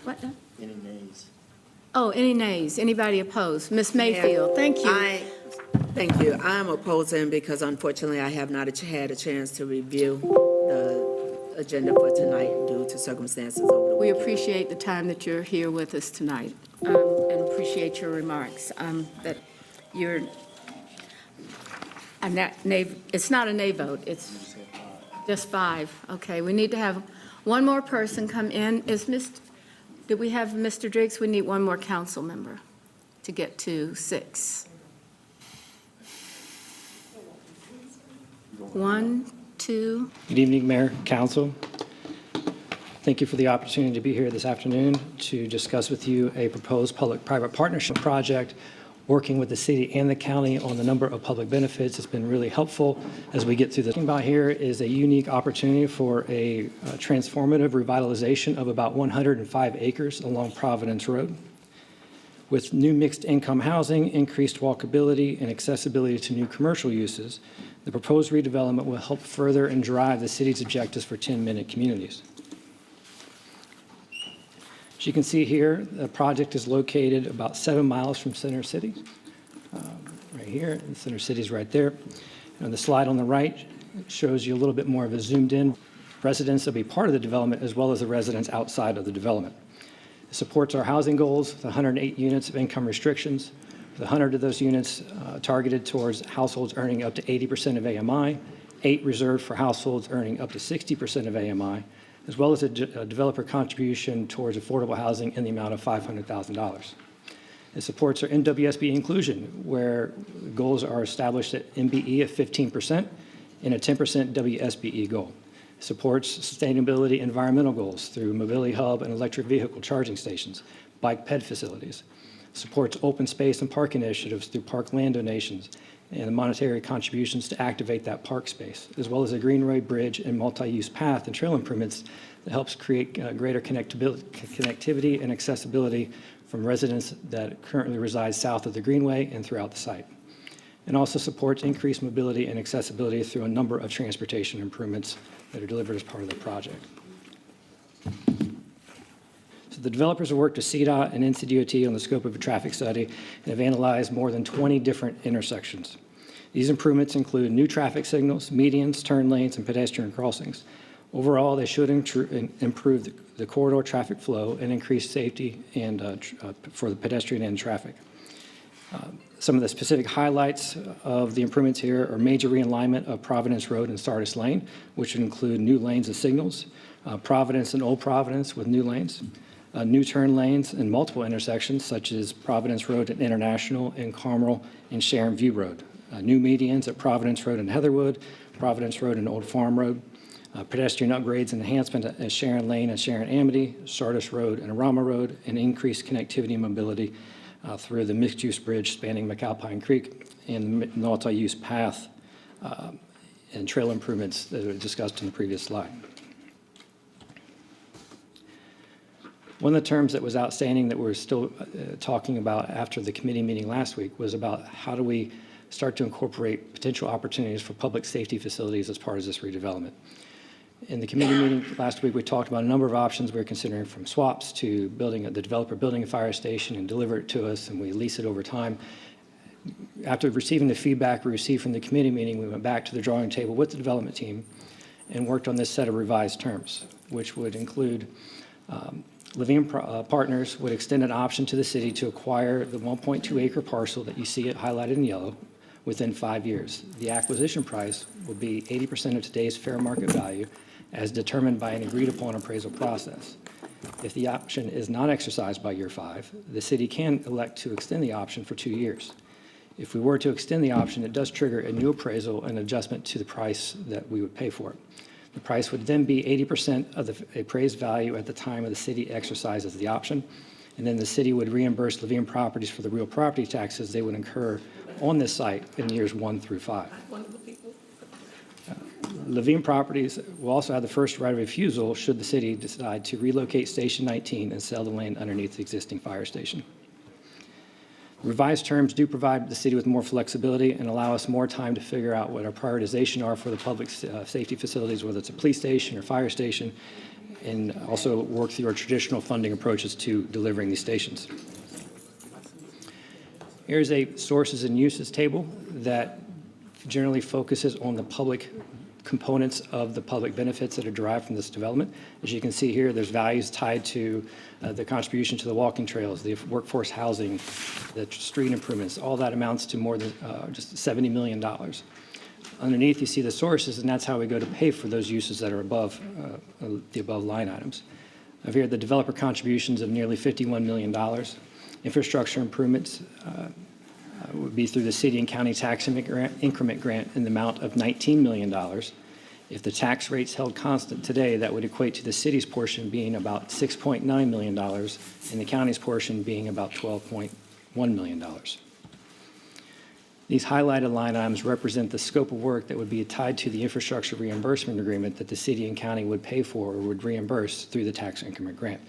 What now? Any nays? Oh, any nays? Anybody opposed? Ms. Mayfield, thank you. Thank you. I'm opposing because unfortunately I have not had a chance to review the agenda for tonight due to circumstances over the We weekend. appreciate the time that you're here with us tonight, and appreciate your remarks, that you're, it's not a nay vote, it's just 5. Okay, we need to have one more person come in. Did we have Mr. Driggs? We need one more council member to get to 6. 1, 2, Good evening, Mayor, Council. Thank you for the opportunity to be here this afternoon to discuss with you a proposed public-private partnership project working with the city and the county on the number of public benefits. It's been really helpful as we get through this. What we're talking about here is a unique opportunity for a transformative revitalization of about 105 acres along Providence Road. With new mixed-income housing, increased walkability, and accessibility to new commercial uses, the proposed redevelopment will help further and drive the city's objectives for 10-minute communities. As you can see here, the project is located about 7 miles from Center City. Right here, and Center City is right there. And the slide on the right shows you a little bit more of a zoomed-in residents that will be part of the development, as well as the residents outside of the development. It supports our housing goals with 108 units of income restrictions, with 100 of those units targeted towards households earning up to 80% of AMI, 8 reserved for households earning up to 60% of AMI, as well as a developer contribution towards affordable housing in the amount of $500,000. It supports our NWSB inclusion, where goals are established at MBE of 15% and a 10% WSBE goal. It supports sustainability environmental goals through mobility hub and electric vehicle charging stations, bike ped facilities. Supports open space and park initiatives through park land donations and monetary contributions to activate that park space, as well as a greenway bridge and multi-use path and trail improvements that helps create greater connectivity and accessibility from residents that currently reside south of the greenway and throughout the site. And also supports increased mobility and accessibility through a number of transportation improvements that are delivered as part of the project. So the developers have worked with CDOT and NCDOT on the scope of a traffic study and have analyzed more than 20 different intersections. These improvements include new traffic signals, medians, turn lanes, and pedestrian crossings. Overall, they should improve the corridor traffic flow and increase safety and for the pedestrian and traffic. Some of the specific highlights of the improvements here are major realignment of Providence Road and Sardis Lane, which would include new lanes of signals, Providence and Old Providence with new lanes, new turn lanes in multiple intersections, such as Providence Road and International and Carmel and Sharon View Road, new medians at Providence Road and Heatherwood, Providence Road and Old Farm Road, pedestrian upgrades and enhancement at Sharon Lane and Sharon Amity, Sardis Road and Arama Road, and increased connectivity and mobility through the mixed-use bridge spanning McAlpine Creek and the multi-use path and trail improvements that were discussed in the previous slide. One of the terms that was outstanding that we're still talking about after the committee meeting last week was about how do we start to incorporate potential opportunities for public safety facilities as part of this redevelopment. In the committee meeting last week, we talked about a number of options we were considering, from swaps to the developer building a fire station and deliver it to us, and we lease it over time. After receiving the feedback we received from the committee meeting, we went back to the drawing table with the development team and worked on this set of revised terms, which would include Levine Partners would extend an option to the city to acquire the 1.2 acre parcel that you see it highlighted in yellow within 5 years. The acquisition price will be 80% of today's fair market value as determined by an agreed upon appraisal process. If the option is not exercised by year 5, the city can elect to extend the option for 2 years. If we were to extend the option, it does trigger a new appraisal and adjustment to the price that we would pay for it. The price would then be 80% of the appraised value at the time of the city exercises the option, and then the city would reimburse Levine Properties for the real property taxes they would incur on this site in years 1 through 5. Levine Properties will also have the first right of refusal should the city decide to relocate Station 19 and sell the land underneath the existing fire station. Revised terms do provide the city with more flexibility and allow us more time to figure out what our prioritization are for the public safety facilities, whether it's a police station or fire station, and also work through our traditional funding approaches to delivering these stations. Here's a sources and uses table that generally focuses on the public components of the public benefits that are derived from this development. As you can see here, there's values tied to the contribution to the walking trails, the workforce housing, the street improvements. All that amounts to more than just $70 million. Underneath, you see the sources, and that's how we go to pay for those uses that are above the above line items. Over here, the developer contributions of nearly $51 million. Infrastructure improvements would be through the city and county tax increment grant in the amount of $19 million. If the tax rates held constant today, that would equate to the city's portion being about $6.9 million and the county's portion being about $12.1 million. These highlighted line items represent the scope of work that would be tied to the infrastructure reimbursement agreement that the city and county would pay for or would reimburse through the tax increment grant.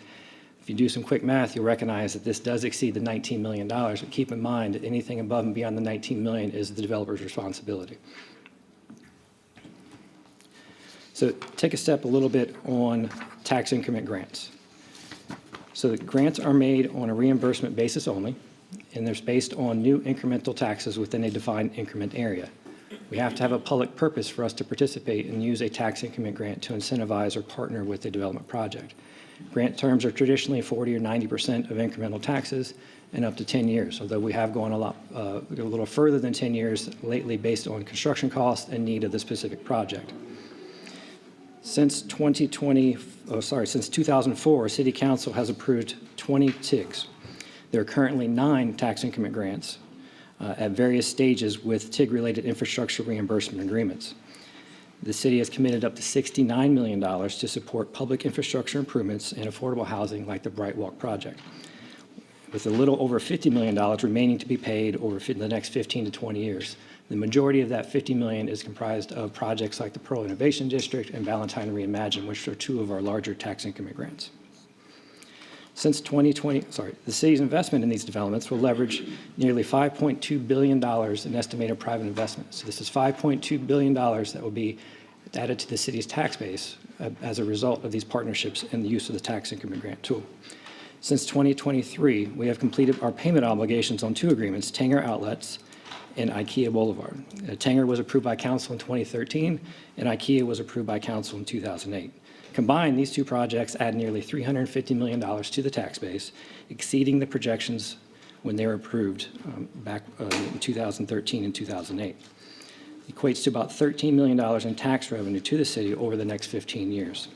If you do some quick math, you'll recognize that this does exceed the $19 million, but keep in mind that anything above and beyond the $19 million is the developer's responsibility. So take a step a little bit on tax increment grants. So the grants are made on a reimbursement basis only, and they're based on new incremental taxes within a defined increment area. We have to have a public purpose for us to participate and use a tax increment grant to incentivize or partner with a development project. Grant terms are traditionally 40 or 90% of incremental taxes and up to 10 years, although we have gone a little further than 10 years lately based on construction costs and need of the specific project. Since 2004, City Council has approved 20 TIGs. There are currently 9 tax increment grants at various stages with TIG-related infrastructure reimbursement agreements. The city has committed up to $69 million to support public infrastructure improvements and affordable housing like the Bright Walk project, with a little over $50 million remaining to be paid over the next 15 to 20 years. The majority of that $50 million is comprised of projects like the Pearl Innovation District and Valentine Reimagine, which are 2 of our larger tax increment grants. Since 2020, the city's investment in these developments will leverage nearly $5.2 billion in estimated private investment. So this is $5.2 billion that will be added to the city's tax base as a result of these partnerships and the use of the tax increment grant tool. Since 2023, we have completed our payment obligations on 2 agreements, Tanger Outlets and IKEA Boulevard. Tanger was approved by council in 2013, and IKEA was approved by council in 2008. Combined, these 2 projects add nearly $350 million to the tax base, exceeding the projections when they were approved back in 2013 and 2008. It equates to about $13 million in tax revenue to the city over the next 15 years.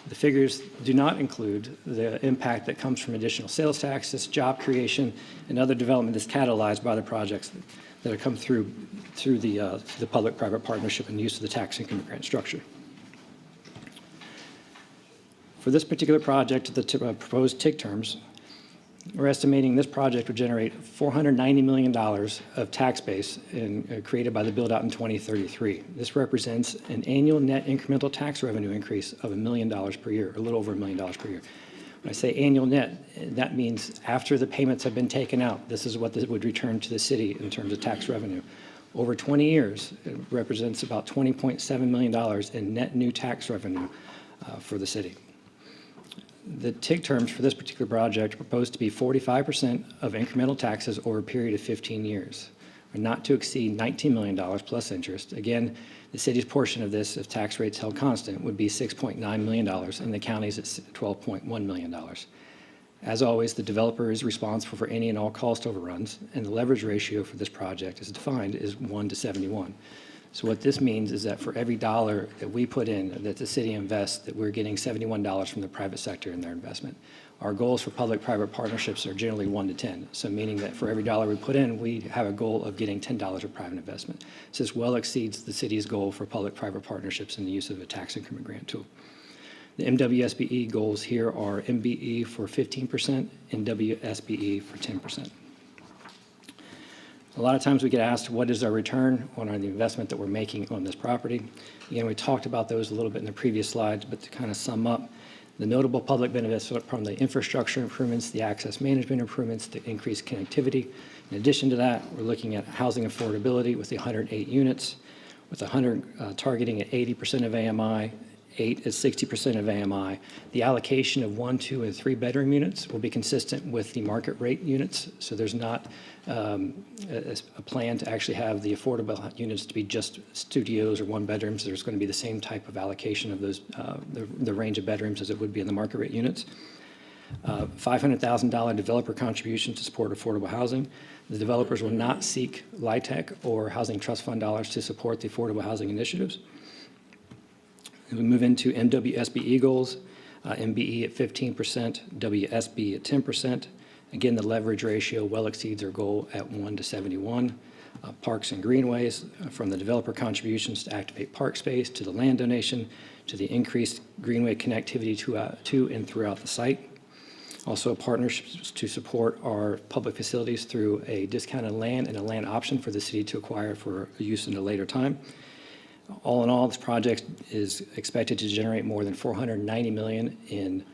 The figures do not include the impact that comes from additional sales taxes, job creation, and other development that's catalyzed by the projects that have come through the public-private partnership and use of the tax increment grant structure. For this particular project, the proposed TIG terms, we're estimating this project would generate $490 million of tax base created by the build-out in 2033. This represents an annual net incremental tax revenue increase of $1 million per year, a little over $1 million per year. When I say annual net, that means after the payments have been taken out, this is what this would return to the city in terms of tax revenue. Over 20 years, it represents about $20.7 million in net new tax revenue for the city. The TIG terms for this particular project are proposed to be 45% of incremental taxes over a period of 15 years, or not to exceed $19 million plus interest. Again, the city's portion of this, if tax rates held constant, would be $6.9 million, and the county's at $12.1 million. As always, the developer is responsible for any and all cost overruns, and the leverage ratio for this project is defined as 1 to 71. So what this means is that for every dollar that we put in, that the city invests, that we're getting $71 from the private sector in their investment. Our goals for public-private partnerships are generally 1 to 10. So meaning that for every dollar we put in, we have a goal of getting $10 of private investment. So this well exceeds the city's goal for public-private partnerships and the use of a tax increment grant tool. The MWSBE goals here are MBE for 15% and WSBE for 10%. A lot of times we get asked, what is our return on the investment that we're making on this property? Again, we talked about those a little bit in the previous slides, but to kind of sum up, the notable public benefits from the infrastructure improvements, the access management improvements, the increased connectivity. In addition to that, we're looking at housing affordability with the 108 units, with 100 targeting at 80% of AMI, 8 is 60% of AMI. The allocation of 1, 2, and 3 bedroom units will be consistent with the market rate units. So there's not a plan to actually have the affordable units to be just studios or 1 bedrooms. There's going to be the same type of allocation of those, the range of bedrooms as it would be in the market rate units. $500,000 developer contribution to support affordable housing. The developers will not seek LIHTC or Housing Trust Fund dollars to support the affordable housing initiatives. And we move into MWSBE goals, MBE at 15%, WSB at 10%. Again, the leverage ratio well exceeds our goal at 1 to 71. Parks and greenways, from the developer contributions to activate park space, to the land donation, to the increased greenway connectivity to and throughout the site. Also, partnerships to support our public facilities through a discounted land and a land option for the city to acquire for use in a later time. All in all, this project is expected to generate more than $490 million in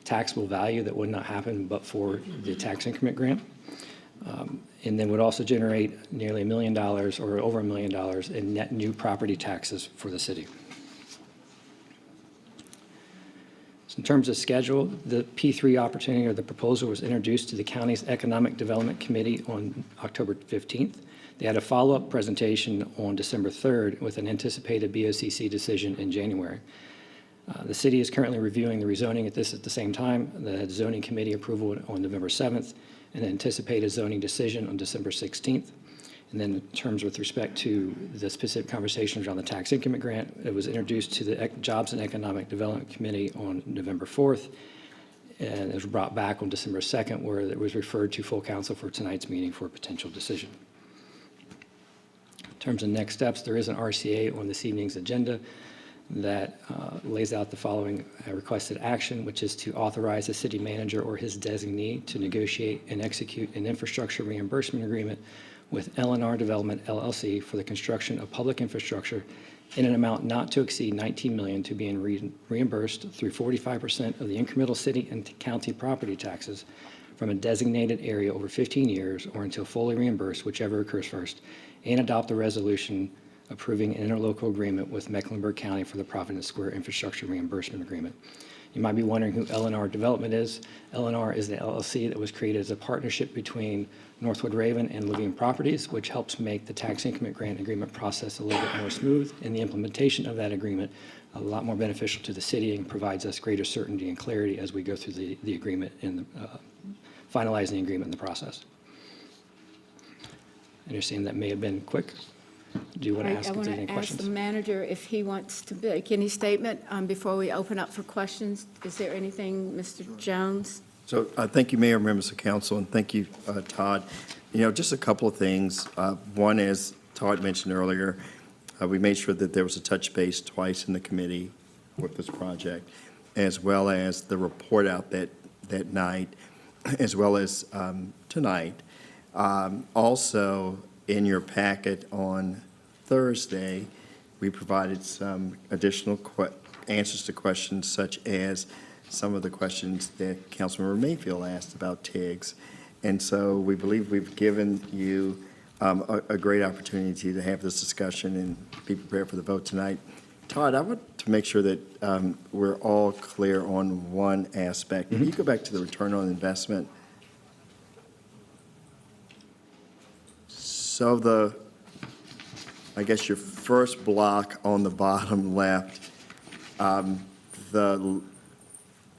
taxable value that would not happen but for the tax increment grant. And then would also generate nearly $1 million or over $1 million in net new property taxes for the city. In terms of schedule, the P3 opportunity or the proposal was introduced to the county's Economic Development Committee on October 15th. They had a follow-up presentation on December 3rd with an anticipated BOCC decision in January. The city is currently reviewing the rezoning at the same time. The zoning committee approval on November 7th and anticipated zoning decision on December 16th. And then in terms with respect to the specific conversations around the tax increment grant, it was introduced to the Jobs and Economic Development Committee on November 4th, and it was brought back on December 2nd, where it was referred to full council for tonight's meeting for a potential decision. In terms of next steps, there is an RCA on this evening's agenda that lays out the following requested action, which is to authorize the city manager or his designee to negotiate and execute an infrastructure reimbursement agreement with L&R Development, LLC, for the construction of public infrastructure in an amount not to exceed $19 million to be reimbursed through 45% of the incremental city and county property taxes from a designated area over 15 years or until fully reimbursed, whichever occurs first, and adopt a resolution approving an interlocal agreement with Mecklenburg County for the Providence Square Infrastructure Reimbursement Agreement. You might be wondering who L&R Development is. L&R is the LLC that was created as a partnership between Northwood Raven and Living Properties, which helps make the tax increment grant agreement process a little bit more smooth, and the implementation of that agreement a lot more beneficial to the city and provides us greater certainty and clarity as we go through the agreement and finalizing the agreement in the process. I understand that may have been quick. Do you want to ask if there's any I want to ask questions? the manager if he wants to make any statement before we open up for questions. Is there anything, Mr. Jones? So thank you, Mayor, members of council, and thank you, Todd. You know, just a couple of things. One, as Todd mentioned earlier, we made sure that there was a touch base twice in the committee with this project, as well as the report out that night, as well as tonight. Also, in your packet on Thursday, we provided some additional answers to questions such as some of the questions that Councilmember Mayfield asked about TIGs. And so we believe we've given you a great opportunity to have this discussion and be prepared for the vote tonight. Todd, I want to make sure that we're all clear on one aspect. If you go back to the return on investment, so I guess your first block on the bottom left, the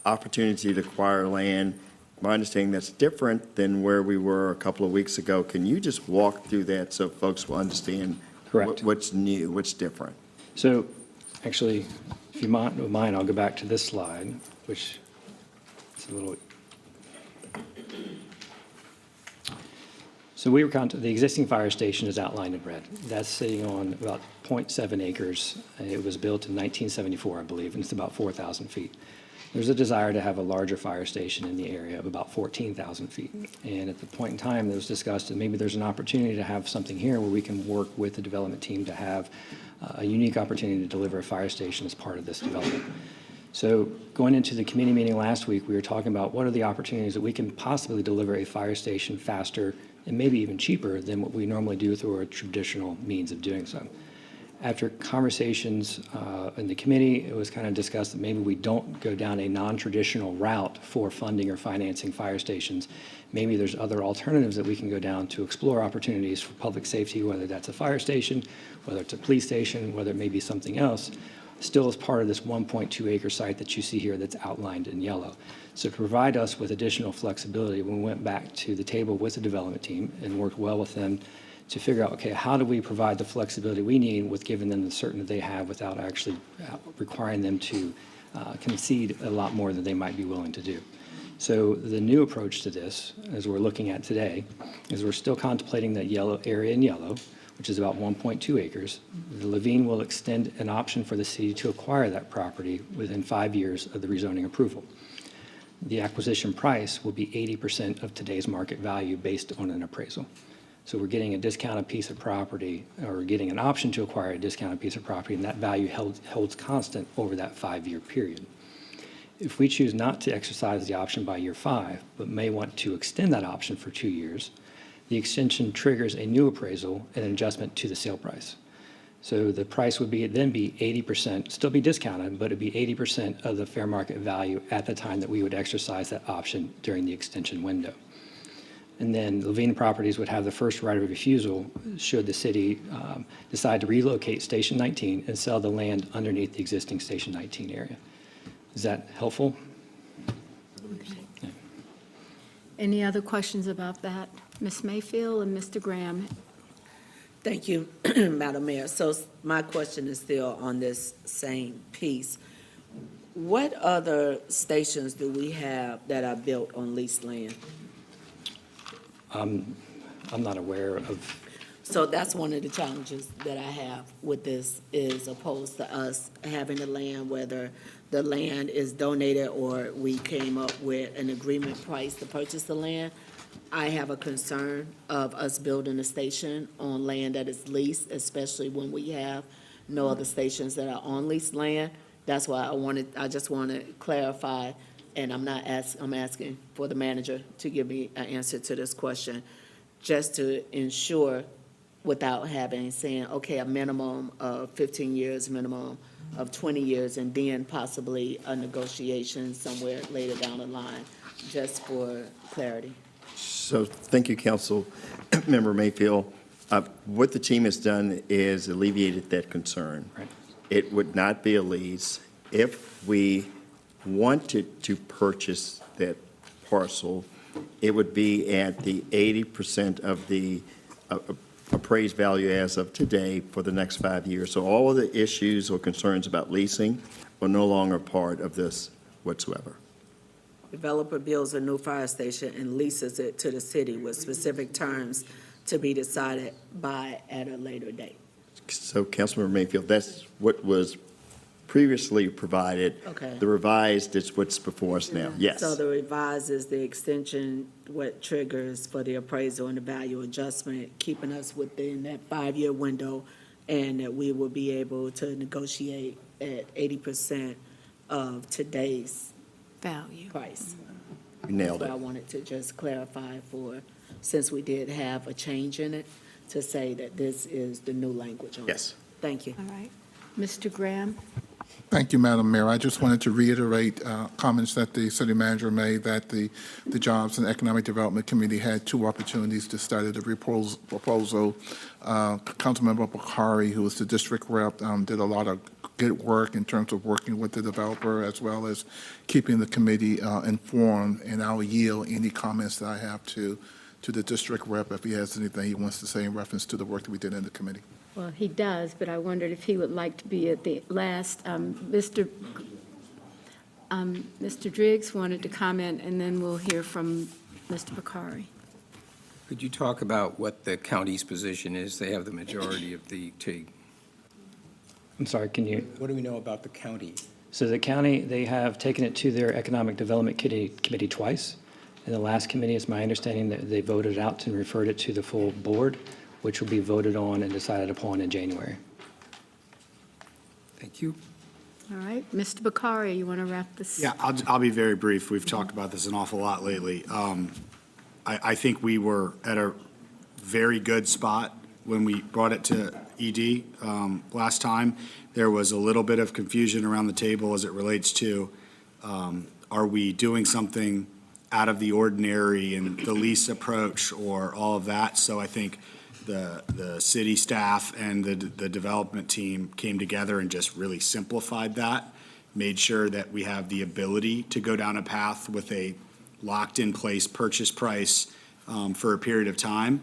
opportunity to acquire land, my understanding that's different than where we were a couple of weeks ago. Can you just walk through that so folks will understand Correct. What's new, what's different? So actually, if you don't mind, I'll go back to this slide, which is a little. So we were the existing fire station is outlined in red. That's sitting on about 0.7 acres. It was built in 1974, I believe, and it's about 4,000 feet. There's a desire to have a larger fire station in the area of about 14,000 feet. And at the point in time, it was discussed that maybe there's an opportunity to have something here where we can work with the development team to have a unique opportunity to deliver a fire station as part of this development. So going into the committee meeting last week, we were talking about what are the opportunities that we can possibly deliver a fire station faster and maybe even cheaper than what we normally do through our traditional means of doing so. After conversations in the committee, it was kind of discussed that maybe we don't go down a non-traditional route for funding or financing fire stations. Maybe there's other alternatives that we can go down to explore opportunities for public safety, whether that's a fire station, whether it's a police station, whether it may be something else, still as part of this 1.2 acre site that you see here that's outlined in yellow. So to provide us with additional flexibility, we went back to the table with the development team and worked well with them to figure out, okay, how do we provide the flexibility we need with giving them the certainty they have without actually requiring them to concede a lot more than they might be willing to do. So the new approach to this, as we're looking at today, is we're still contemplating that yellow area in yellow, which is about 1.2 acres. The Levine will extend an option for the city to acquire that property within 5 years of the rezoning approval. The acquisition price will be 80% of today's market value based on an appraisal. So we're getting a discounted piece of property, or getting an option to acquire a discounted piece of property, and that value holds constant over that 5-year period. If we choose not to exercise the option by year 5, but may want to extend that option for 2 years, the extension triggers a new appraisal and an adjustment to the sale price. So the price would then be 80%, still be discounted, but it'd be 80% of the fair market value at the time that we would exercise that option during the extension window. And then Levine Properties would have the first right of refusal should the city decide to relocate Station 19 and sell the land underneath the existing Station 19 area. Is that helpful? Any other questions about that? Ms. Mayfield and Mr. Graham? Thank you, Madam Mayor. So my question is still on this same piece. What other stations do we have that are built on leased land? I'm not aware of. So that's one of the challenges that I have with this, is opposed to us having the land, whether the land is donated or we came up with an agreement price to purchase the land. I have a concern of us building a station on land that is leased, especially when we have no other stations that are on leased land. That's why I just want to clarify, and I'm asking for the manager to give me an answer to this question, just to ensure, without saying, okay, a minimum of 15 years, minimum of 20 years, and then possibly a negotiation somewhere later down the line, just for clarity. So thank you, Council Member Mayfield. What the team has done is alleviated that concern. Right. It would not be a lease. If we wanted to purchase that parcel, it would be at the 80% of the appraised value as of today for the next 5 years. So all of the issues or concerns about leasing are no longer part of this whatsoever. Developer builds a new fire station and leases it to the city with specific terms to be decided by at a later date. So Councilmember Mayfield, that's what was previously provided. Okay. The revised is what's before us now. Yes. So the revised is the extension, what triggers for the appraisal and the value adjustment, keeping us within that 5-year window, and that we will be able to negotiate at 80% of today's Value. price. You nailed So I it. wanted to just clarify since we did have a change in it, to say that this is the new language on it. Yes. Thank you. All right. Mr. Graham? Thank you, Madam Mayor. I just wanted to reiterate comments that the city manager made, that the Jobs and Economic Development Committee had 2 opportunities to study the proposal. Councilmember Bakari, who was the district rep, did a lot of good work in terms of working with the developer as well as keeping the committee informed, and I'll yield any comments that I have to the district rep if he has anything he wants to say in reference to the work that we did in the committee. Well, he does, but I wondered if he would like to be at the last. Mr. Driggs wanted to comment, and then we'll hear from Mr. Bakari. Could you talk about what the county's position is? They have the majority of the TIG. I'm sorry, can you? What do we know about the county? So the county, they have taken it to their Economic Development Committee twice. In the last committee, it's my understanding that they voted it out and referred it to the full board, which will be voted on and decided upon in January. Thank you. All right. Mr. Bakari, you want to wrap this? Yeah, I'll be very brief. We've talked about this an awful lot lately. I think we were at a very good spot when we brought it to ED last time. There was a little bit of confusion around the table as it relates to, are we doing something out of the ordinary and the lease approach or all of that? So I think the city staff and the development team came together and just really simplified that, made sure that we have the ability to go down a path with a locked-in-place purchase price for a period of time,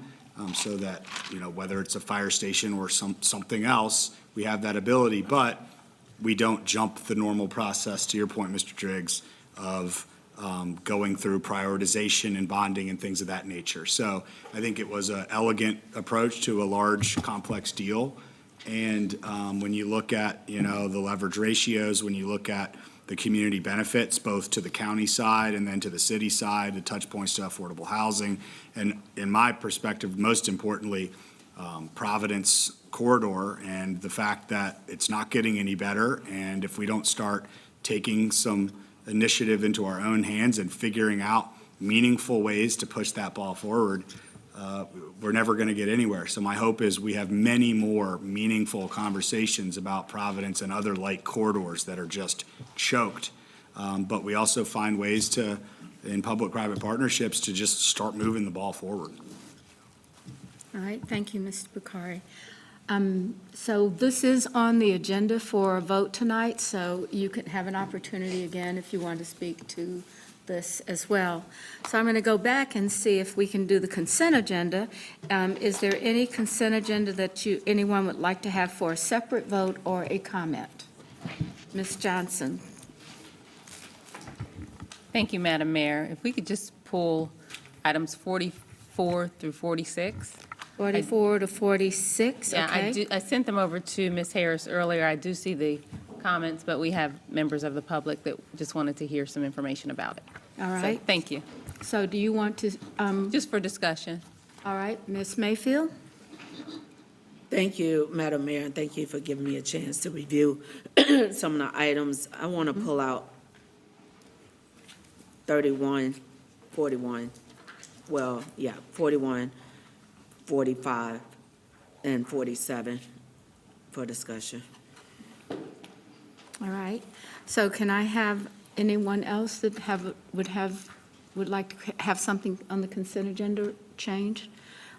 so that, whether it's a fire station or something else, we have that ability, but we don't jump the normal process, to your point, Mr. Driggs, of going through prioritization and bonding and things of that nature. So I think it was an elegant approach to a large, complex deal. And when you look at, the leverage ratios, when you look at the community benefits, both to the county side and then to the city side, the touch points to affordable housing, and in my perspective, most importantly, Providence corridor and the fact that it's not getting any better. And if we don't start taking some initiative into our own hands and figuring out meaningful ways to push that ball forward, we're never going to get anywhere. So my hope is we have many more meaningful conversations about Providence and other like corridors that are just choked. But we also find ways to, in public-private partnerships, to just start moving the ball forward. All right, thank you, Mr. Bakari. So this is on the agenda for a vote tonight, so you can have an opportunity again if you want to speak to this as well. So I'm going to go back and see if we can do the consent agenda. Is there any consent agenda that anyone would like to have for a separate vote or a comment? Ms. Johnson? Thank you, Madam Mayor. If we could just pull items 44 through 46. 44 to 46, Yeah, okay. I sent them over to Ms. Harris earlier. I do see the comments, but we have members of the public that just wanted to hear some information about it. All So, right. thank you. So do you want to, Just for discussion. all right, Ms. Mayfield? Thank you, Madam Mayor, and thank you for giving me a chance to review some of the items. I want to pull out 31, 41, 41, 45, and 47 for discussion. All right. So can I have anyone else that would like to have something on the consent agenda changed?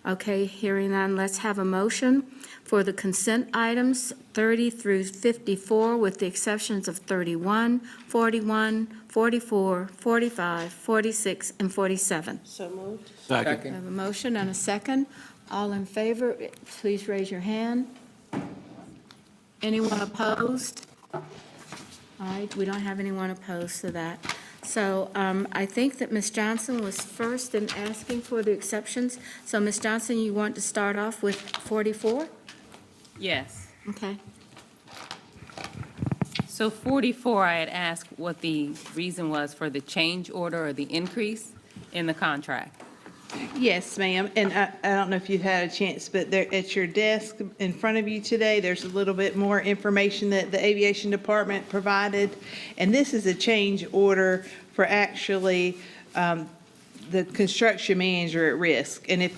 Okay, hearing none, let's have a motion for the consent items 30 through 54, with the exceptions of 31, 41, 44, 45, 46, and 47. We have a motion and a second. All in favor, please raise your hand. Anyone opposed? All right, we don't have anyone opposed to that. So I think that Ms. Johnson was first in asking for the exceptions. So Ms. Johnson, you want to start off with 44? Yes. Okay. So 44, I had asked what the reason was for the change order or the increase in the contract. Yes, ma'am, and I don't know if you've had a chance, but there, at your desk in front of you today, there's a little bit more information that the Aviation Department provided, and this is a change order for actually the construction manager at risk. And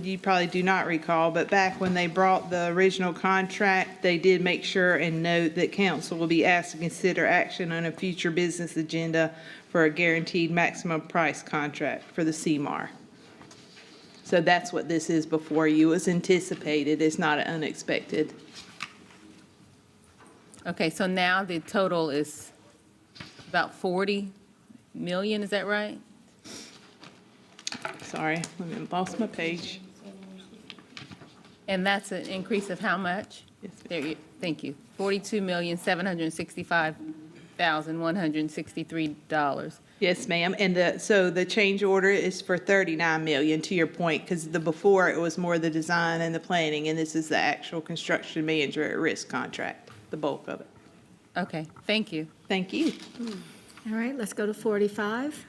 you probably do not recall, but back when they brought the original contract, they did make sure and note that council will be asked to consider action on a future business agenda for a guaranteed maximum price contract for the CMAR. So that's what this is before you. It was anticipated. It's not unexpected. Okay, so now the total is about 40 million, is that right? Sorry, I lost my page. And that's an increase of how much? Yes, There you, thank you. $42,765,163. Yes, ma'am. And so the change order is for 39 million, to your point, because before it was more the design and the planning, and this is the actual construction manager at risk contract, the bulk of it. Okay, thank you. Thank you. All right, let's go to 45.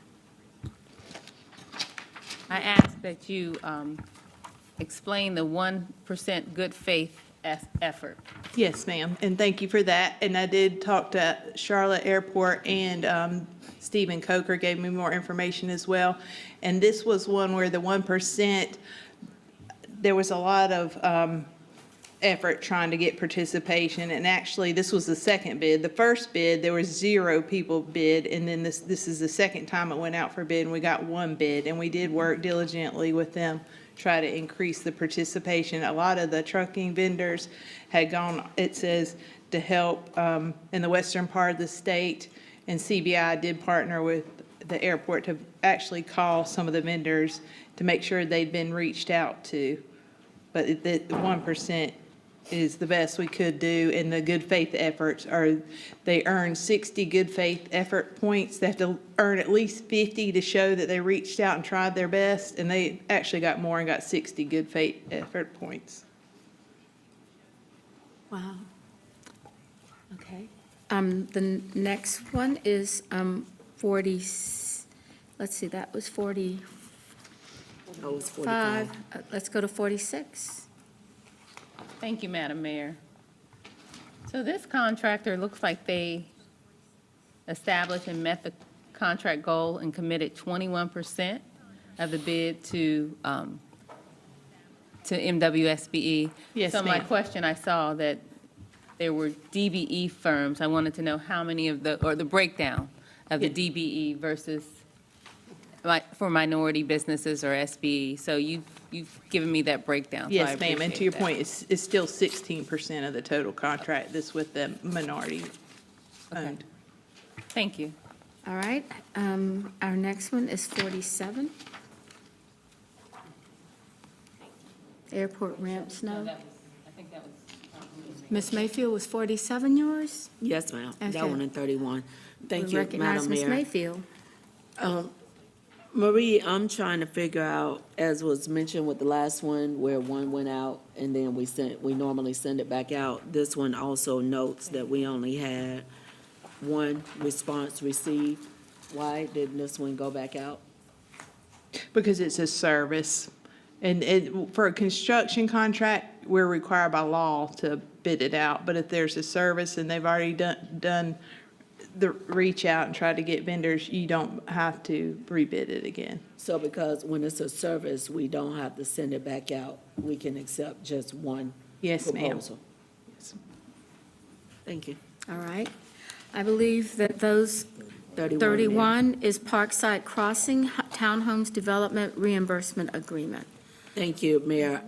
I asked that you explain the 1% good faith effort. Yes, ma'am, and thank you for that. And I did talk to Charlotte Airport, and Stephen Coker gave me more information as well. And this was one where the 1%, there was a lot of effort trying to get participation, and actually, this was the second bid. The first bid, there was 0 people bid, and then this is the second time it went out for bid, and we got 1 bid, and we did work diligently with them, try to increase the participation. A lot of the trucking vendors had gone, it says, to help in the western part of the state, and CBI did partner with the airport to actually call some of the vendors to make sure they'd been reached out to. But the 1% is the best we could do, and the good faith efforts are, they earn 60 good faith effort points. They have to earn at least 50 to show that they reached out and tried their best, and they actually got more and got 60 good faith effort points. Wow. Okay. The next one is 40, let's see, that was 45. Oh, it's 45. Let's go to 46. Thank you, Madam Mayor. So this contractor looks like they established and met the contract goal and committed 21% of the bid to MWSBE. Yes, So my ma'am. question, I saw that there were DBE firms. I wanted to know how many of the, or the breakdown of the DBE versus for minority businesses or SBE. So you've given me that breakdown. So I Yes, ma'am, and to your appreciate point, it's still 16% of the total contract that's with the minority owned. that. Thank you. All right. Our next one is 47. Airport ramp snow. I think that was. Ms. Mayfield, was 47 yours? Yes, ma'am. That Okay. one in 31. Thank We you, recognize Madam Ms. Mayor. Mayfield. Marie, I'm trying to figure out, as was mentioned with the last one, where one went out and then we normally send it back out. This one also notes that we only had 1 response received. Why didn't this one go back out? Because it's a service. And for a construction contract, we're required by law to bid it out. But if there's a service and they've already done the reach out and try to get vendors, you don't have to rebid it again. So because when it's a service, we don't have to send it back out. We can accept just 1 Yes, ma'am. proposal. Thank you. All right. I believe that those 31. 31 is Parkside Crossing Townhomes Development Reimbursement Agreement. Thank you, Mayor.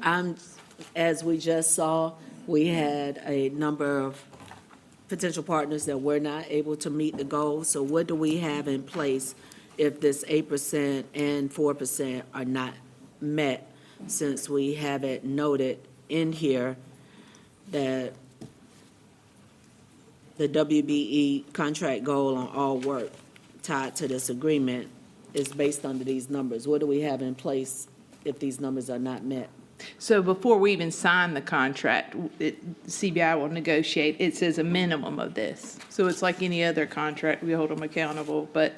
As we just saw, we had a number of potential partners that were not able to meet the goal. So what do we have in place if this 8% and 4% are not met? Since we have it noted in here that the WBE contract goal on all work tied to this agreement is based under these numbers. What do we have in place if these numbers are not met? So before we even sign the contract, CBI will negotiate, it says a minimum of this. So it's like any other contract, we hold them accountable, but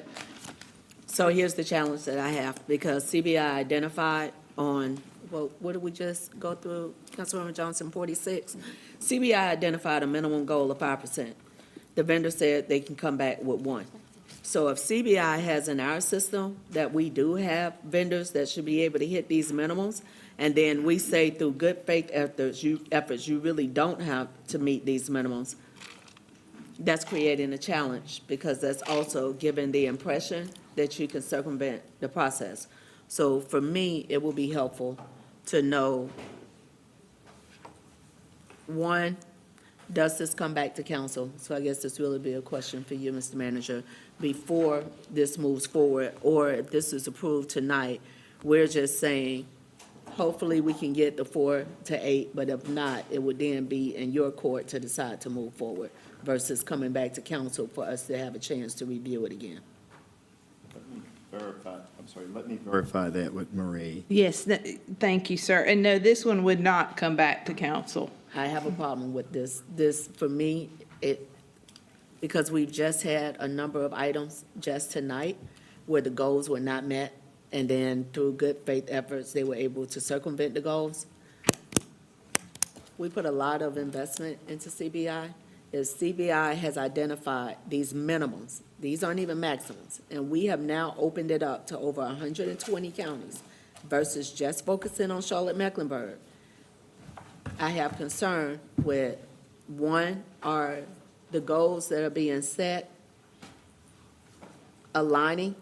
So here's the challenge that I have, because CBI identified on, well, what did we just go through, Councilwoman Johnson, 46? CBI identified a minimum goal of 5%. The vendor said they can come back with 1. So if CBI has in our system that we do have vendors that should be able to hit these minimums, and then we say through good faith efforts, you really don't have to meet these minimums, that's creating a challenge, because that's also giving the impression that you can circumvent the process. So for me, it will be helpful to know, 1, does this come back to council? So I guess this really be a question for you, Mr. Manager, before this moves forward, or if this is approved tonight, we're just saying, hopefully we can get the 4 to 8, but if not, it would then be in your court to decide to move forward versus coming back to council for us to have a chance to review it again. Let me verify that with Marie. yes, thank you, sir. And no, this one would not come back to council. I have a problem with this. This, for me, because we've just had a number of items just tonight where the goals were not met, and then through good faith efforts, they were able to circumvent the goals. We put a lot of investment into CBI. Is CBI has identified these minimums. These aren't even maximums. And we have now opened it up to over 120 counties versus just focusing on Charlotte-Mecklenburg. I have concern with, one, are the goals that are being set aligning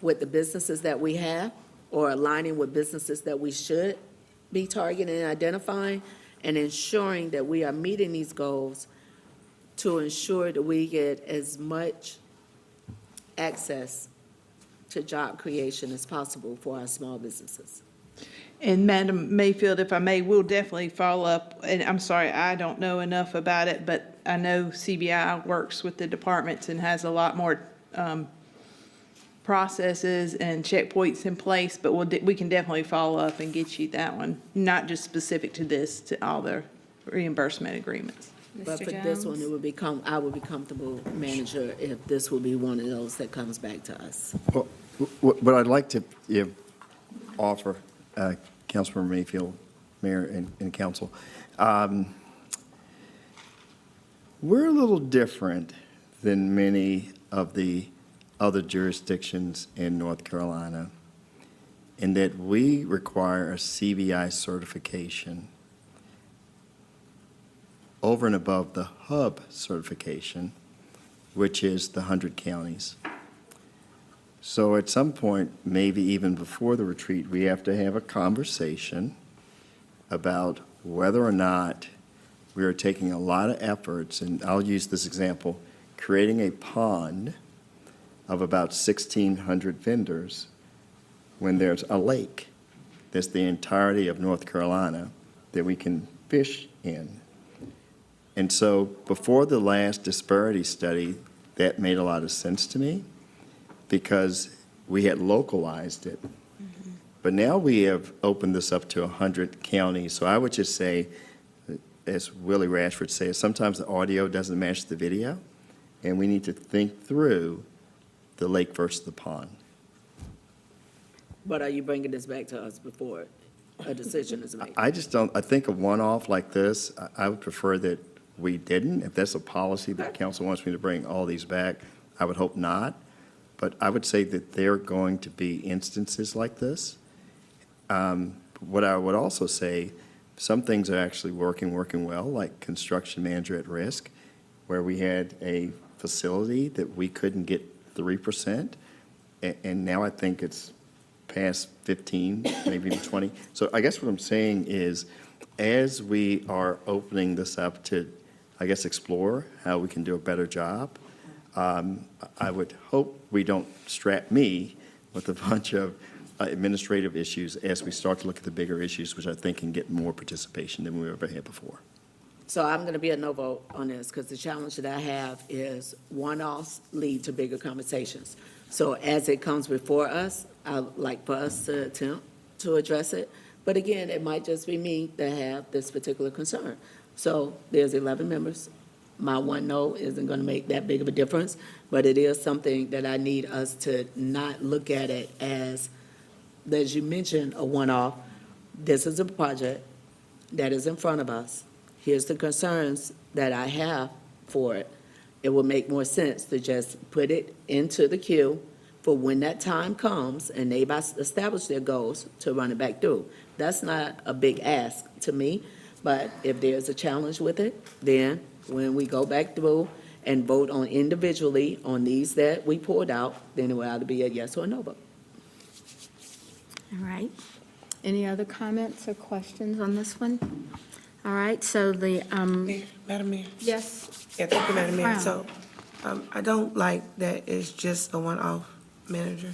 with the businesses that we have, or aligning with businesses that we should be targeting and identifying, and ensuring that we are meeting these goals to ensure that we get as much access to job creation as possible for our small businesses. And Madam Mayfield, if I may, we'll definitely follow up, and I'm sorry, I don't know enough about it, but I know CBI works with the departments and has a lot more processes and checkpoints in place, but we can definitely follow up and get you that one, not just specific to this, to all the reimbursement agreements. But Mr. for this one, Jones? it would become, I would be comfortable, manager, if this would be one of those that comes back to us. Well, what I'd like to offer, Councilmember Mayfield, Mayor and Council, we're a little different than many of the other jurisdictions in North Carolina in that we require a CBI certification over and above the hub certification, which is the 100 counties. So at some point, maybe even before the retreat, we have to have a conversation about whether or not we are taking a lot of efforts, and I'll use this example, creating a pond of about 1,600 vendors when there's a lake that's the entirety of North Carolina that we can fish in. And so before the last disparity study, that made a lot of sense to me because we had localized it. But now we have opened this up to 100 counties. So I would just say, as Willie Rashford says, sometimes the audio doesn't match the video, and we need to think through the lake versus the pond. But are you bringing this back to us before a decision is made? I just don't, I think a one-off like this, I would prefer that we didn't. If that's a policy that council wants me to bring all these back, I would hope not. But I would say that there are going to be instances like this. What I would also say, some things are actually working well, like construction manager at risk, where we had a facility that we couldn't get 3%, and now I think it's past 15, maybe even 20. So I guess what I'm saying is, as we are opening this up to, I guess, explore how we can do a better job, I would hope we don't strap me with a bunch of administrative issues as we start to look at the bigger issues, which I think can get more participation than we ever had before. So I'm going to be a no vote on this because the challenge that I have is one-offs lead to bigger conversations. So as it comes before us, I'd like for us to attempt to address it. But again, it might just be me that have this particular concern. So there's 11 members. My one no isn't going to make that big of a difference, but it is something that I need us to not look at it as you mentioned, a one-off. This is a project that is in front of us. Here's the concerns that I have for it. It will make more sense to just put it into the queue for when that time comes and they've established their goals to run it back through. That's not a big ask to me, but if there's a challenge with it, then when we go back through and vote on individually on these that we pulled out, then it will either be a yes or a no vote. All right. Any other comments or questions on this one? All right, so the, Madam Mayor? yes, Yeah, thank you, Madam Mayor. Brown. So, I don't like that it's just a one-off, manager.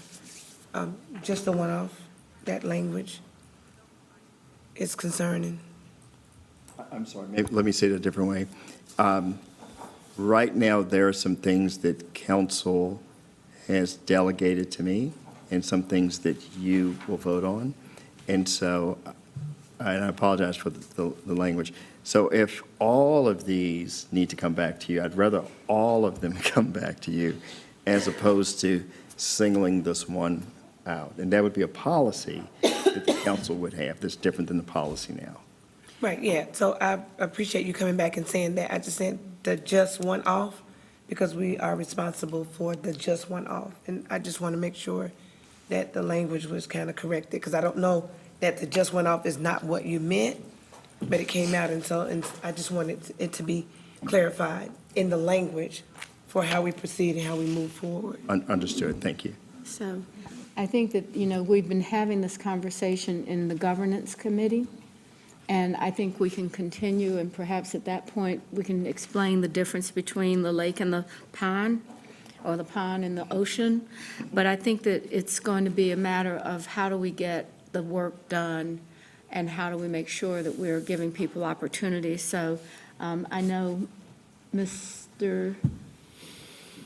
Just a one-off, that language is concerning. I'm sorry, maybe, let me say it a different way. Right now, there are some things that council has delegated to me and some things that you will vote on. And so, and I apologize for the language. So if all of these need to come back to you, I'd rather all of them come back to you as opposed to singling this one out. And that would be a policy that the council would have that's different than the policy now. Right, yeah. So I appreciate you coming back and saying that. I just said the just one off because we are responsible for the just one off. And I just want to make sure that the language was kind of corrected because I don't know that the just one off is not what you meant. but it came out, and I just wanted it to be clarified in the language for how we proceed and how we move forward. Understood, thank you. So I think that, we've been having this conversation in the governance committee, and I think we can continue, and perhaps at that point, we can explain the difference between the lake and the pond, or the pond and the ocean. But I think that it's going to be a matter of how do we get the work done, and how do we make sure that we're giving people opportunities. So I know, Mr.,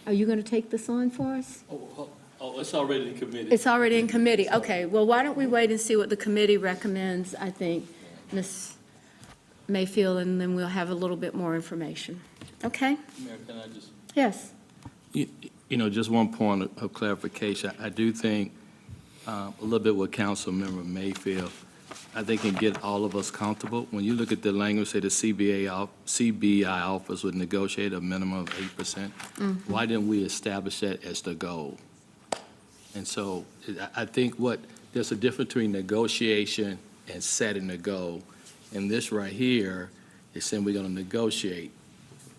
are you going to take this on for us? Oh, it's already in committee. It's already in committee, okay. Well, why don't we wait and see what the committee recommends, I think, Ms. Mayfield, and then we'll have a little bit more information. Okay? Mayor, can I just? Yes. Just one point of clarification. I do think a little bit with Councilmember Mayfield, I think can get all of us comfortable. When you look at the language, say the CBI office would negotiate a minimum of 8%. Why didn't we establish that as the goal? And so I think there's a difference between negotiation and setting the goal. And this right here is saying we're going to negotiate.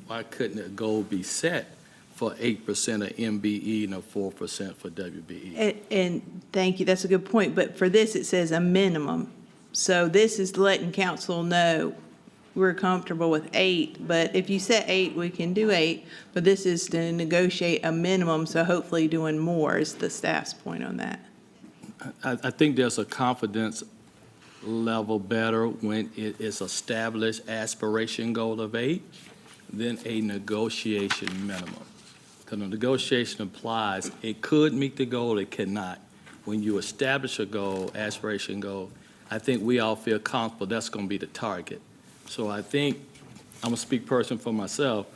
Why couldn't a goal be set for 8% of MBE and a 4% for WBE? And thank you, that's a good point, but for this, it says a minimum. So this is letting council know we're comfortable with 8, but if you set 8, we can do 8, but this is to negotiate a minimum, so hopefully doing more is the staff's point on that. I think there's a confidence level better when it is established aspiration goal of 8 than a negotiation minimum. Because the negotiation applies, it could meet the goal, it cannot. When you establish a goal, aspiration goal, I think we all feel comfortable that's going to be the target. So I think, I'm going to speak personally for myself,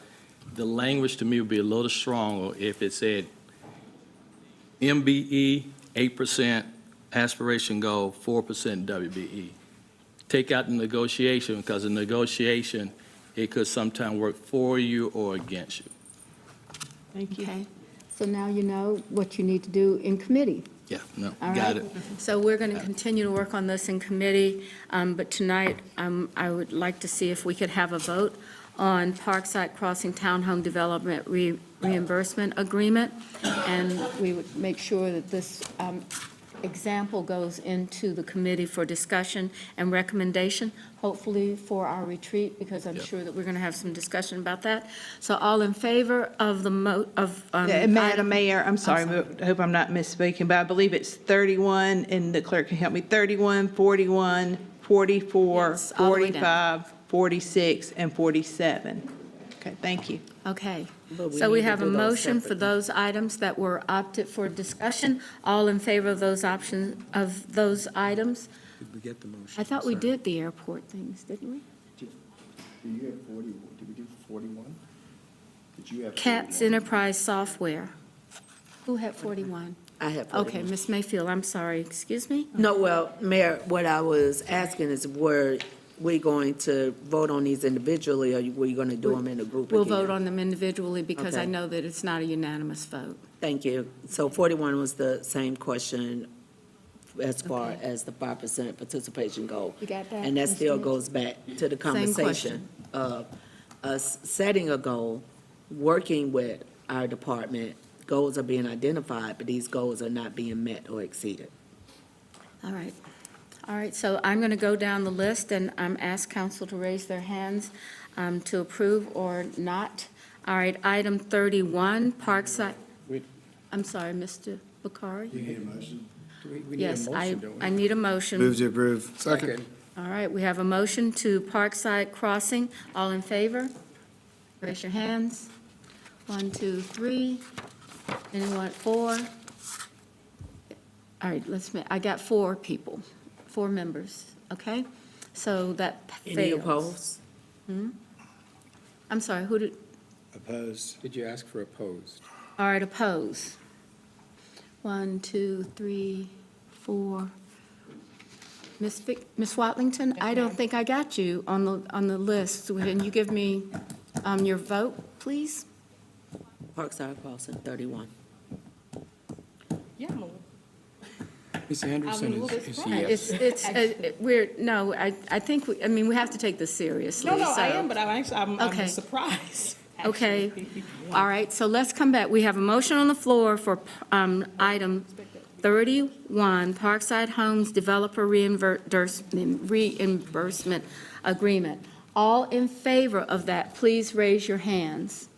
the language to me would be a little stronger if it said MBE, 8%, aspiration goal, 4% WBE. Take out the negotiation, because the negotiation, it could sometimes work for you or against you. Thank you. Okay. So now you know what you need to do in committee. Yeah, no, All got right? it. So we're going to continue to work on this in committee, but tonight, I would like to see if we could have a vote on Parkside Crossing Townhome Development Reimbursement Agreement, and we would make sure that this example goes into the committee for discussion and recommendation, hopefully for our retreat, because I'm sure that we're going to have some discussion about that. So all in favor of the Madam Mayor, I'm sorry, I hope I'm not misspeaking, but I believe it's 31, and the clerk can help me, 31, 41, 44, Yes, all the way down. 45, 46, and 47. Okay, thank you. Okay. But we So we need to have a do those motion for separately. those items that were opted for discussion. All in favor of those options, of those items? Did we get the motion? I thought we Sorry. did the airport things, didn't we? Do you have 40, did we do 41? Did you have? CATS Enterprise Software. Who had 41? I have. Okay, Ms. Mayfield, I'm sorry, excuse me? No, well, Mayor, what I was asking is, were we going to vote on these individually, or were you going to do them in a group We'll again? vote on them individually because I Okay. know that it's not a unanimous vote. Thank you. So 41 was the same question as far Okay. as the 5% participation goal. You got that? And that Ms. still Mitch? goes back to the Same conversation question. of us setting a goal, working with our department. Goals are being identified, but these goals are not being met or exceeded. All right. All right, so I'm going to go down the list and ask council to raise their hands to approve or not. All right, item 31, Parkside. I'm sorry, Mr. Bakari? We need a motion, Yes, don't we? I need a motion. Move to approve. Second. All right, we have a motion to Parkside Crossing. All in favor? Raise your hands. 1, 2, 3. Anyone, 4? All right, I got 4 people, 4 members, okay? So that fails. Any opposed? I'm sorry, who did, Opposed? Did you ask for opposed? all right, oppose. 1, 2, 3, 4. Ms. Watlington, I don't think I got you on the list. Can you give me your vote, please? Parkside Crossing, 31. Ms. Anderson, is he? I think, we have to take this seriously. No, I so- am, but I'm Okay. surprised. Okay, actually. all right, so let's come back. We have a motion on the floor for item 31, Parkside Homes Developer Reimbursement Agreement. All in favor of that, please raise your hands.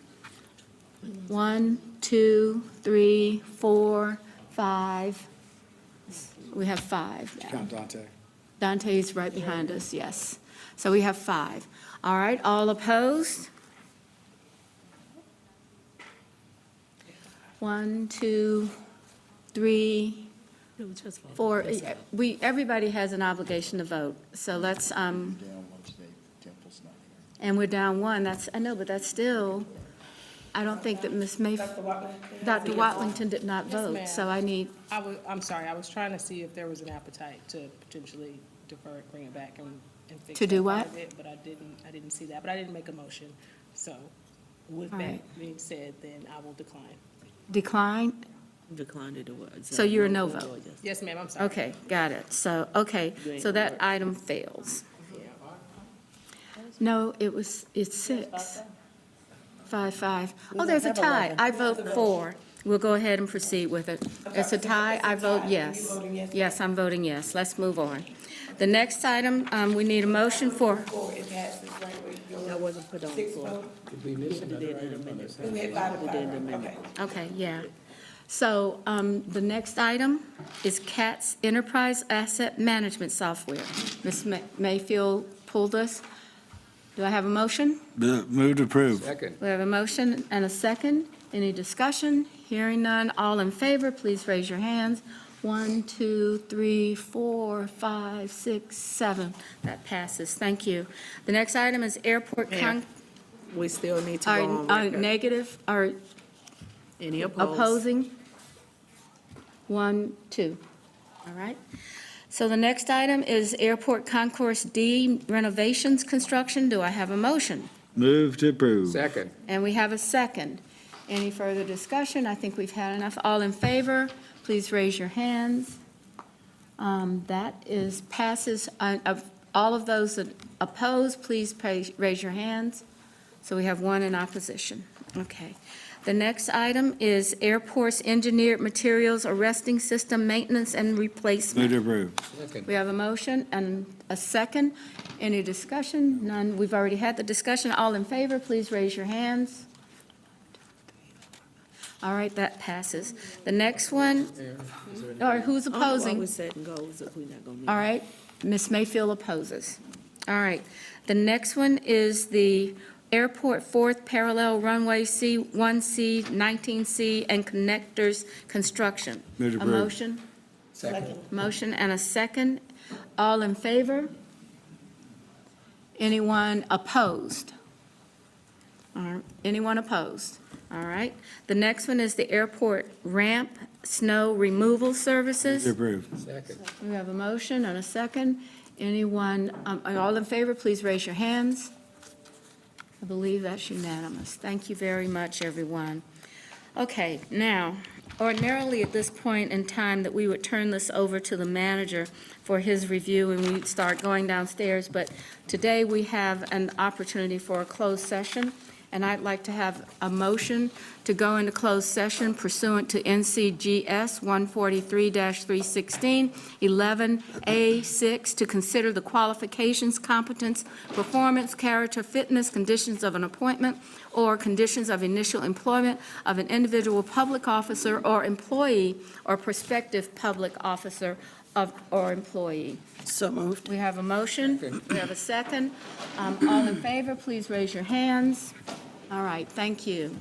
1, 2, 3, 4, 5. We have 5 now. Count Dante. Dante's right behind us, yes. So we have 5. All right, all opposed? 1, 2, 3, 4. Everybody has an obligation to vote. So let's, and we're down 1. I know, but that's still, I don't think that Ms. Dr. Watlington did not vote. ma'am. So I need, I'm sorry, I was trying to see if there was an appetite to potentially defer it, bring it back and fix To do that part what? of it, but I didn't see that, but I didn't make a motion. So with All that right. being said, then I will decline. decline? Declined it. So you're a no vote? Yes, ma'am, I'm sorry. Okay, got it. So, okay, so that item fails. No, it's 6. 5. Oh, there's a tie. I vote for. We'll go ahead and proceed with it. It's a tie. I vote yes. Yes, I'm voting yes. Let's move on. The next item, we need a motion for, That wasn't put on the floor. We had 5 to 5, okay. okay, yeah. So, the next item is CATS Enterprise Asset Management Software. Ms. Mayfield pulled us. Do I have a motion? Move to approve. Second. We have a motion and a second. Any discussion? Hearing none. All in favor, please raise your hands. 1, 2, 3, 4, 5, 6, 7. That passes. Thank you. The next item is airport We still need to go on are record. negative, are Any opposed? opposing? 1, 2. All right. So the next item is Airport Concourse D renovations construction. Do I have a motion? Move to approve. Second. And we have a second. Any further discussion? I think we've had enough. All in favor, please raise your hands. That is passes. Of all of those that oppose, please raise your hands. So we have 1 in opposition. Okay. The next item is Airports Engineered Materials Arresting System Maintenance and Replacement. Move to approve. Second. We have a motion and a second. Any discussion? None. We've already had the discussion. All in favor, please raise your hands. All right, that passes. The next one, or who's opposing? Always setting goals if we're not gonna meet. All right, Ms. Mayfield opposes. All right, the next one is the Airport Fourth Parallel Runway C1C, 19C, and Connectors Construction. Move to A approve. motion? Second. Motion and a second. All in favor? Anyone opposed? All right, anyone opposed? All right. The next one is the airport ramp snow removal services. Move to approve. Second. We have a motion and a second. Anyone, all in favor, please raise your hands. I believe that's unanimous. Thank you very much, everyone. Okay, now, ordinarily at this point in time that we would turn this over to the manager for his review and we'd start going downstairs, but today we have an opportunity for a closed session, and I'd like to have a motion to go into closed session pursuant to NCGS 143-316, 11A6, to consider the qualifications, competence, performance, character, fitness, conditions of an appointment, or conditions of initial employment of an individual public officer or employee or prospective public officer or employee. So moved. We have a motion. We have a second. All in favor, please raise your hands. All right, thank you.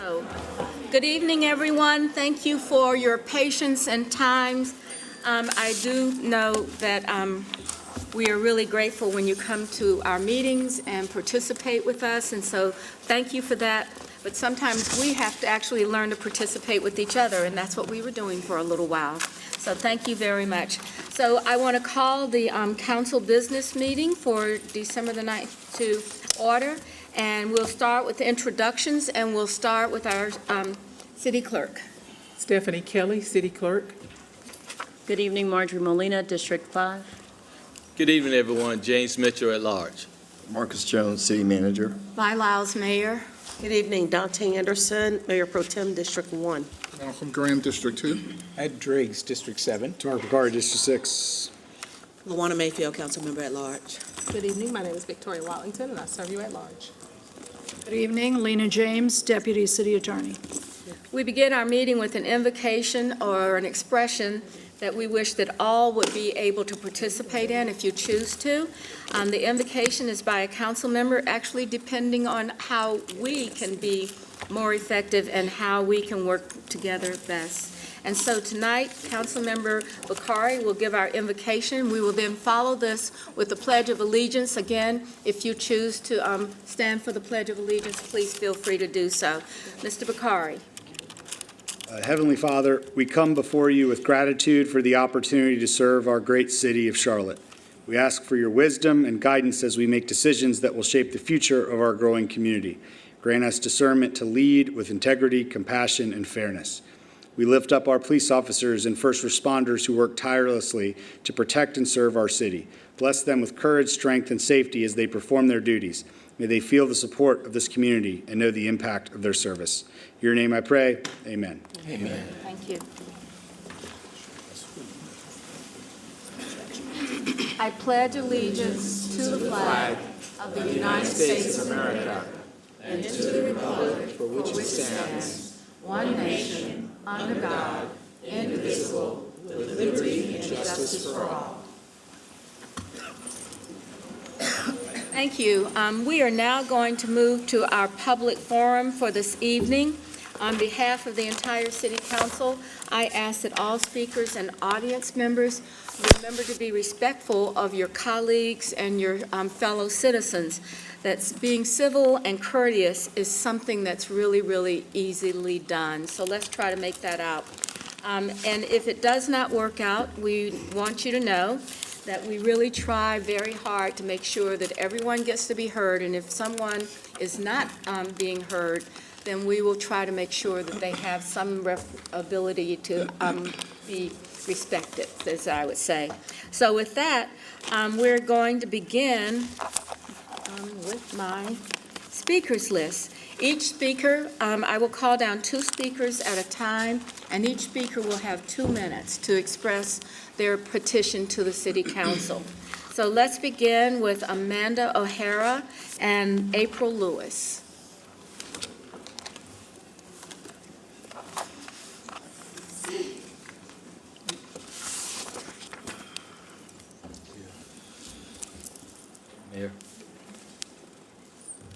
Oh, good evening, everyone. Thank you for your patience and time. I do know that we are really grateful when you come to our meetings and participate with us, and so thank you for that. But sometimes we have to actually learn to participate with each other, and that's what we were doing for a little while. So thank you very much. So I want to call the council business meeting for December the 9th to order, and we'll start with the introductions, and we'll start with our city clerk. Stephanie Kelly, City Clerk. Good evening, Marjorie Molina, District 5. Good evening, everyone. James Mitchell at large. Marcus Jones, City Manager. Vi Lyles, Mayor. Good evening, Dante Anderson, Mayor Pro Tem, District 1. Malcolm Graham, District 2. Ed Driggs, District 7. Tarek Bakari, District 6. Luana Mayfield, Council Member at Large. Good evening, my name is Victoria Watlington, and I serve you at large. Good evening, Lena James, Deputy City Attorney. We begin our meeting with an invocation or an expression that we wish that all would be able to participate in if you choose to. The invocation is by a council member, actually depending on how we can be more effective and how we can work together best. And so tonight, Councilmember Bakari will give our invocation. We will then follow this with the Pledge of Allegiance. Again, if you choose to stand for the Pledge of Allegiance, please feel free to do so. Mr. Bakari. Heavenly Father, we come before you with gratitude for the opportunity to serve our great city of Charlotte. We ask for your wisdom and guidance as we make decisions that will shape the future of our growing community. Grant us discernment to lead with integrity, compassion, and fairness. We lift up our police officers and first responders who work tirelessly to protect and serve our city. Bless them with courage, strength, and safety as they perform their duties. May they feel the support of this community and know the impact of their service. In your name I pray, amen. Amen. Thank you. I pledge allegiance to the flag of the United States of America and to the republic for which it stands, one nation, under God, indivisible, with liberty and justice for all. Thank you. We are now going to move to our public forum for this evening. On behalf of the entire City Council, I ask that all speakers and audience members remember to be respectful of your colleagues and your fellow citizens. That being civil and courteous is something that's really, really easily done. So let's try to make that out. And if it does not work out, we want you to know that we really try very hard to make sure that everyone gets to be heard. And if someone is not being heard, then we will try to make sure that they have some ability to be respected, as I would say. So with that, we're going to begin with my speakers list. Each speaker, I will call down 2 speakers at a time, and each speaker will have 2 minutes to express their petition to the City Council. So let's begin with Amanda O'Hara and April Lewis. Mayor.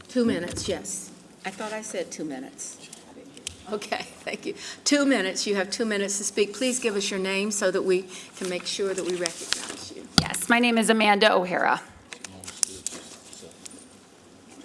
2 minutes, yes. I thought I said 2 minutes. Okay, thank you. 2 minutes, you have 2 minutes to speak. Please give us your name so that we can make sure that we recognize you. Yes, my name is Amanda O'Hara.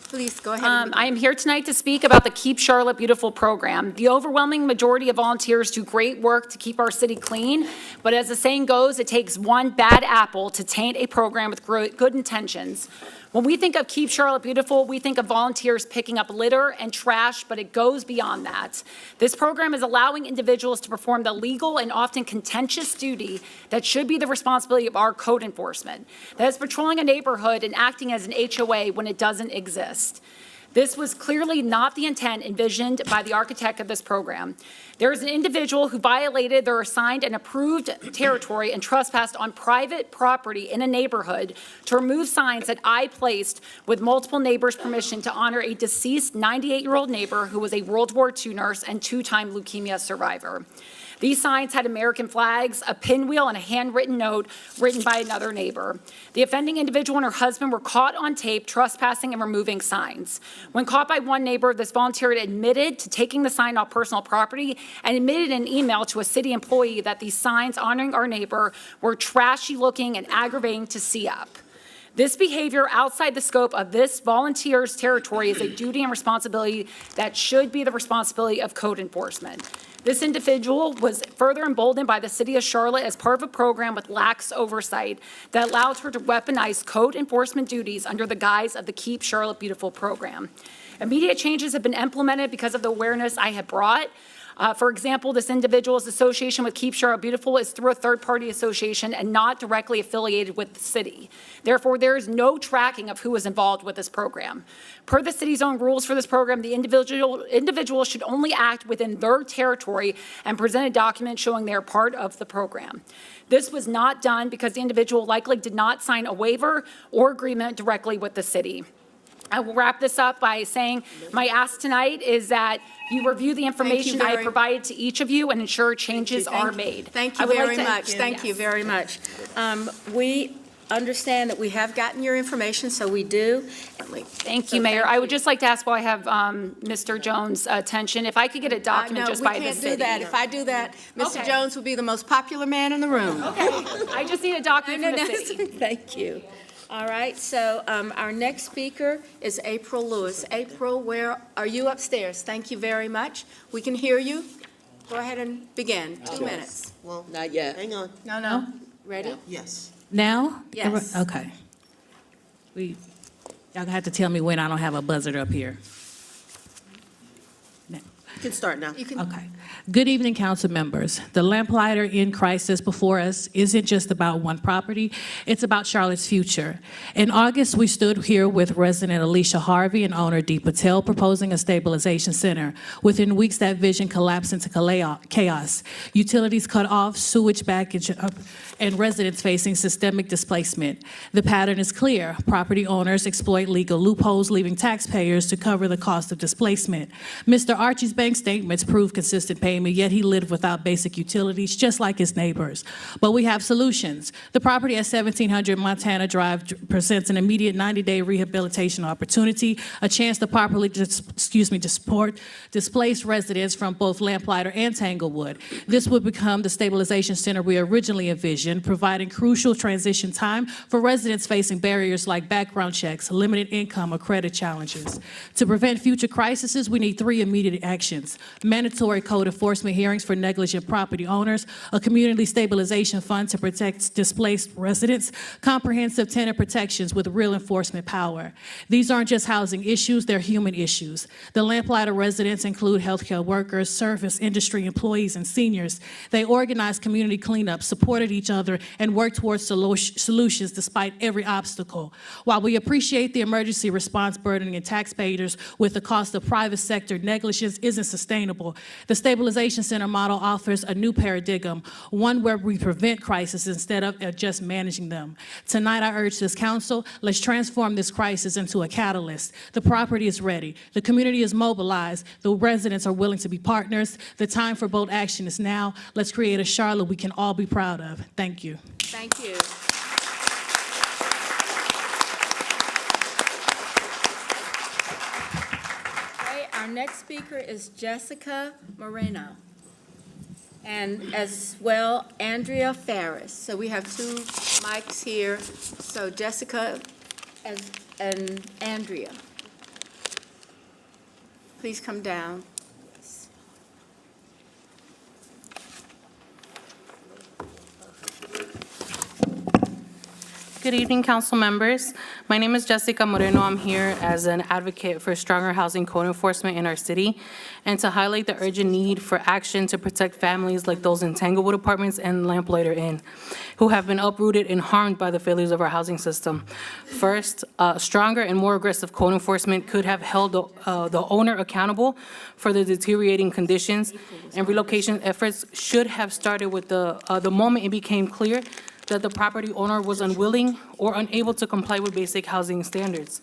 Please, go ahead. I am here tonight to speak about the Keep Charlotte Beautiful program. The overwhelming majority of volunteers do great work to keep our city clean, but as the saying goes, it takes one bad apple to taint a program with good intentions. When we think of Keep Charlotte Beautiful, we think of volunteers picking up litter and trash, but it goes beyond that. This program is allowing individuals to perform the legal and often contentious duty that should be the responsibility of our code enforcement. That is patrolling a neighborhood and acting as an HOA when it doesn't exist. This was clearly not the intent envisioned by the architect of this program. There is an individual who violated their assigned and approved territory and trespassed on private property in a neighborhood to remove signs that I placed with multiple neighbors' permission to honor a deceased 98-year-old neighbor who was a World War II nurse and 2-time leukemia survivor. These signs had American flags, a pinwheel, and a handwritten note written by another neighbor. The offending individual and her husband were caught on tape trespassing and removing signs. When caught by one neighbor, this volunteer admitted to taking the sign off personal property and admitted in an email to a city employee that these signs honoring our neighbor were trashy looking and aggravating to see up. This behavior outside the scope of this volunteer's territory is a duty and responsibility that should be the responsibility of code enforcement. This individual was further emboldened by the city of Charlotte as part of a program with lax oversight that allowed her to weaponize code enforcement duties under the guise of the Keep Charlotte Beautiful program. Immediate changes have been implemented because of the awareness I have brought. For example, this individual's association with Keep Charlotte Beautiful is through a third-party association and not directly affiliated with the city. Therefore, there is no tracking of who is involved with this program. Per the city's own rules for this program, the individual should only act within their territory and present a document showing they are part of the program. This was not done because the individual likely did not sign a waiver or agreement directly with the city. I will wrap this up by saying my ask tonight is that you review the information I provided to each of you and ensure changes are made. Thank you very much. Thank you very much. We understand that we have gotten your information, so we do. Thank you, Mayor. I would just like to ask while I have Mr. Jones' attention, if I could get a document just by the city. No, we can't do that. If I do that, Mr. Okay. Jones will be the most popular man in the room. Okay, I just need a document from the city. Thank you. All right, so our next speaker is April Lewis. April, where are you? Upstairs. Thank you very much. We can hear you. Go ahead and begin. 2 minutes. Well, not yet. Hang on. No. Ready? Yes. Now? Yes. Okay. Y'all gonna have to tell me when I don't have a buzzer up here. You can start now. Okay. Good evening, council members. The lamplighter in crisis before us isn't just about one property, it's about Charlotte's future. In August, we stood here with resident Alicia Harvey and owner Dee Patel proposing a stabilization center. Within weeks, that vision collapsed into chaos. Utilities cut off, sewage backage, and residents facing systemic displacement. The pattern is clear. Property owners exploit legal loopholes, leaving taxpayers to cover the cost of displacement. Mr. Archie's bank statements prove consistent payment, yet he lived without basic utilities, just like his neighbors. But we have solutions. The property at 1700 Montana Drive presents an immediate 90-day rehabilitation opportunity, a chance to properly to support displaced residents from both Lamplighter and Tanglewood. This would become the stabilization center we originally envisioned, providing crucial transition time for residents facing barriers like background checks, limited income, or credit challenges. To prevent future crises, we need 3 immediate actions: mandatory code enforcement hearings for negligent property owners, a community stabilization fund to protect displaced residents, comprehensive tenant protections with real enforcement power. These aren't just housing issues, they're human issues. The Lamplighter residents include healthcare workers, service industry employees, and seniors. They organized community cleanups, supported each other, and worked towards solutions despite every obstacle. While we appreciate the emergency response burdening taxpayers with the cost of private sector negligence isn't sustainable, the Stabilization Center model offers a new paradigm, one where we prevent crises instead of just managing them. Tonight, I urge this council, let's transform this crisis into a catalyst. The property is ready. The community is mobilized. The residents are willing to be partners. The time for bold action is now. Let's create a Charlotte we can all be proud of. Thank you. Thank you. Okay, our next speaker is Jessica Moreno, and as well, Andrea Ferris. So we have 2 mics here. So Jessica and Andrea. Please come down. Good evening, council members. My name is Jessica Moreno. I'm here as an advocate for stronger housing code enforcement in our city and to highlight the urgent need for action to protect families like those in Tanglewood Apartments and Lamplighter Inn, who have been uprooted and harmed by the failures of our housing system. First, stronger and more aggressive code enforcement could have held the owner accountable for the deteriorating conditions, and relocation efforts should have started with the moment it became clear that the property owner was unwilling or unable to comply with basic housing standards.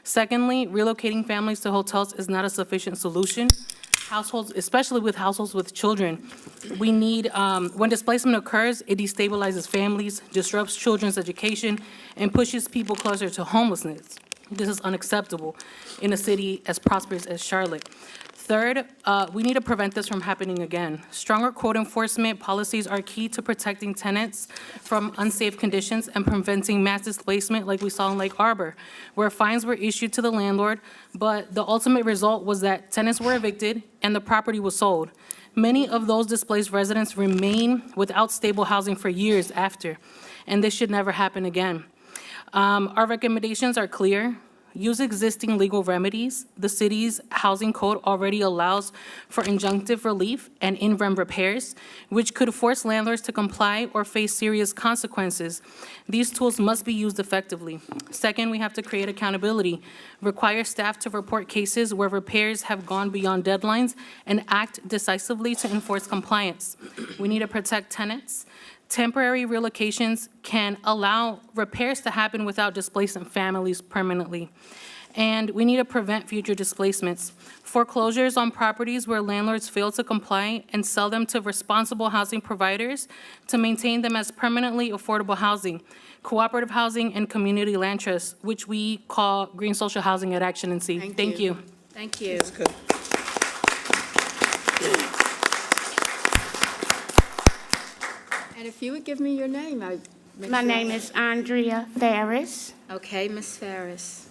Secondly, relocating families to hotels is not a sufficient solution. households, especially with households with children. We need, when displacement occurs, it destabilizes families, disrupts children's education, and pushes people closer to homelessness. This is unacceptable in a city as prosperous as Charlotte. Third, we need to prevent this from happening again. Stronger code enforcement policies are key to protecting tenants from unsafe conditions and preventing mass displacement like we saw in Lake Arbor, where fines were issued to the landlord, but the ultimate result was that tenants were evicted and the property was sold. Many of those displaced residents remain without stable housing for years after, and this should never happen again. Our recommendations are clear. Use existing legal remedies. The city's housing code already allows for injunctive relief and in-rem repairs, which could force landlords to comply or face serious consequences. These tools must be used effectively. Second, we have to create accountability, require staff to report cases where repairs have gone beyond deadlines, and act decisively to enforce compliance. We need to protect tenants. Temporary relocations can allow repairs to happen without displacing families permanently. And we need to prevent future displacements. Foreclosures on properties where landlords fail to comply and sell them to responsible housing providers to maintain them as permanently affordable housing. Cooperative housing and community land trusts, which we call green social housing at Action and C. Thank you. Thank you. That's good. And if you would give me your name, I'd make My sure- name is Andrea Ferris. Okay, Ms. Ferris.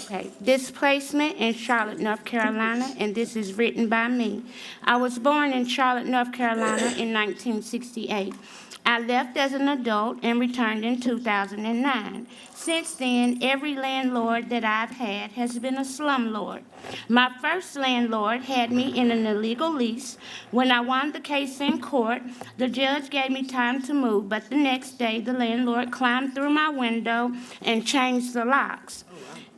Okay, displacement in Charlotte, North Carolina, and this is written by me. I was born in Charlotte, North Carolina in 1968. I left as an adult and returned in 2009. Since then, every landlord that I've had has been a slumlord. My first landlord had me in an illegal lease. When I won the case in court, the judge gave me time to move, but the next day, the landlord climbed through my window and changed the locks.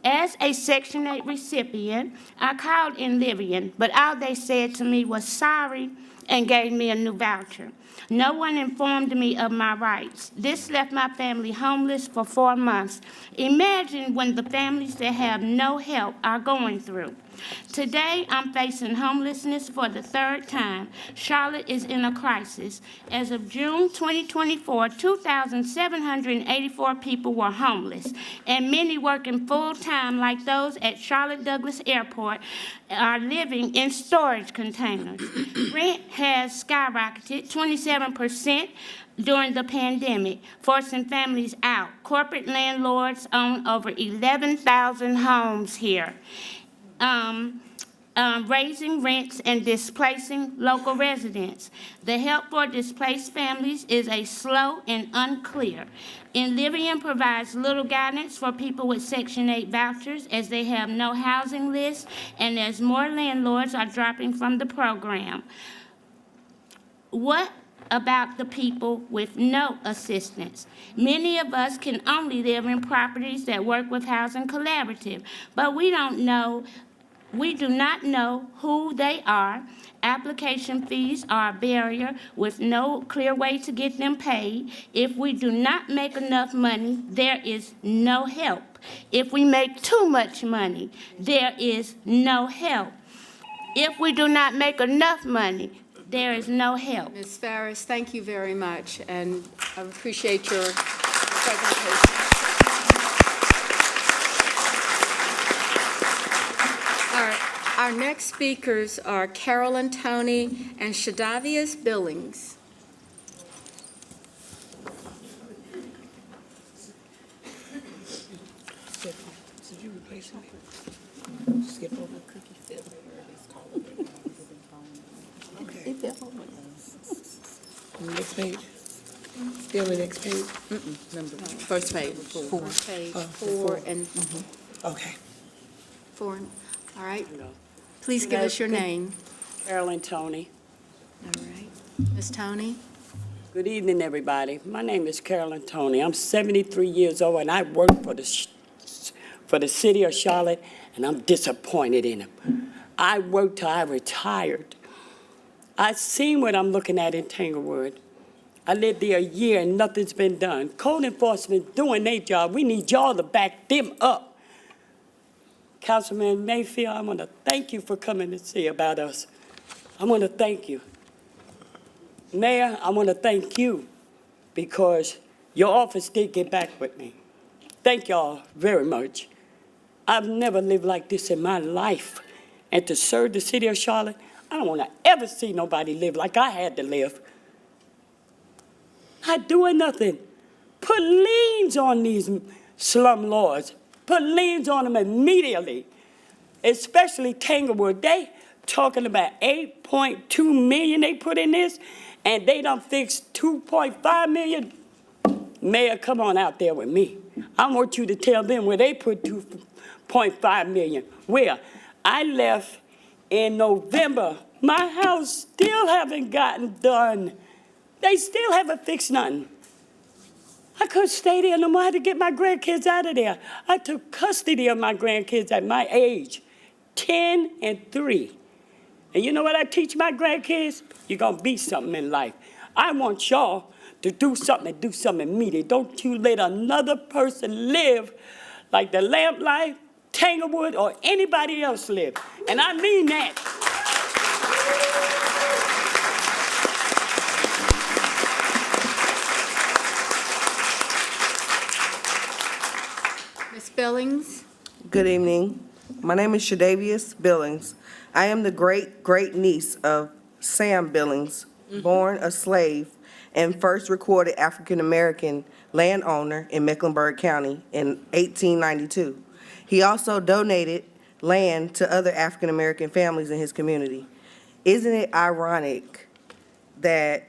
As a Section 8 recipient, I called in Livian, but all they said to me was sorry and gave me a new voucher. No one informed me of my rights. This left my family homeless for 4 months. Imagine when the families that have no help are going through. Today, I'm facing homelessness for the third time. Charlotte is in a crisis. As of June 2024, 2,784 people were homeless, and many working full-time like those at Charlotte Douglas Airport are living in storage containers. Rent has skyrocketed 27% during the pandemic, forcing families out. Corporate landlords own over 11,000 homes here. Raising rents and displacing local residents. The help for displaced families is a slow and unclear. Livian provides little guidance for people with Section 8 vouchers as they have no housing list and as more landlords are dropping from the program. What about the people with no assistance? Many of us can only live in properties that work with Housing Collaborative, but we do not know who they are. Application fees are a barrier with no clear way to get them paid. If we do not make enough money, there is no help. If we make too much money, there is no help. If we do not make enough money, there is no help. Ms. Ferris, thank you very much, and I appreciate your presentation. Our next speakers are Carolyn Toney and Shadavius Billings. Did you replace him? Skip over Cookie Phil. Okay. Next page. Still the next page? First page. Four. Page four and. Okay. Four. All right. Please give us your name. Carolyn Toney. All right. Ms. Toney? Good evening, everybody. My name is Carolyn Toney. I'm 73 years old, and I work for the city of Charlotte, and I'm disappointed in them. I worked till I retired. I seen what I'm looking at in Tanglewood. I lived there a year, and nothing's been done. Code enforcement doing their job. We need y'all to back them up. Councilman Mayfield, I want to thank you for coming to see about us. I want to thank you. Mayor, I want to thank you because your office did get back with me. Thank y'all very much. I've never lived like this in my life. And to serve the city of Charlotte, I don't want to ever see nobody live like I had to live. Not doing nothing. Put liens on these slum lords. Put liens on them immediately, especially Tanglewood. They talking about $8.2 million they put in this, and they done fixed $2.5 million. Mayor, come on out there with me. I want you to tell them where they put $2.5 million. Where? I left in November. My house still haven't gotten done. They still haven't fixed nothing. I couldn't stay there no more. I had to get my grandkids out of there. I took custody of my grandkids at my age, 10 and 3. And you know what I teach my grandkids? You're going to be something in life. I want y'all to do something and do something immediate. Don't you let another person live like the Lamplighter, Tanglewood, or anybody else live. And I mean that. Ms. Billings? Good evening. My name is Shadavius Billings. I am the great-great-niece of Sam Billings, born a slave and first recorded African-American landowner in Mecklenburg County in 1892. He also donated land to other African-American families in his community. Isn't it ironic that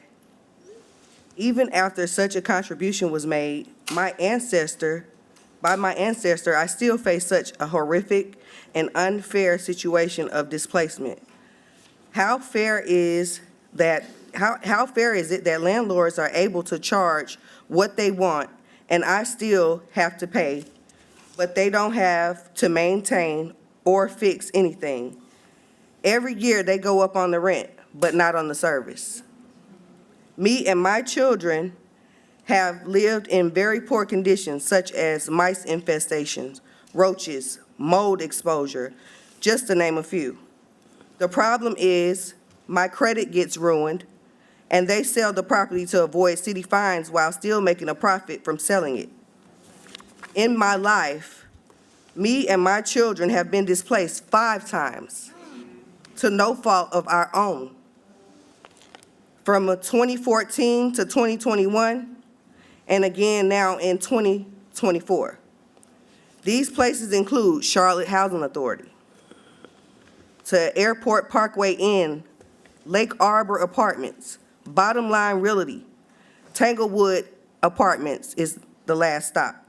even after such a contribution was made, by my ancestor, I still face such a horrific and unfair situation of displacement? How fair is it that landlords are able to charge what they want and I still have to pay, but they don't have to maintain or fix anything? Every year they go up on the rent, but not on the service. Me and my children have lived in very poor conditions such as mice infestations, roaches, mold exposure, just to name a few. The problem is my credit gets ruined and they sell the property to avoid city fines while still making a profit from selling it. In my life, me and my children have been displaced 5 times to no fault of our own. From 2014 to 2021, and again now in 2024. These places include Charlotte Housing Authority, to Airport Parkway Inn, Lake Arbor Apartments, Bottom Line Realty, Tanglewood Apartments is the last stop.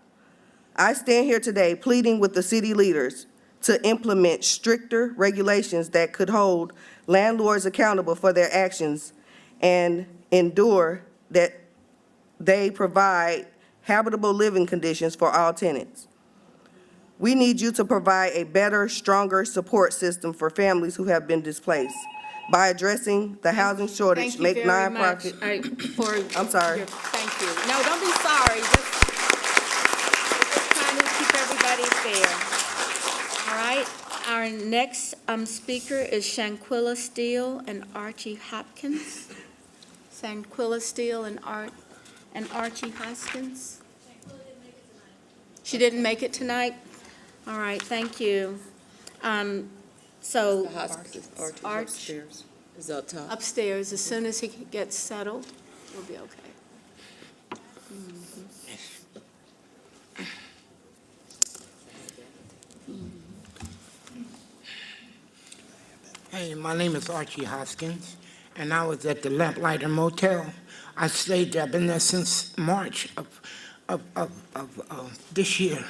I stand here today pleading with the city leaders to implement stricter regulations that could hold landlords accountable for their actions and ensure that they provide habitable living conditions for all tenants. We need you to provide a better, stronger support system for families who have been displaced by addressing the housing shortage. Thank you very much. I'm sorry. Thank you. No, don't be sorry. Just trying to keep everybody fair. All right. Our next speaker is Shanquilla Steele and Archie Hopkins. Shanquilla Steele and Archie Hoskins. She didn't make it tonight? All right, thank you. So Arch Upstairs is up top. upstairs, as soon as he gets settled, we'll be okay. Hey, my name is Archie Hoskins, and I was at the Lamplighter Motel. I stayed there. I've been there since March of this year.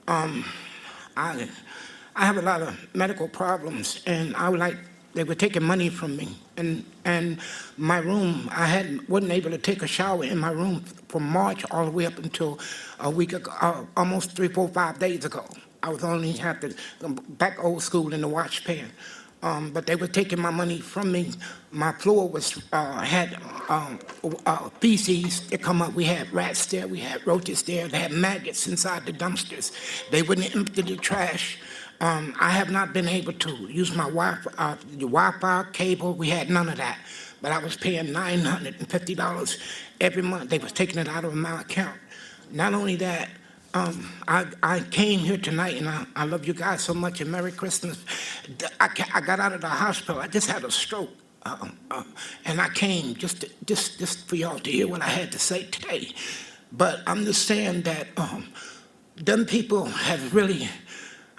I have a lot of medical problems, and they were taking money from me. And my room, wasn't able to take a shower in my room from March all the way up until a week ago, almost 3, 4, 5 days ago. I was only have to go back old school in the wash pan. But they were taking my money from me. My floor had feces that come up. We had rats there, we had roaches there, they had maggots inside the dumpsters. They wouldn't empty the trash. I have not been able to use my the Wi-Fi cable. We had none of that. But I was paying $950 every month. They was taking it out of my account. Not only that, I came here tonight, and I love you guys so much, and Merry Christmas. I got out of the hospital. I just had a stroke. And I came just for y'all to hear what I had to say today. But I'm just saying that them people have really,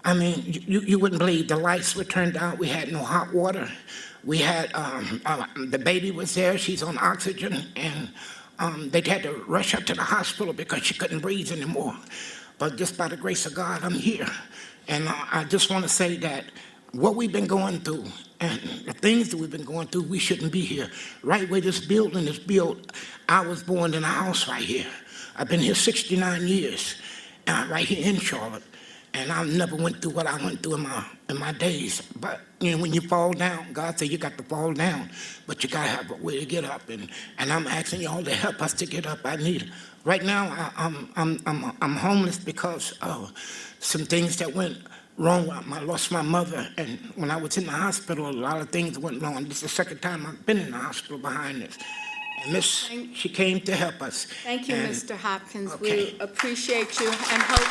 I mean, you wouldn't believe the lights were turned out. We had no hot water. We had, the baby was there. She's on oxygen. And they had to rush her to the hospital because she couldn't breathe anymore. But just by the grace of God, I'm here. And I just want to say that what we've been going through and the things that we've been going through, we shouldn't be here. Right where this building is built, I was born in a house right here. I've been here 69 years, right here in Charlotte. And I never went through what I went through in my days. But you know, when you fall down, God said you got to fall down, but you got to have a way to get up. And I'm asking y'all to help us to get up. I need it. Right now, I'm homeless because of some things that went wrong. I lost my mother, and when I was in the hospital, a lot of things went wrong. This is the second time I've been in the hospital behind this. And she came to help us. Thank you, And- Mr. Hopkins. Okay. We appreciate you and hope.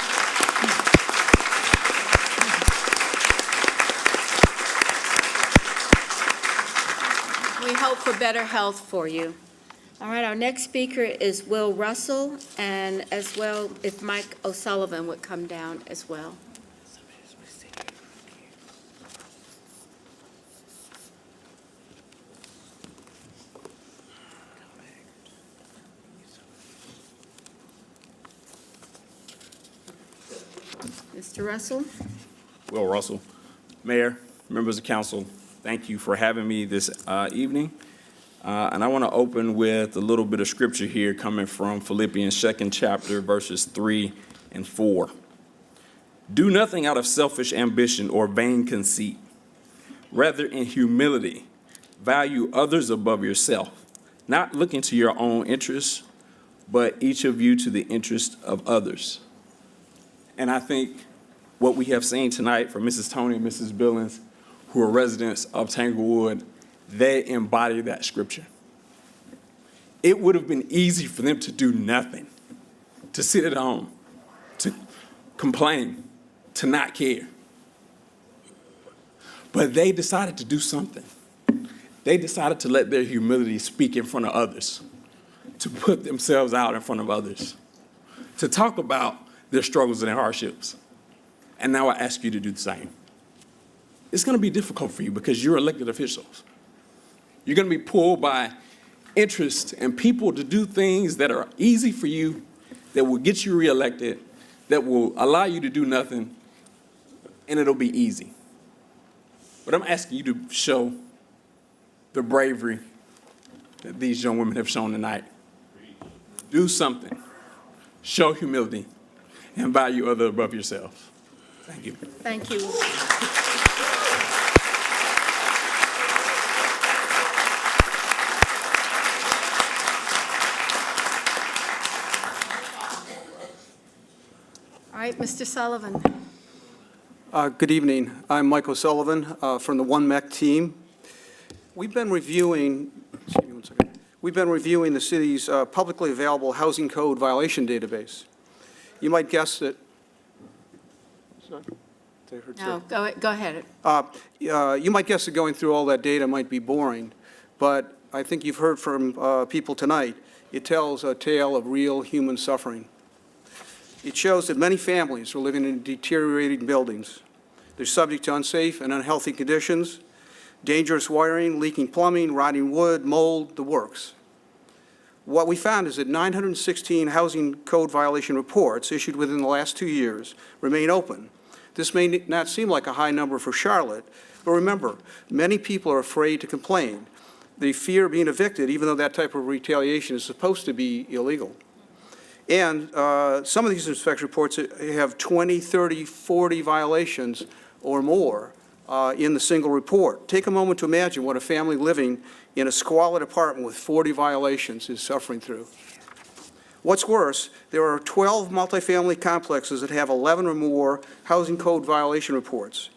We hope for better health for you. All right, our next speaker is Will Russell, and as well, if Mike O'Sullivan would come down as well. Mr. Russell? Will Russell. Mayor, members of council, thank you for having me this evening. And I want to open with a little bit of scripture here coming from Philippians 2nd chapter, verses 3 and 4. Do nothing out of selfish ambition or vain conceit. Rather, in humility, value others above yourself, not looking to your own interests, but each of you to the interest of others. And I think what we have seen tonight from Mrs. Tony and Mrs. Billings, who are residents of Tanglewood, they embody that scripture. It would have been easy for them to do nothing, to sit at home, to complain, to not care. But they decided to do something. They decided to let their humility speak in front of others, to put themselves out in front of others, to talk about their struggles and their hardships. And now I ask you to do the same. It's going to be difficult for you because you're elected officials. You're going to be pulled by interest and people to do things that are easy for you, that will get you reelected, that will allow you to do nothing, and it'll be easy. But I'm asking you to show the bravery that these young women have shown tonight. Do something. Show humility and value others above yourselves. Thank you. Thank you. All right, Mr. Sullivan. Good evening. I'm Michael Sullivan from the One MEC team. We've been reviewing, excuse me one second. We've been reviewing the city's publicly available housing code violation database. You might guess that. Sorry. Did I hurt you? No, go ahead. You might guess that going through all that data might be boring, but I think you've heard from people tonight. It tells a tale of real human suffering. It shows that many families are living in deteriorating buildings. They're subject to unsafe and unhealthy conditions, dangerous wiring, leaking plumbing, rotting wood, mold, the works. What we found is that 916 housing code violation reports issued within the last 2 years remain open. This may not seem like a high number for Charlotte, but remember, many people are afraid to complain. They fear being evicted, even though that type of retaliation is supposed to be illegal. And some of these inspection reports have 20, 30, 40 violations or more in the single report. Take a moment to imagine what a family living in a squalid apartment with 40 violations is suffering through. What's worse, there are 12 multifamily complexes that have 11 or more housing code violation reports.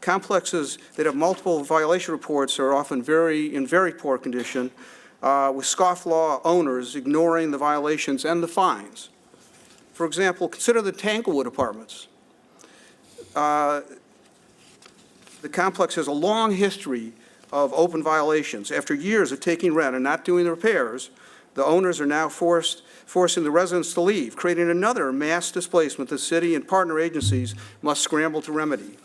Complexes that have multiple violation reports are often in very poor condition, with scofflaw owners ignoring the violations and the fines. For example, consider the Tanglewood Apartments. The complex has a long history of open violations. After years of taking rent and not doing the repairs, the owners are now forcing the residents to leave, creating another mass displacement the city and partner agencies must scramble to remedy.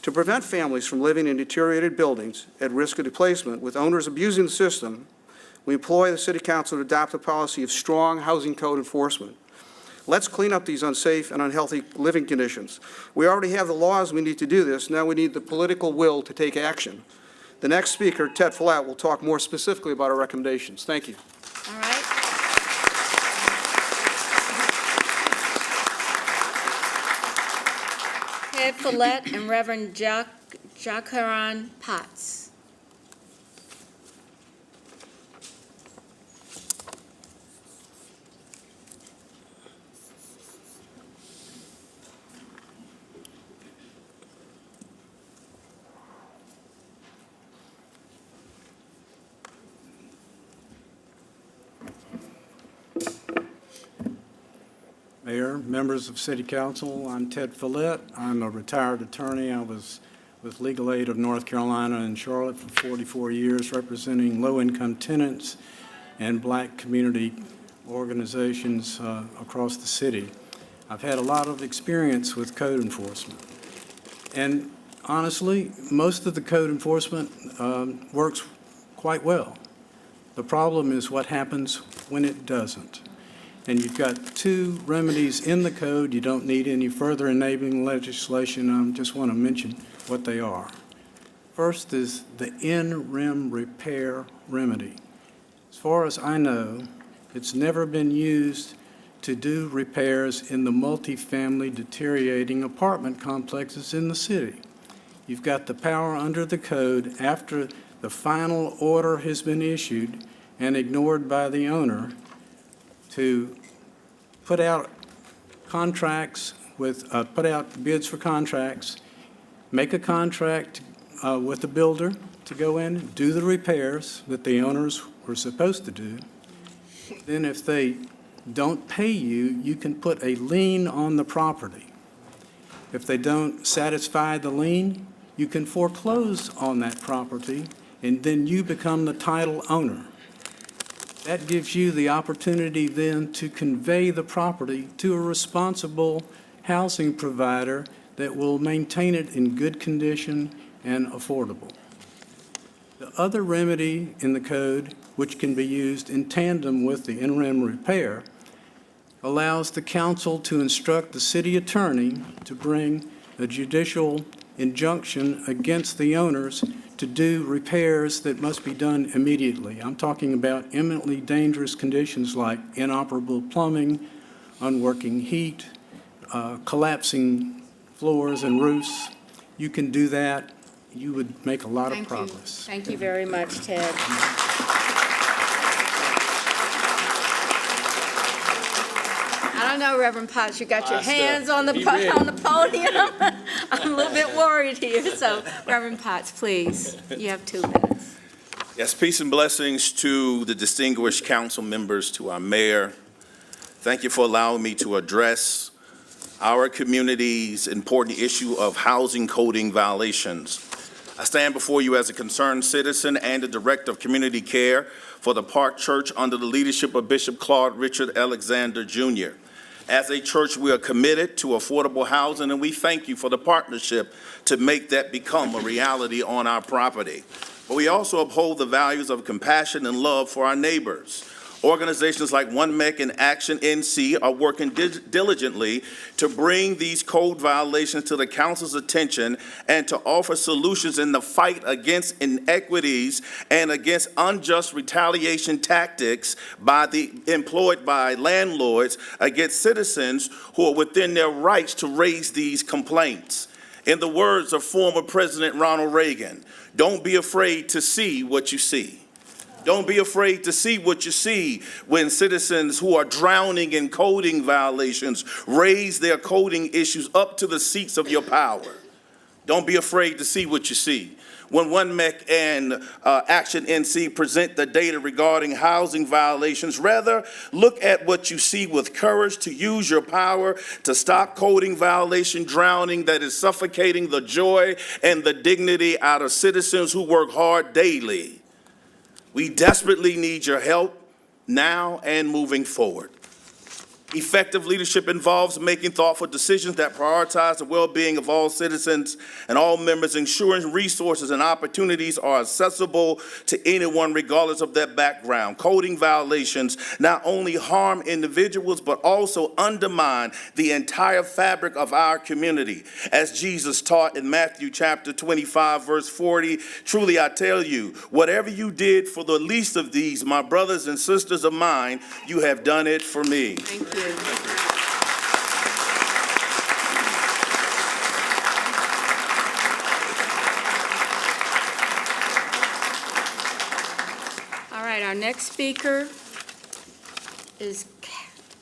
To prevent families from living in deteriorated buildings at risk of displacement with owners abusing the system, we employ the City Council to adopt a policy of strong housing code enforcement. Let's clean up these unsafe and unhealthy living conditions. We already have the laws we need to do this. Now we need the political will to take action. The next speaker, Ted Follett, will talk more specifically about our recommendations. Thank you. All right. Ted Follett and Reverend Jacaran Potts. Mayor, members of City Council, I'm Ted Follett. I'm a retired attorney. I was with Legal Aid of North Carolina in Charlotte for 44 years, representing low-income tenants and black community organizations across the city. I've had a lot of experience with code enforcement. And honestly, most of the code enforcement works quite well. The problem is what happens when it doesn't. And you've got two remedies in the code. You don't need any further enabling legislation. I just want to mention what they are. First is the in-rem repair remedy. As far as I know, it's never been used to do repairs in the multifamily deteriorating apartment complexes in the city. You've got the power under the code after the final order has been issued and ignored by the owner to put out contracts put out bids for contracts, make a contract with the builder to go in, do the repairs that the owners were supposed to do. Then if they don't pay you, you can put a lien on the property. If they don't satisfy the lien, you can foreclose on that property, and then you become the title owner. That gives you the opportunity then to convey the property to a responsible housing provider that will maintain it in good condition and affordable. The other remedy in the code, which can be used in tandem with the in-rem repair, allows the council to instruct the city attorney to bring a judicial injunction against the owners to do repairs that must be done immediately. I'm talking about imminently dangerous conditions like inoperable plumbing, unworking heat, collapsing floors and roofs. You can do that. You would make a lot of progress. Thank you very much, Ted. I don't know, Reverend Potts, you got your hands on the podium. I'm a little bit worried here, so Reverend Potts, please, you have 2 minutes. Yes, peace and blessings to the distinguished council members, to our mayor. Thank you for allowing me to address our community's important issue of housing coding violations. I stand before you as a concerned citizen and the director of community care for the Park Church under the leadership of Bishop Claude Richard Alexander Jr. As a church, we are committed to affordable housing, and we thank you for the partnership to make that become a reality on our property. But we also uphold the values of compassion and love for our neighbors. Organizations like One Mec and Action NC are working diligently to bring these code violations to the council's attention and to offer solutions in the fight against inequities and against unjust retaliation tactics employed by landlords against citizens who are within their rights to raise these complaints. In the words of former President Ronald Reagan, don't be afraid to see what you see. Don't be afraid to see what you see when citizens who are drowning in coding violations raise their coding issues up to the seats of your power. Don't be afraid to see what you see. When One MEC and Action NC present the data regarding housing violations, rather look at what you see with courage to use your power to stop coding violation drowning that is suffocating the joy and the dignity out of citizens who work hard daily. We desperately need your help now and moving forward. Effective leadership involves making thoughtful decisions that prioritize the well-being of all citizens and all members, ensuring resources and opportunities are accessible to anyone regardless of their background. Coding violations not only harm individuals, but also undermine the entire fabric of our community. As Jesus taught in Matthew chapter 25, verse 40, truly I tell you, whatever you did for the least of these, my brothers and sisters of mine, you have done it for me. Thank you. All right, our next speaker is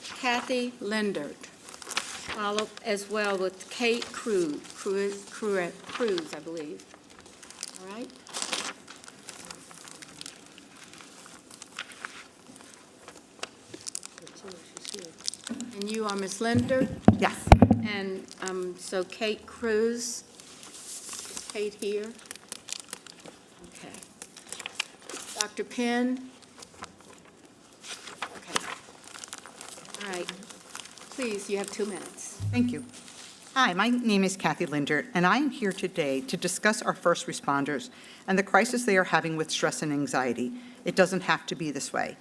Kathy Lindert, followed as well with Kate Cruz, I believe. All right. And you are Ms. Linder? Yes. And so Kate Cruz, is Kate here? Okay. Dr. Penn? Okay. All right. Please, you have 2 minutes. Thank you. Hi, my name is Kathy Lindert, and I am here today to discuss our first responders and the crisis they are having with stress and anxiety. It doesn't have to be this way.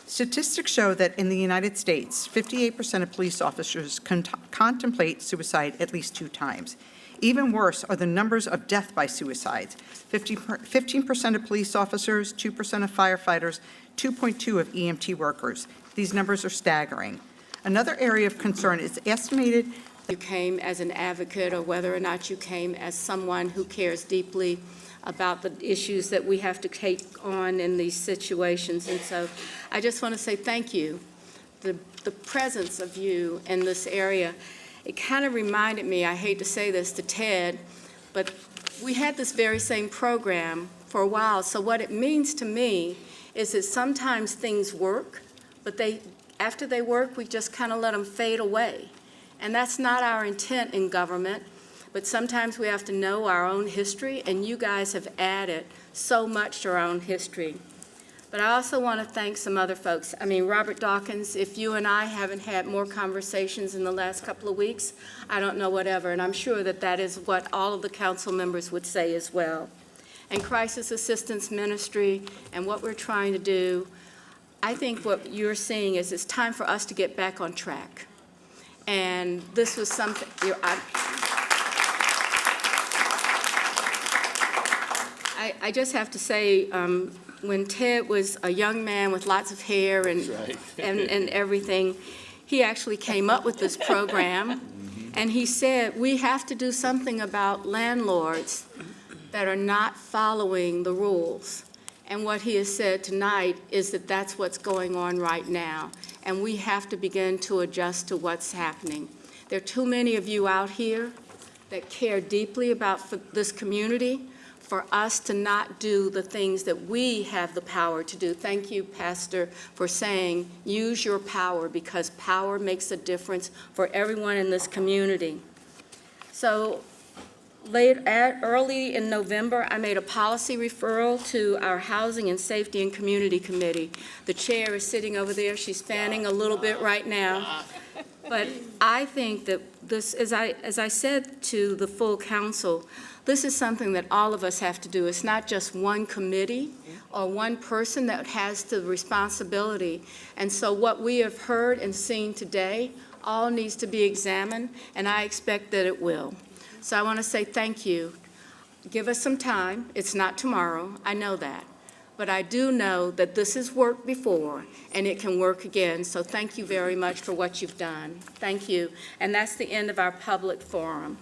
Statistics show that in the United States, 58% of police officers contemplate suicide at least 2 times. Even worse are the numbers of death by suicides. 15% of police officers, 2% of firefighters, 2.2% of EMT workers. These numbers are staggering. Another area of concern is estimated. You came as an advocate or whether or not you came as someone who cares deeply about the issues that we have to take on in these situations. And so I just want to say thank you. The presence of you in this area, it kind of reminded me, I hate to say this to Ted, but we had this very same program for a while. So what it means to me is that sometimes things work, but after they work, we just kind of let them fade away. And that's not our intent in government. But sometimes we have to know our own history, and you guys have added so much to our own history. But I also want to thank some other folks. I mean, Robert Dawkins, if you and I haven't had more conversations in the last couple of weeks, I don't know whatever, and I'm sure that that is what all of the council members would say as well. And Crisis Assistance Ministry and what we're trying to do, I think what you're seeing is it's time for us to get back on track. And this was something, I just have to say, when Ted was a young man with lots of hair and everything, he actually came up with this program, and he said, we have to do something about landlords that are not following the rules. And what he has said tonight is that that's what's going on right now, and we have to begin to adjust to what's happening. There are too many of you out here that care deeply about this community for us to not do the things that we have the power to do. Thank you, Pastor, for saying use your power, because power makes a difference for everyone in this community. So early in November, I made a policy referral to our Housing and Safety and Community Committee. The chair is sitting over there. She's fanning a little bit right now. But I think that this, as I said to the full council, this is something that all of us have to do. It's not just one committee or one person that has the responsibility. And so what we have heard and seen today all needs to be examined, and I expect that it will. So I want to say thank you. Give us some time. It's not tomorrow. I know that. But I do know that this has worked before, and it can work again. So thank you very much for what you've done. Thank you. And that's the end of our public forum.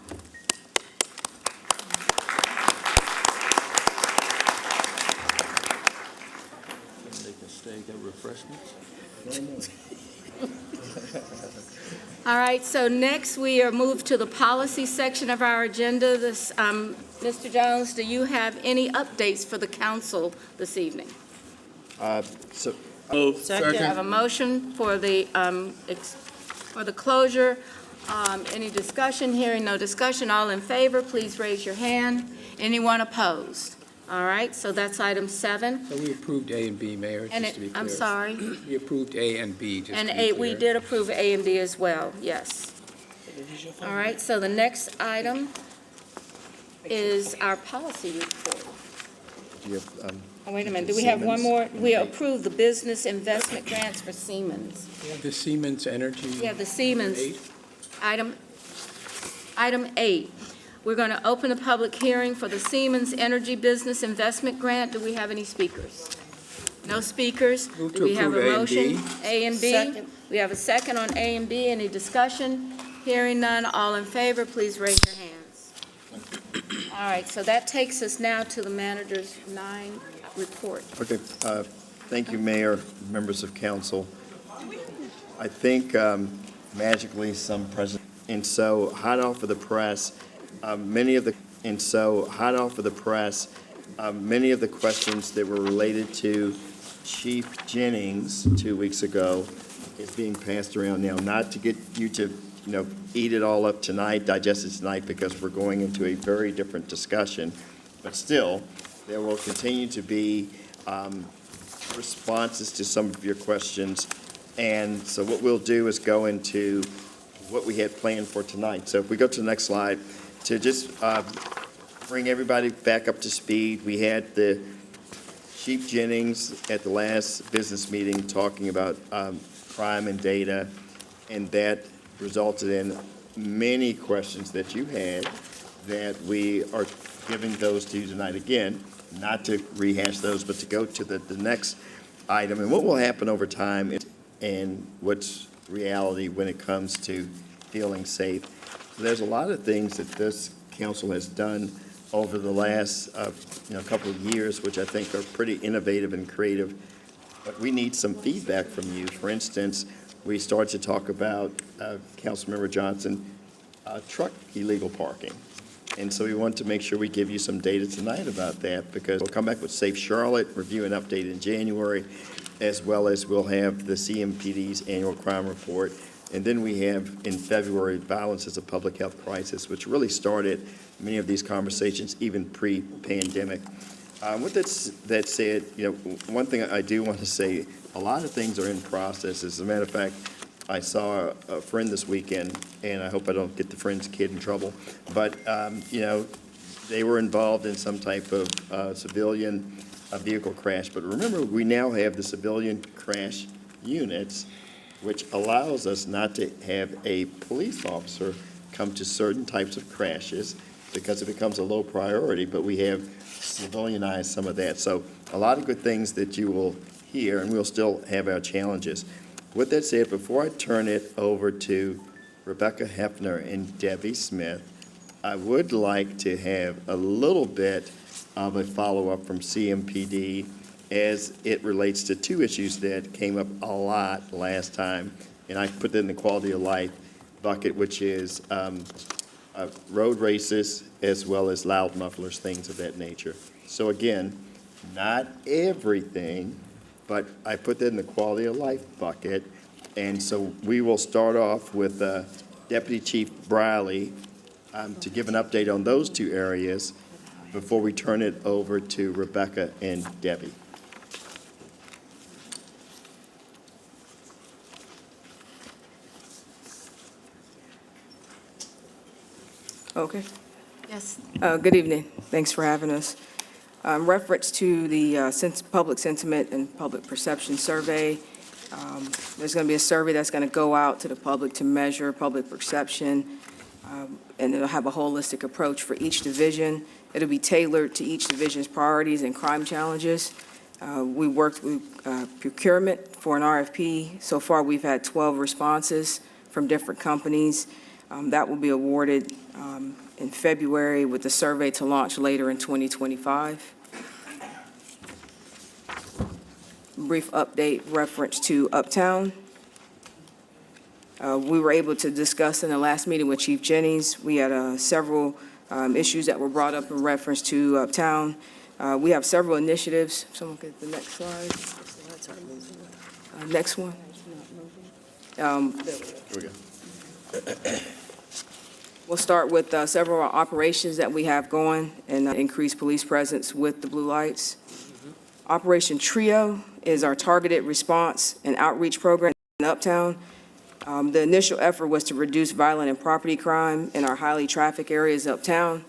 All right, so next we are moved to the policy section of our agenda. This, Mr. Jones, do you have any updates for the council this evening? I have a motion for the closure. Any discussion? Hearing no discussion. All in favor, please raise your hand. Anyone opposed? All right, so that's item 7. So we approved A and B, Mayor, And just to be clear. I'm sorry. We approved A and B, just to And be A, clear. we did approve A and B as well, yes. All right, so the next item is our policy report. Oh, wait a minute, do we have one more? We approved the business investment grants for Siemens. We have the Siemens Energy. We have the Siemens. 8. Item 8. We're going to open the public hearing for the Siemens Energy Business Investment Grant. Do we have any speakers? No speakers? Move to Do we have approve a A and B. motion? A and B? Second. We have a second on A and B. Any discussion? Hearing none, all in favor, please raise your hands. All right, so that takes us now to the manager's 9 report. Okay, thank you, Mayor, members of council. I think magically some president, and so hot off of the press, many of the questions that were related to Chief Jennings 2 weeks ago is being passed around now, not to get you to, eat it all up tonight, digest it tonight, because we're going into a very different discussion. But still, there will continue to be responses to some of your questions. And so what we'll do is go into what we had planned for tonight. So if we go to the next slide, to just bring everybody back up to speed, we had the Chief Jennings at the last business meeting talking about crime and data, and that resulted in many questions that you had that we are giving those to you tonight again, not to rehash those, but to go to the next item. And what will happen over time and what's reality when it comes to feeling safe. There's a lot of things that this council has done over the last couple of years, which I think are pretty innovative and creative. But we need some feedback from you. For instance, we started to talk about, Councilmember Johnson, truck illegal parking. And so we want to make sure we give you some data tonight about that, because we'll come back with Safe Charlotte, review and update in January, as well as we'll have the CMPD's annual crime report. And then we have in February, violence as a public health crisis, which really started many of these conversations even pre-pandemic. With that said, one thing I do want to say, a lot of things are in process. As a matter of fact, I saw a friend this weekend, and I hope I don't get the friend's kid in trouble, but, they were involved in some type of civilian vehicle crash. But remember, we now have the civilian crash units, which allows us not to have a police officer come to certain types of crashes because it becomes a low priority, but we have civilianized some of that. So a lot of good things that you will hear, and we'll still have our challenges. With that said, before I turn it over to Rebecca Hefner and Debbie Smith, I would like to have a little bit of a follow-up from CMPD as it relates to 2 issues that came up a lot last time, and I put that in the quality of life bucket, which is road races as well as loud mufflers, things of that nature. So again, not everything, but I put that in the quality of life bucket. And so we will start off with Deputy Chief Briley to give an update on those 2 areas before we turn it over to Rebecca and Debbie. Okay. Yes. Good evening. Thanks for having us. Reference to the public sentiment and public perception survey. There's going to be a survey that's going to go out to the public to measure public perception, and it'll have a holistic approach for each division. It'll be tailored to each division's priorities and crime challenges. We worked with procurement for an RFP. So far, we've had 12 responses from different companies. That will be awarded in February with the survey to launch later in 2025. brief update reference to Uptown. We were able to discuss in the last meeting with Chief Jennings. We had several issues that were brought up in reference to Uptown. We have several initiatives. Someone get the next slide. Next one. Here we go. We'll start with several operations that we have going and increased police presence with the blue lights. Operation Trio is our targeted response and outreach program in Uptown. The initial effort was to reduce violent and property crime in our highly trafficked areas uptown.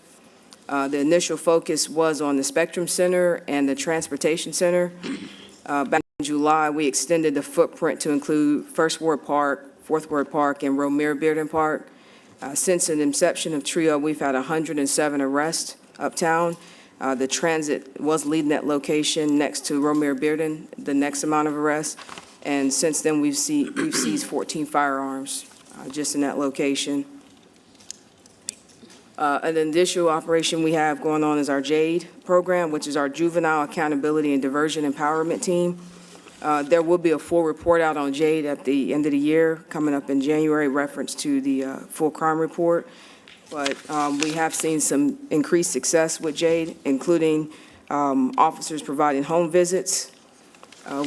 The initial focus was on the Spectrum Center and the Transportation Center. Back in July, we extended the footprint to include First Ward Park, Fourth Ward Park, and Romare Bearden Park. Since the inception of TRIO, we've had 107 arrests uptown. The transit was leading that location next to Romare Bearden, the next amount of arrests. And since then, we've seized 14 firearms just in that location. An additional operation we have going on is our JADE program, which is our Juvenile Accountability and Diversion Empowerment Team. There will be a full report out on JADE at the end of the year, coming up in January, reference to the full crime report. But we have seen some increased success with JADE, including officers providing home visits.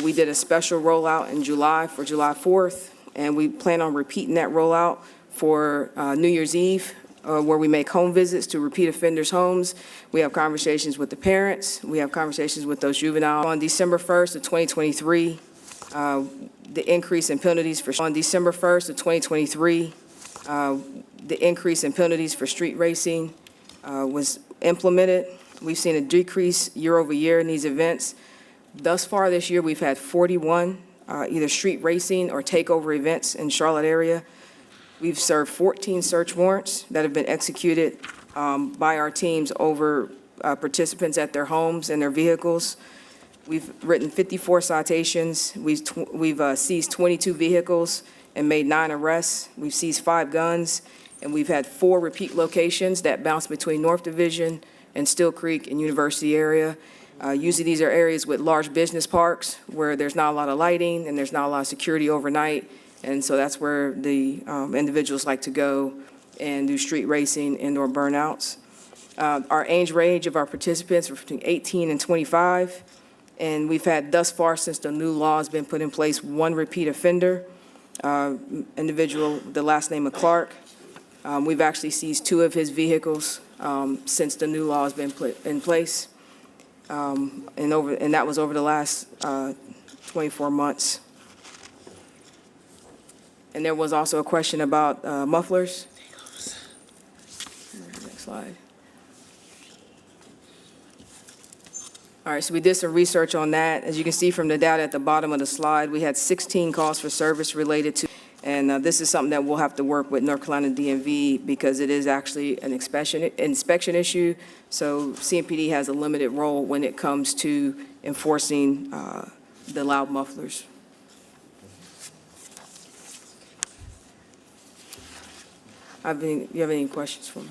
We did a special rollout in July for July 4th, and we plan on repeating that rollout for New Year's Eve, where we make home visits to repeat offenders' homes. We have conversations with the parents. We have conversations with those juveniles. On December 1st of 2023, the increase in penalties for street racing was implemented. We've seen a decrease year over year in these events. Thus far this year, we've had 41 either street racing or takeover events in Charlotte area. We've served 14 search warrants that have been executed by our teams over participants at their homes and their vehicles. We've written 54 citations. We've seized 22 vehicles and made 9 arrests. We've seized 5 guns, and we've had 4 repeat locations that bounce between North Division and Still Creek and University area. Usually these are areas with large business parks where there's not a lot of lighting and there's not a lot of security overnight. And so that's where the individuals like to go and do street racing and/or burnouts. Our age range of our participants are between 18 and 25. And we've had thus far, since the new law has been put in place, 1 repeat offender, individual, the last name of Clark. We've actually seized 2 of his vehicles since the new law has been put in place. And that was over the last 24 months. And there was also a question about mufflers. Next slide. All right, so we did some research on that. As you can see from the data at the bottom of the slide, we had 16 calls for service related to, and this is something that we'll have to work with North Carolina DMV because it is actually an inspection issue. So CMPD has a limited role when it comes to enforcing the loud mufflers. You have any questions for me?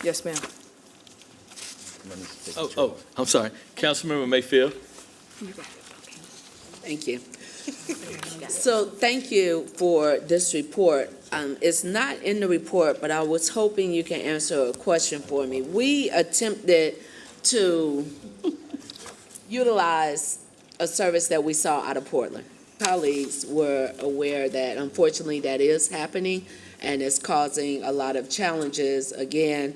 Yes, ma'am. I'm sorry. Councilmember Mayfield. Thank you. So thank you for this report. It's not in the report, but I was hoping you can answer a question for me. We attempted to utilize a service that we saw out of Portland. Colleagues were aware that unfortunately that is happening and it's causing a lot of challenges. Again,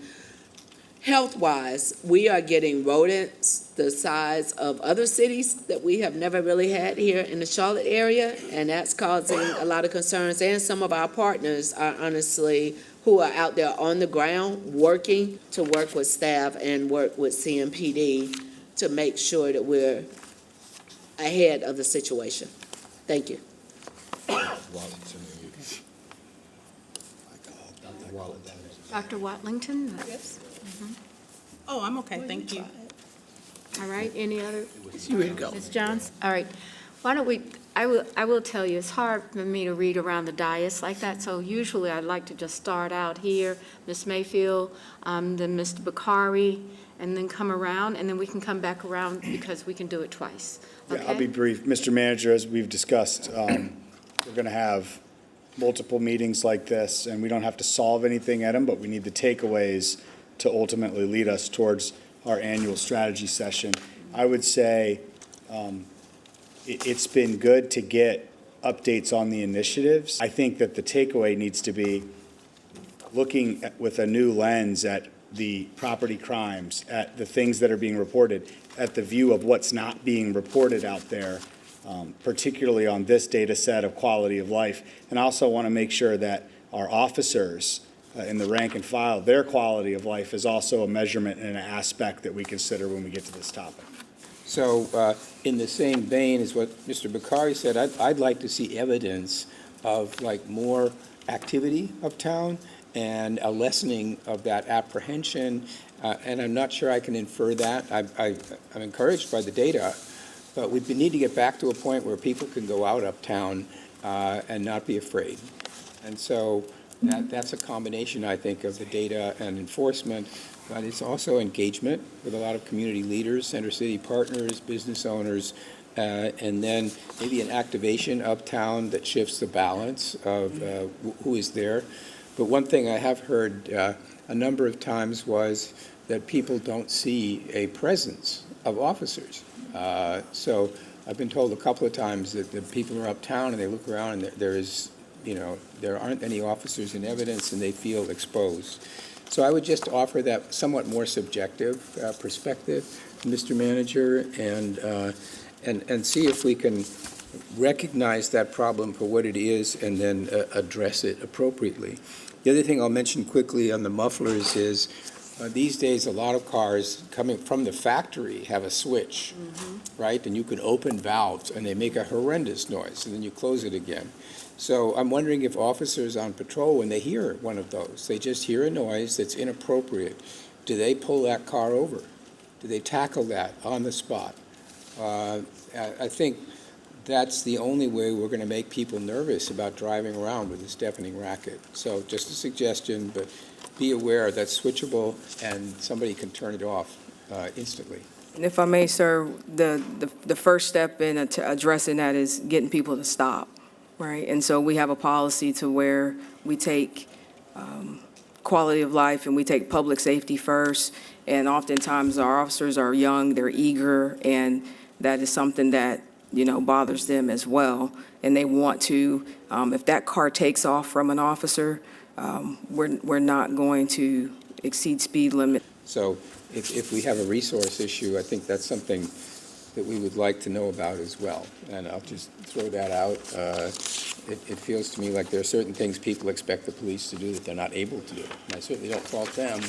health-wise, we are getting rodents the size of other cities that we have never really had here in the Charlotte area, and that's causing a lot of concerns. And some of our partners are honestly, who are out there on the ground working to work with staff and work with CMPD to make sure that we're ahead of the situation. Thank you. Dr. Watlington? Yes. Oh, I'm okay, thank you. All right, any other? You ready to go? Ms. Johns? All right. Why don't we, I will tell you, it's hard for me to read around the dais like that, so usually I'd like to just start out here, Ms. Mayfield, then Mr. Bakari, and then come around, and then we can come back around because we can do it twice. Yeah, I'll Okay? be brief. Mr. Manager, as we've discussed, we're going to have multiple meetings like this, and we don't have to solve anything at them, but we need the takeaways to ultimately lead us towards our annual strategy session. I would say it's been good to get updates on the initiatives. I think that the takeaway needs to be looking with a new lens at the property crimes, at the things that are being reported, at the view of what's not being reported out there, particularly on this data set of quality of life. And I also want to make sure that our officers in the rank and file, their quality of life is also a measurement and an aspect that we consider when we get to this topic. So in the same vein as what Mr. Bakari said, I'd like to see evidence of like more activity uptown and a lessening of that apprehension. And I'm not sure I can infer that. I'm encouraged by the data, but we need to get back to a point where people can go out uptown and not be afraid. And so that's a combination, I think, of the data and enforcement, but it's also engagement with a lot of community leaders, Center City partners, business owners, and then maybe an activation uptown that shifts the balance of who is there. But one thing I have heard a number of times was that people don't see a presence of officers. So I've been told a couple of times that the people are uptown and they look around and there aren't any officers in evidence and they feel exposed. So I would just offer that somewhat more subjective perspective, Mr. Manager, and see if we can recognize that problem for what it is and then address it appropriately. The other thing I'll mention quickly on the mufflers is these days a lot of cars coming from the factory have a switch, right? And you can open valves and they make a horrendous noise and then you close it again. So I'm wondering if officers on patrol, when they hear one of those, they just hear a noise that's inappropriate, do they pull that car over? Do they tackle that on the spot? I think that's the only way we're going to make people nervous about driving around with this deafening racket. So just a suggestion, but be aware that's switchable and somebody can turn it off instantly. And if I may, sir, the first step in addressing that is getting people to stop, right? And so we have a policy to where we take quality of life and we take public safety first. And oftentimes our officers are young, they're eager, and that is something that bothers them as well. And they want to, if that car takes off from an officer, we're not going to exceed speed limit. So if we have a resource issue, I think that's something that we would like to know about as well. And I'll just throw that out. It feels to me like there are certain things people expect the police to do that they're not able to do. And I certainly don't fault them,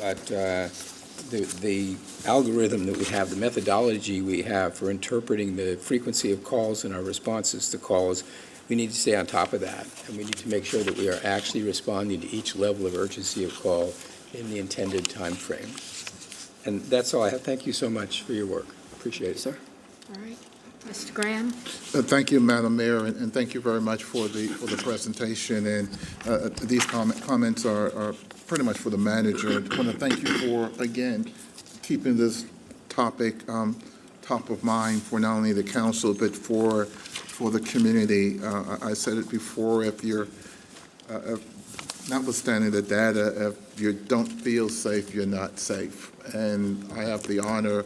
but the algorithm that we have, the methodology we have for interpreting the frequency of calls and our responses to calls, we need to stay on top of that. And we need to make sure that we are actually responding to each level of urgency of call in the intended time frame. And that's all I have. Thank you so much for your work. Appreciate it, sir. All right. Mr. Graham? Thank you, Madam Mayor, and thank you very much for the presentation. And these comments are pretty much for the manager. I want to thank you for, again, keeping this topic top of mind for not only the council, but for the community. I said it before, if you're, notwithstanding the data, if you don't feel safe, you're not safe. And I have the honor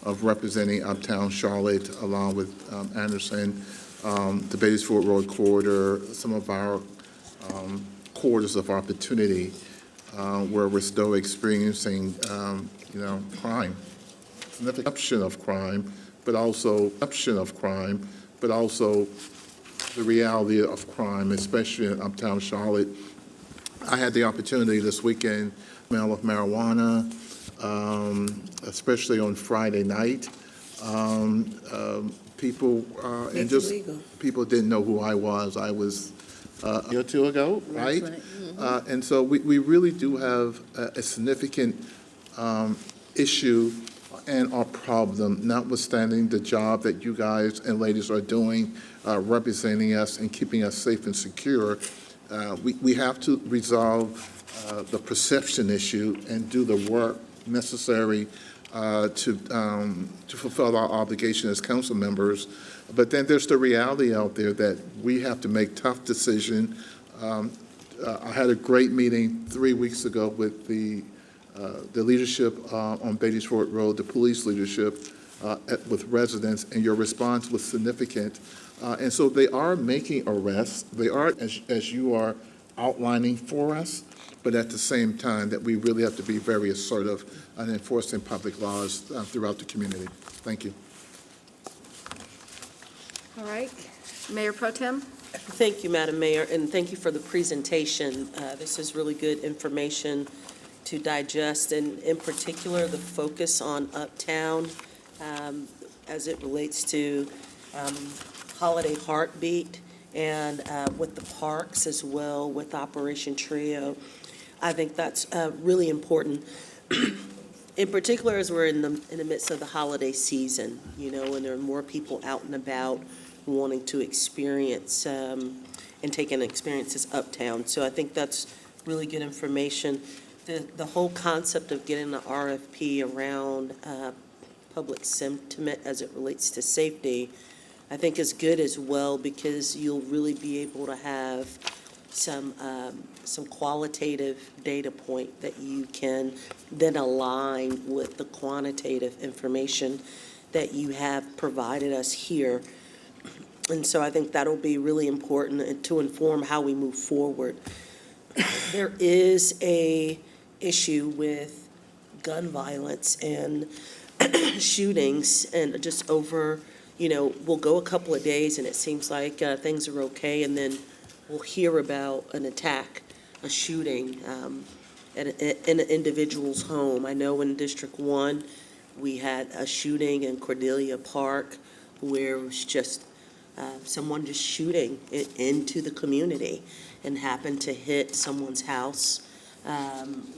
of representing Uptown Charlotte along with Anderson, the Batesford Road corridor, some of our corridors of opportunity where we're still experiencing, crime, significant option of crime, but also the reality of crime, especially in Uptown Charlotte. I had the opportunity this weekend, smell of marijuana, especially on Friday night. People and just illegal. People didn't know who I was. I was a year or two ago, right? And so we really do have a significant issue and our problem, notwithstanding the job that you guys and ladies are doing, representing us and keeping us safe and secure. We have to resolve the perception issue and do the work necessary to fulfill our obligation as council members. But then there's the reality out there that we have to make tough decisions. I had a great meeting 3 weeks ago with the leadership on Beatties Ford Road, the police leadership with residents, and your response was significant. And so they are making arrests. They are, as you are outlining for us, but at the same time that we really have to be very assertive in enforcing public laws throughout the community. Thank you. All right. Mayor Pro Tem? Thank you, Madam Mayor, and thank you for the presentation. This is really good information to digest, and in particular, the focus on Uptown as it relates to Holiday Heartbeat and with the parks as well with Operation Trio. I think that's really important. In particular, as we're in the midst of the holiday season, you know, when there are more people out and about wanting to experience and take in experiences Uptown. So I think that's really good information. The whole concept of getting the RFP around public sentiment as it relates to safety, I think is good as well, because you'll really be able to have some qualitative data point that you can then align with the quantitative information that you have provided us here. And so I think that'll be really important to inform how we move forward. There is a issue with gun violence and shootings, and just over, you know, we'll go a couple of days and it seems like things are okay, and then we'll hear about an attack, a shooting in an individual's home. I know in District 1, we had a shooting in Cordelia Park where it was just someone just shooting it into the community and happened to hit someone's house.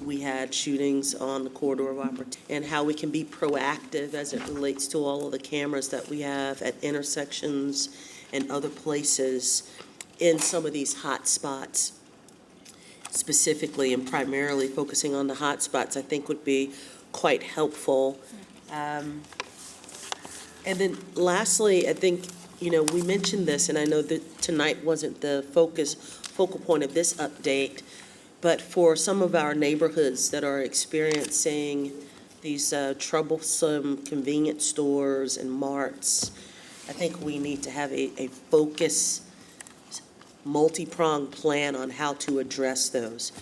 We had shootings on the corridor of opportunity, and how we can be proactive as it relates to all of the cameras that we have at intersections and other places in some of these hot spots. Specifically and primarily focusing on the hot spots, I think would be quite helpful. And then lastly, I think, you know, we mentioned this, and I know that tonight wasn't the focal point of this update, but for some of our neighborhoods that are experiencing these troublesome convenience stores and marts, I think we need to have a focused, multi-pronged plan on how to address those.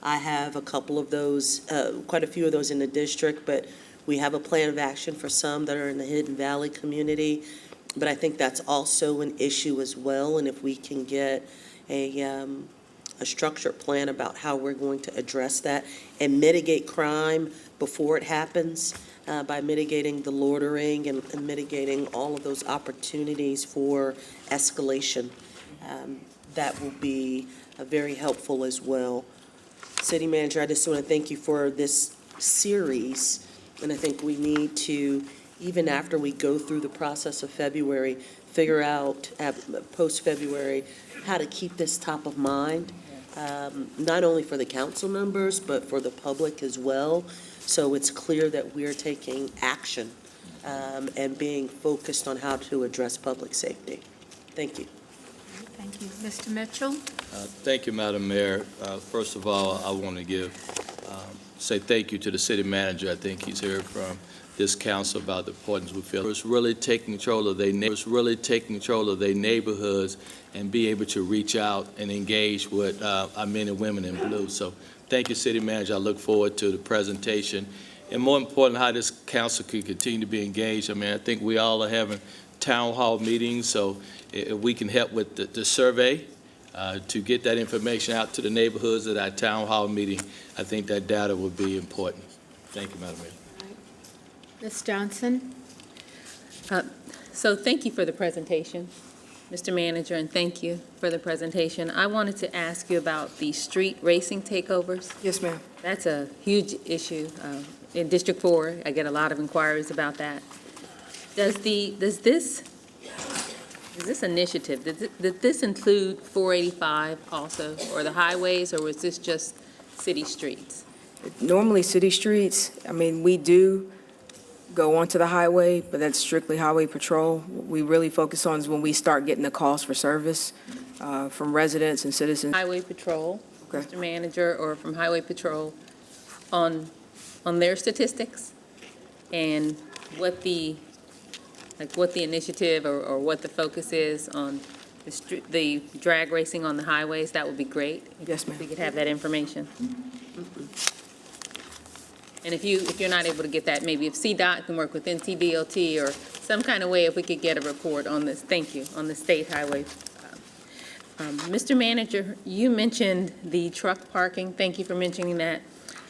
I have a couple of those, quite a few of those in the district, but we have a plan of action for some that are in the Hidden Valley community. But I think that's also an issue as well, and if we can get a structured plan about how we're going to address that and mitigate crime before it happens, by mitigating the loitering and mitigating all of those opportunities for escalation, that will be very helpful as well. City Manager, I just want to thank you for this series, and I think we need to, even after we go through the process of February, figure out, post-February, how to keep this top of mind, not only for the council members, but for the public as well, so it's clear that we're taking action and being focused on how to address public safety. Thank you. Thank you. Mr. Mitchell? Thank you, Madam Mayor. First of all, I want to say thank you to the city manager. I think he's heard from this council about the importance we feel. It's really taking control of their neighborhoods and be able to reach out and engage with our men and women in blue. So thank you, city manager. I look forward to the presentation. And more important, how this council can continue to be engaged. I mean, I think we all are having town hall meetings, so if we can help with the survey to get that information out to the neighborhoods at our town hall meeting, I think that data would be important. Thank you, Madam Mayor. Ms. Johnson? So thank you for the presentation, Mr. Manager, and thank you for the presentation. I wanted to ask you about the street racing takeovers. Yes, ma'am. That's a huge issue in District 4, I get a lot of inquiries about that. Does this initiative, did this include 485 also, or the highways, or was this just city streets? Normally, city streets, I mean, we do go onto the highway, but that's strictly highway patrol. What we really focus on is when we start getting the calls for service from residents and citizens. Highway Patrol, Okay. Mr. Manager, or from Highway Patrol on their statistics and what the initiative or what the focus is on the drag racing on the highways, that would be great. Yes, ma'am. If we could have that information. And if you're not able to get that, maybe if CDOT can work with NCDOT or some kind of way, if we could get a report on this, thank you, on the state highway. Mr. Manager, you mentioned the truck parking. Thank you for mentioning that.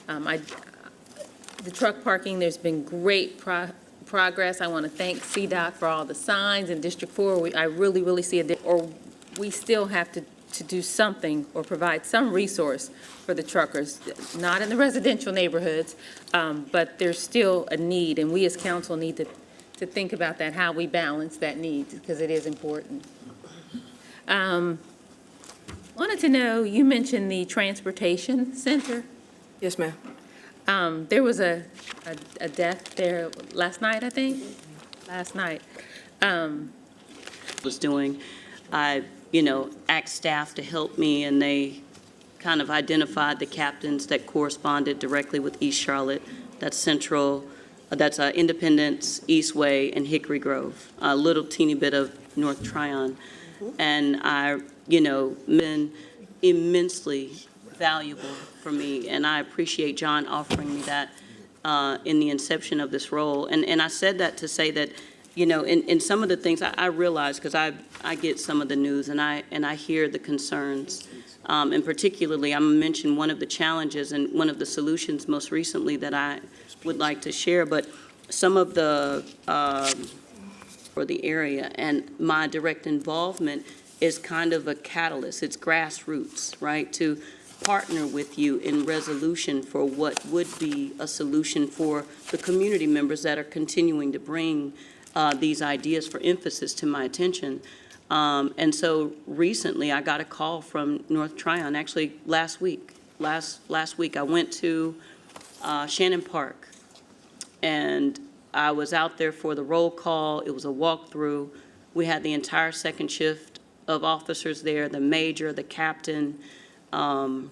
The truck parking, there's been great progress. I want to thank CDOT for all the signs in District 4. I really, really see we still have to do something or provide some resource for the truckers, not in the residential neighborhoods, but there's still a need, and we as council need to think about that, how we balance that need, because it is important. Wanted to know, you mentioned the transportation center. Yes, ma'am. There was a death there last night, I think? Last night. Was doing, I, asked staff to help me, and they kind of identified the captains that corresponded directly with East Charlotte. That's Central, that's Independence, Eastway, and Hickory Grove, a little teeny bit of North Tryon. And I, been immensely valuable for me, and I appreciate John offering me that in the inception of this role. And I said that to say that, in some of the things I realize, because I get some of the news and I hear the concerns, and particularly I'm mentioning one of the challenges and one of the solutions most recently that I would like to share, but some of the for the area and my direct involvement is kind of a catalyst. It's grassroots, right, to partner with you in resolution for what would be a solution for the community members that are continuing to bring these ideas for emphasis to my attention. And so recently I got a call from North Tryon, actually last week. Last week I went to Shannon Park, and I was out there for the roll call. It was a walkthrough. We had the entire second shift of officers there, the major, the captain, and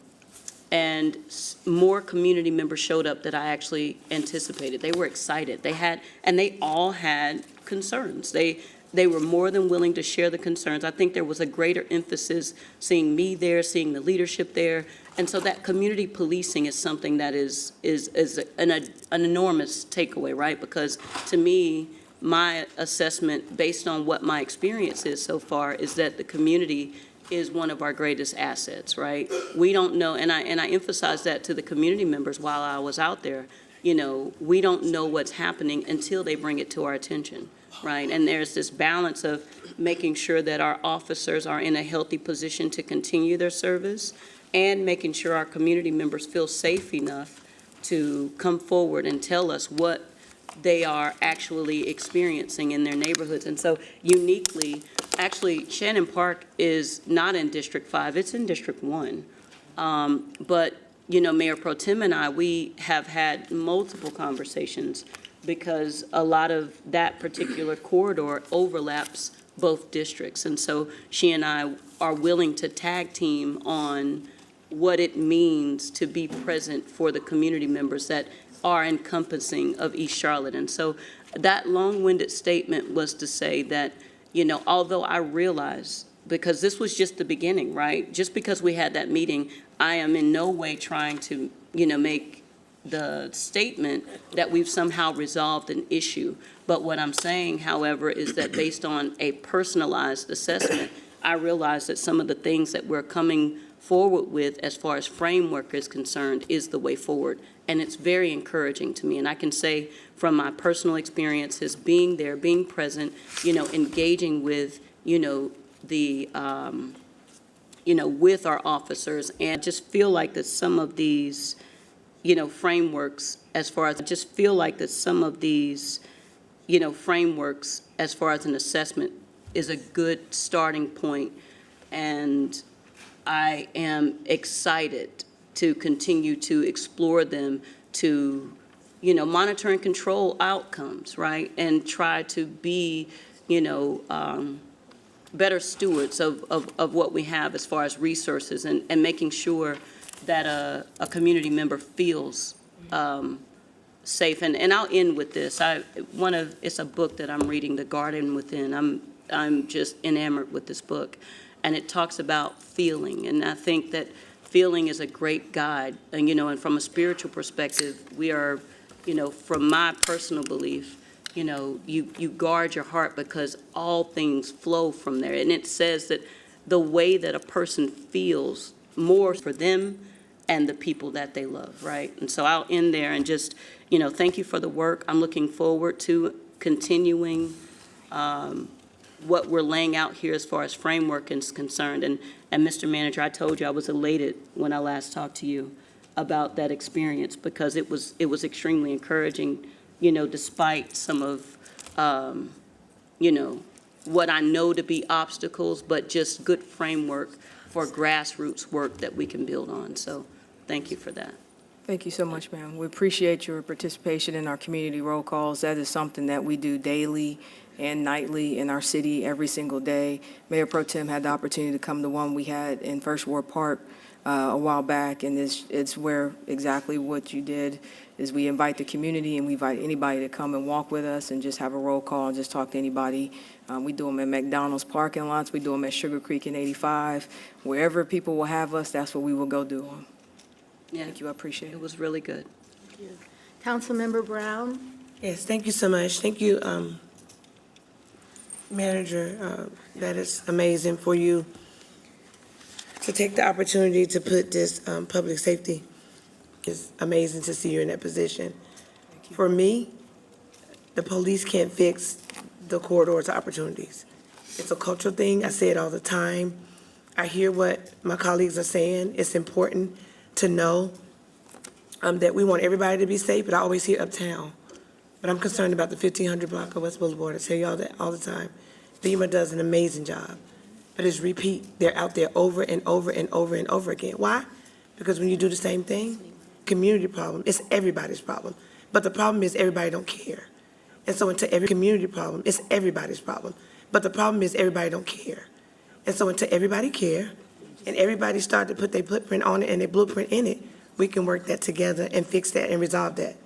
more community members showed up that I actually anticipated. They were excited. They all had concerns. They were more than willing to share the concerns. I think there was a greater emphasis seeing me there, seeing the leadership there. And so that community policing is something that is an enormous takeaway, right? Because to me, my assessment, based on what my experience is so far, is that the community is one of our greatest assets, right? We don't know, and I emphasize that to the community members while I was out there, we don't know what's happening until they bring it to our attention, right? And there's this balance of making sure that our officers are in a healthy position to continue their service and making sure our community members feel safe enough to come forward and tell us what they are actually experiencing in their neighborhoods. And so uniquely, actually, Shannon Park is not in District 5, it's in District 1. But, Mayor Pro Tem and I, we have had multiple conversations because a lot of that particular corridor overlaps both districts. And so she and I are willing to tag team on what it means to be present for the community members that are encompassing of East Charlotte. And so that long-winded statement was to say that, although I realize, because this was just the beginning, right? Just because we had that meeting, I am in no way trying to, make the statement that we've somehow resolved an issue. But what I'm saying, however, is that based on a personalized assessment, I realize that some of the things that we're coming forward with as far as framework is concerned is the way forward. And it's very encouraging to me. And I can say from my personal experiences, being there, being present, engaging with, the, with our officers, and just feel like that some of these frameworks as far as, I just feel like that some of these, frameworks as far as an assessment is a good starting point. And I am excited to continue to explore them to, monitor and control outcomes, right? And try to be, better stewards of what we have as far as resources and making sure that a community member feels safe. And I'll end with this. It's a book that I'm reading, The Garden Within. I'm just enamored with this book. And it talks about feeling. And I think that feeling is a great guide. And, and from a spiritual perspective, we are, from my personal belief, you guard your heart because all things flow from there. And it says that the way that a person feels more for them and the people that they love, right? And so I'll end there and just, thank you for the work. I'm looking forward to continuing what we're laying out here as far as framework is concerned. And Mr. Manager, I told you I was elated when I last talked to you about that experience because it was extremely encouraging, despite some of, what I know to be obstacles, but just good framework for grassroots work that we can build on. So thank you for that. Thank you so much, ma'am. We appreciate your participation in our community roll calls. That is something that we do daily and nightly in our city every single day. Mayor Pro Tem had the opportunity to come to one we had in First Ward Park a while back, and it's where exactly what you did is we invite the community and we invite anybody to come and walk with us and just have a roll call and just talk to anybody. We do them at McDonald's parking lots. We do them at Sugar Creek and 85. Wherever people will have us, that's where we will go do them. Yeah, Thank you. I appreciate it. it was really good. Councilmember Brown? Yes, thank you so much. Thank you, Manager. That is amazing for you to take the opportunity to put this public safety. It's amazing to see you in that position. For me, the police can't fix the corridors of opportunities. It's a cultural thing. I say it all the time. I hear what my colleagues are saying. It's important to know that we want everybody to be safe, but I always hear uptown. But I'm concerned about the 1500 block of West Boulevard. I tell y'all that all the time. FEMA does an amazing job, but it's repeat. They're out there over and over and over and over again. Why? Because when you do the same thing, community problem, it's everybody's problem. But the problem is everybody don't care. And so into every community problem, it's everybody's problem. But the problem is everybody don't care. And so until everybody care, and everybody start to put their footprint on it and their blueprint in it, we can work that together and fix that and resolve that.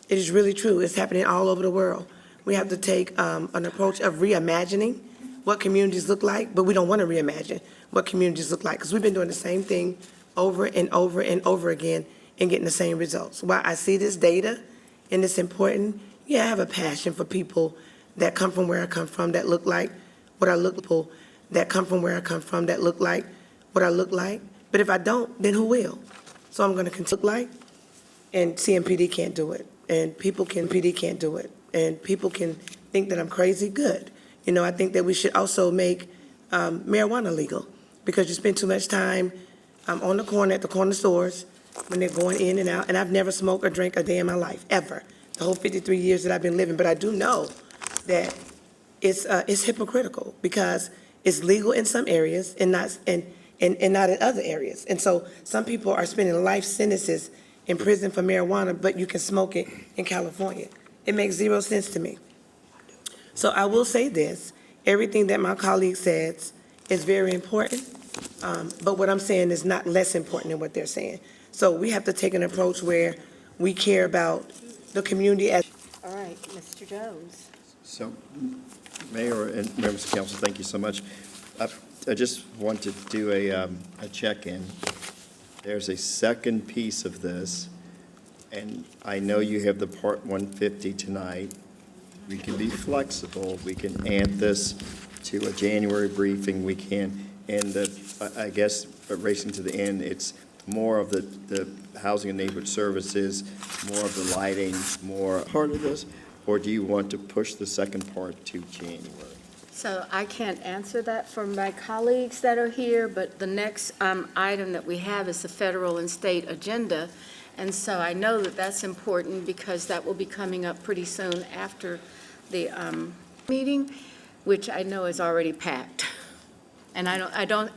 It is really true. It's happening all over the world. We have to take an approach of reimagining what communities look like, but we don't want to reimagine what communities look like because we've been doing the same thing over and over and over again and getting the same results. While I see this data and it's important, yeah, I have a passion for people that come from where I come from that look like what I look like, that come from where I come from that look like what I look like. But if I don't, then who will? So I'm going to continue to look like, and CMPD can't do it, and PD can't do it, and people can think that I'm crazy. Good. I think that we should also make marijuana legal because you spend too much time on the corner at the corner stores when they're going in and out. And I've never smoked or drank a day in my life, ever, the whole 53 years that I've been living. But I do know that it's hypocritical because it's legal in some areas and not in other areas. And so some people are spending life sentences in prison for marijuana, but you can smoke it in California. It makes zero sense to me. So I will say this, everything that my colleague says is very important, but what I'm saying is not less important than what they're saying. So we have to take an approach where we care about the community as. All right, Mr. Jones. So, Mayor and members of council, thank you so much. I just want to do a check-in. There's a second piece of this, and I know you have the Part 150 tonight. We can be flexible. We can add this to a January briefing. We can, and I guess, racing to the end, it's more of the housing and neighborhood services, more of the lighting, more part of this, or do you want to push the second part to January? So I can't answer that for my colleagues that are here, but the next item that we have is the federal and state agenda. And so I know that that's important because that will be coming up pretty soon after the meeting, which I know is already packed. And I don't,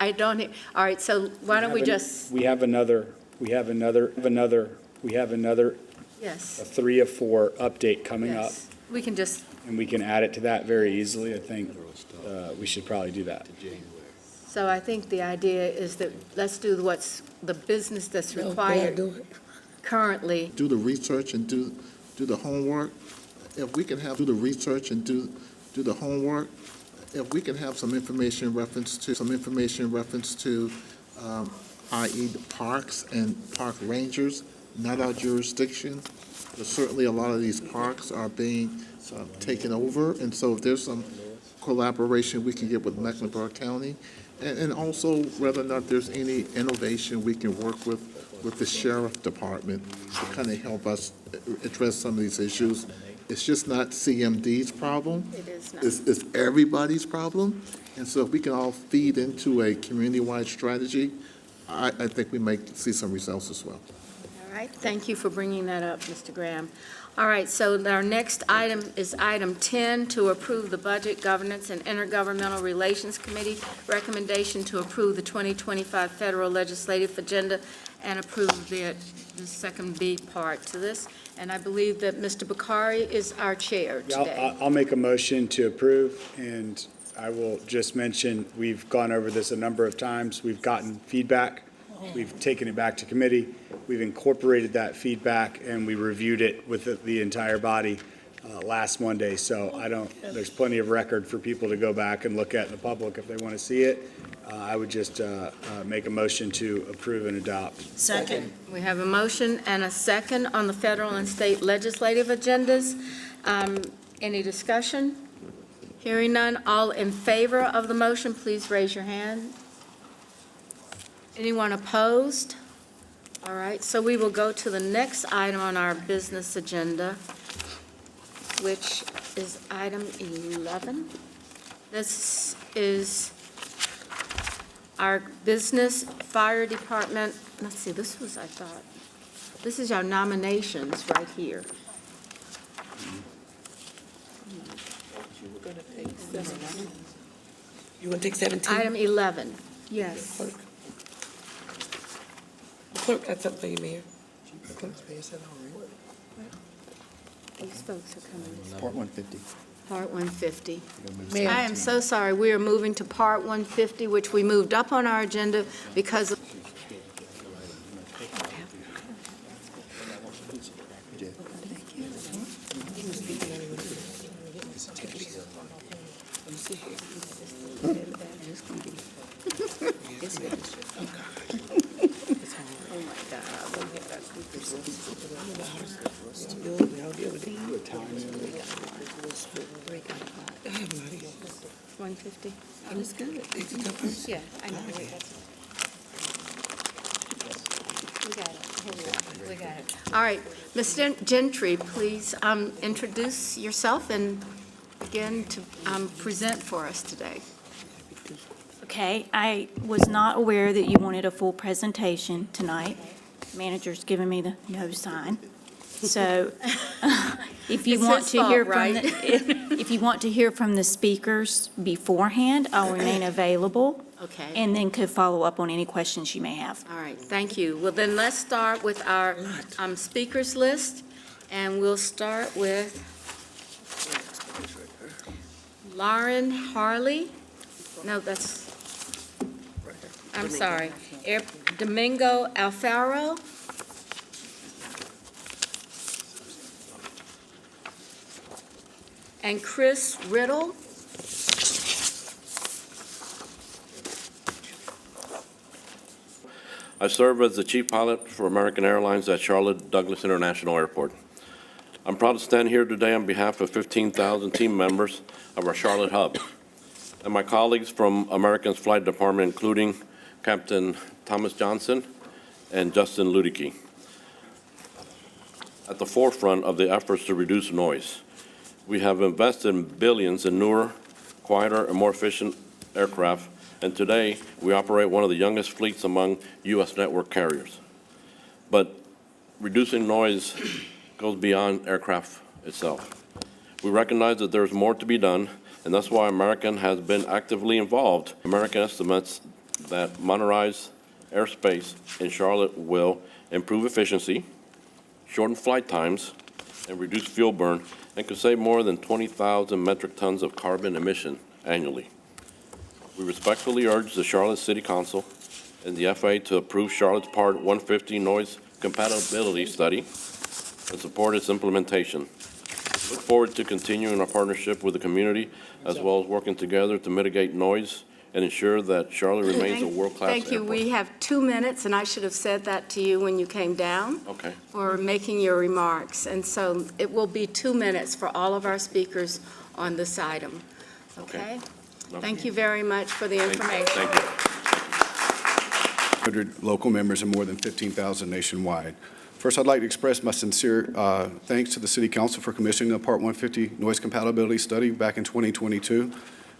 all right, so why don't we just, We have another, yes, a 3 of 4 update coming up, yes. We can just, and we can add it to that very easily. I think we should probably do that. so I think the idea is that let's do what's the business that's No, required do it. currently. Do the research and do the homework. If we can have, do the research and do the homework, if we can have some information reference to, i.e. the parks and park rangers, not our jurisdiction, but certainly a lot of these parks are being taken over, and so if there's some collaboration we can get with Mecklenburg County, and also whether or not there's any innovation we can work with the sheriff department to kind of help us address some of these issues. It's just not CMD's problem. It is not. It's everybody's problem. And so if we can all feed into a community-wide strategy, I think we may see some results as well. All right, thank you for bringing that up, Mr. Graham. All right, so our next item is item 10, to approve the Budget, Governance, and Intergovernmental Relations Committee recommendation to approve the 2025 federal legislative agenda and approve the second B part to this. And I believe that Mr. Bakari is our chair Yeah, today. I'll make a motion to approve, and I will just mention, we've gone over this a number of times. We've gotten feedback. We've taken it back to committee. We've incorporated that feedback, and we reviewed it with the entire body last Monday. So there's plenty of record for people to go back and look at in the public if they want to see it. I would just make a motion to approve and adopt. Second. We have a motion and a second on the federal and state legislative agendas. Any discussion? Hearing none, all in favor of the motion, please raise your hand. Anyone opposed? All right, so we will go to the next item on our business agenda, which is item 11. This is our business fire department. Let's see, this was, I thought, this is our nominations right here. You want to take 17? Item 11, yes. Clerk, that's up for you, Mayor. These folks are coming. Part 150. Part 150. Mayor. I am so sorry. We are moving to Part 150, which we moved up on our agenda because of... Oh, my God. I have no idea. 150? It's good. It's a tough one. Yeah, I know. We got it. Here we are. We got it. All right. Ms. Gentry, please introduce yourself and begin to present for us today. Okay, I was not aware that you wanted a full presentation tonight. Manager's giving me the no sign. So if you It's want his to hear fault, from, right? if you want to hear from the speakers beforehand, I'll remain available Okay. and then could follow up on any questions you may have. All right, thank you. Well, then let's start with our speakers list, and we'll start with Lauren Harley. No, I'm sorry. Domingo Alfaro. And Chris Riddle. I serve as the chief pilot for American Airlines at Charlotte Douglas International Airport. I'm proud to stand here today on behalf of 15,000 team members of our Charlotte hub and my colleagues from American's flight department, including Captain Thomas Johnson and Justin Ludicky, at the forefront of the efforts to reduce noise. We have invested billions in newer, quieter, and more efficient aircraft, and today we operate one of the youngest fleets among U.S. network carriers. But reducing noise goes beyond aircraft itself. We recognize that there's more to be done, and that's why American has been actively involved. American estimates that modernized airspace in Charlotte will improve efficiency, shorten flight times, and reduce fuel burn, and could save more than 20,000 metric tons of carbon emission annually. We respectfully urge the Charlotte City Council and the FAA to approve Charlotte's Part 150 noise compatibility study and support its implementation. We look forward to continuing our partnership with the community, as well as working together to mitigate noise and ensure that Charlotte remains a world-class airport. Thank you. We have 2 minutes, and I should have said that to you when you came down. Okay. For making your remarks. And so it will be 2 minutes for all of our speakers on this item. Okay? Thank you very much for the information. Thank you. 100 local members and more than 15,000 nationwide. First, I'd like to express my sincere thanks to the City Council for commissioning the Part 150 noise compatibility study back in 2022.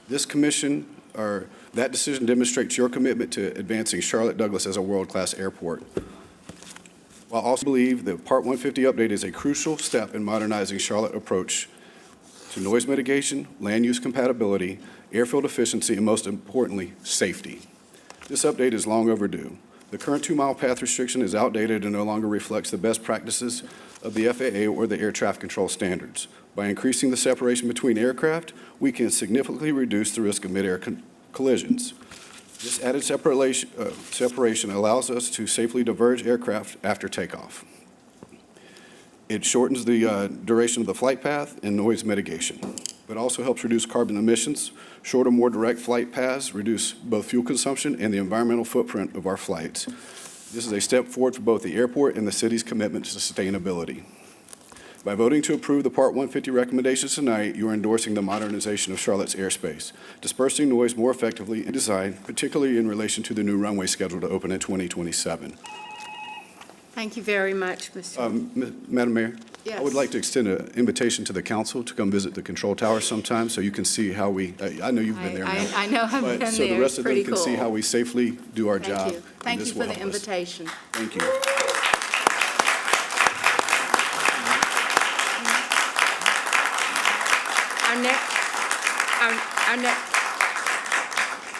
This commission, or that decision, demonstrates your commitment to advancing Charlotte Douglas as a world-class airport. While I also believe the Part 150 update is a crucial step in modernizing Charlotte approach to noise mitigation, land use compatibility, airfield efficiency, and most importantly, safety. This update is long overdue. The current 2-mile path restriction is outdated and no longer reflects the best practices of the FAA or the air traffic control standards. By increasing the separation between aircraft, we can significantly reduce the risk of mid-air collisions. This added separation allows us to safely diverge aircraft after takeoff. It shortens the duration of the flight path and noise mitigation, but also helps reduce carbon emissions. Shorter, more direct flight paths reduce both fuel consumption and the environmental footprint of our flights. This is a step forward for both the airport and the city's commitment to sustainability. By voting to approve the Part 150 recommendations tonight, you are endorsing the modernization of Charlotte's airspace, dispersing noise more effectively and design, particularly in relation to the new runway scheduled to open in 2027. Thank you very much, Mr. Madam Mayor? Yes. I would like to extend an invitation to the council to come visit the control tower sometime so you can see how we, I know you've been there now. I know I've been there. So the rest of them Pretty can see cool. how we safely do our job. Thank you. and Thank this you for will the help us. invitation. Thank you.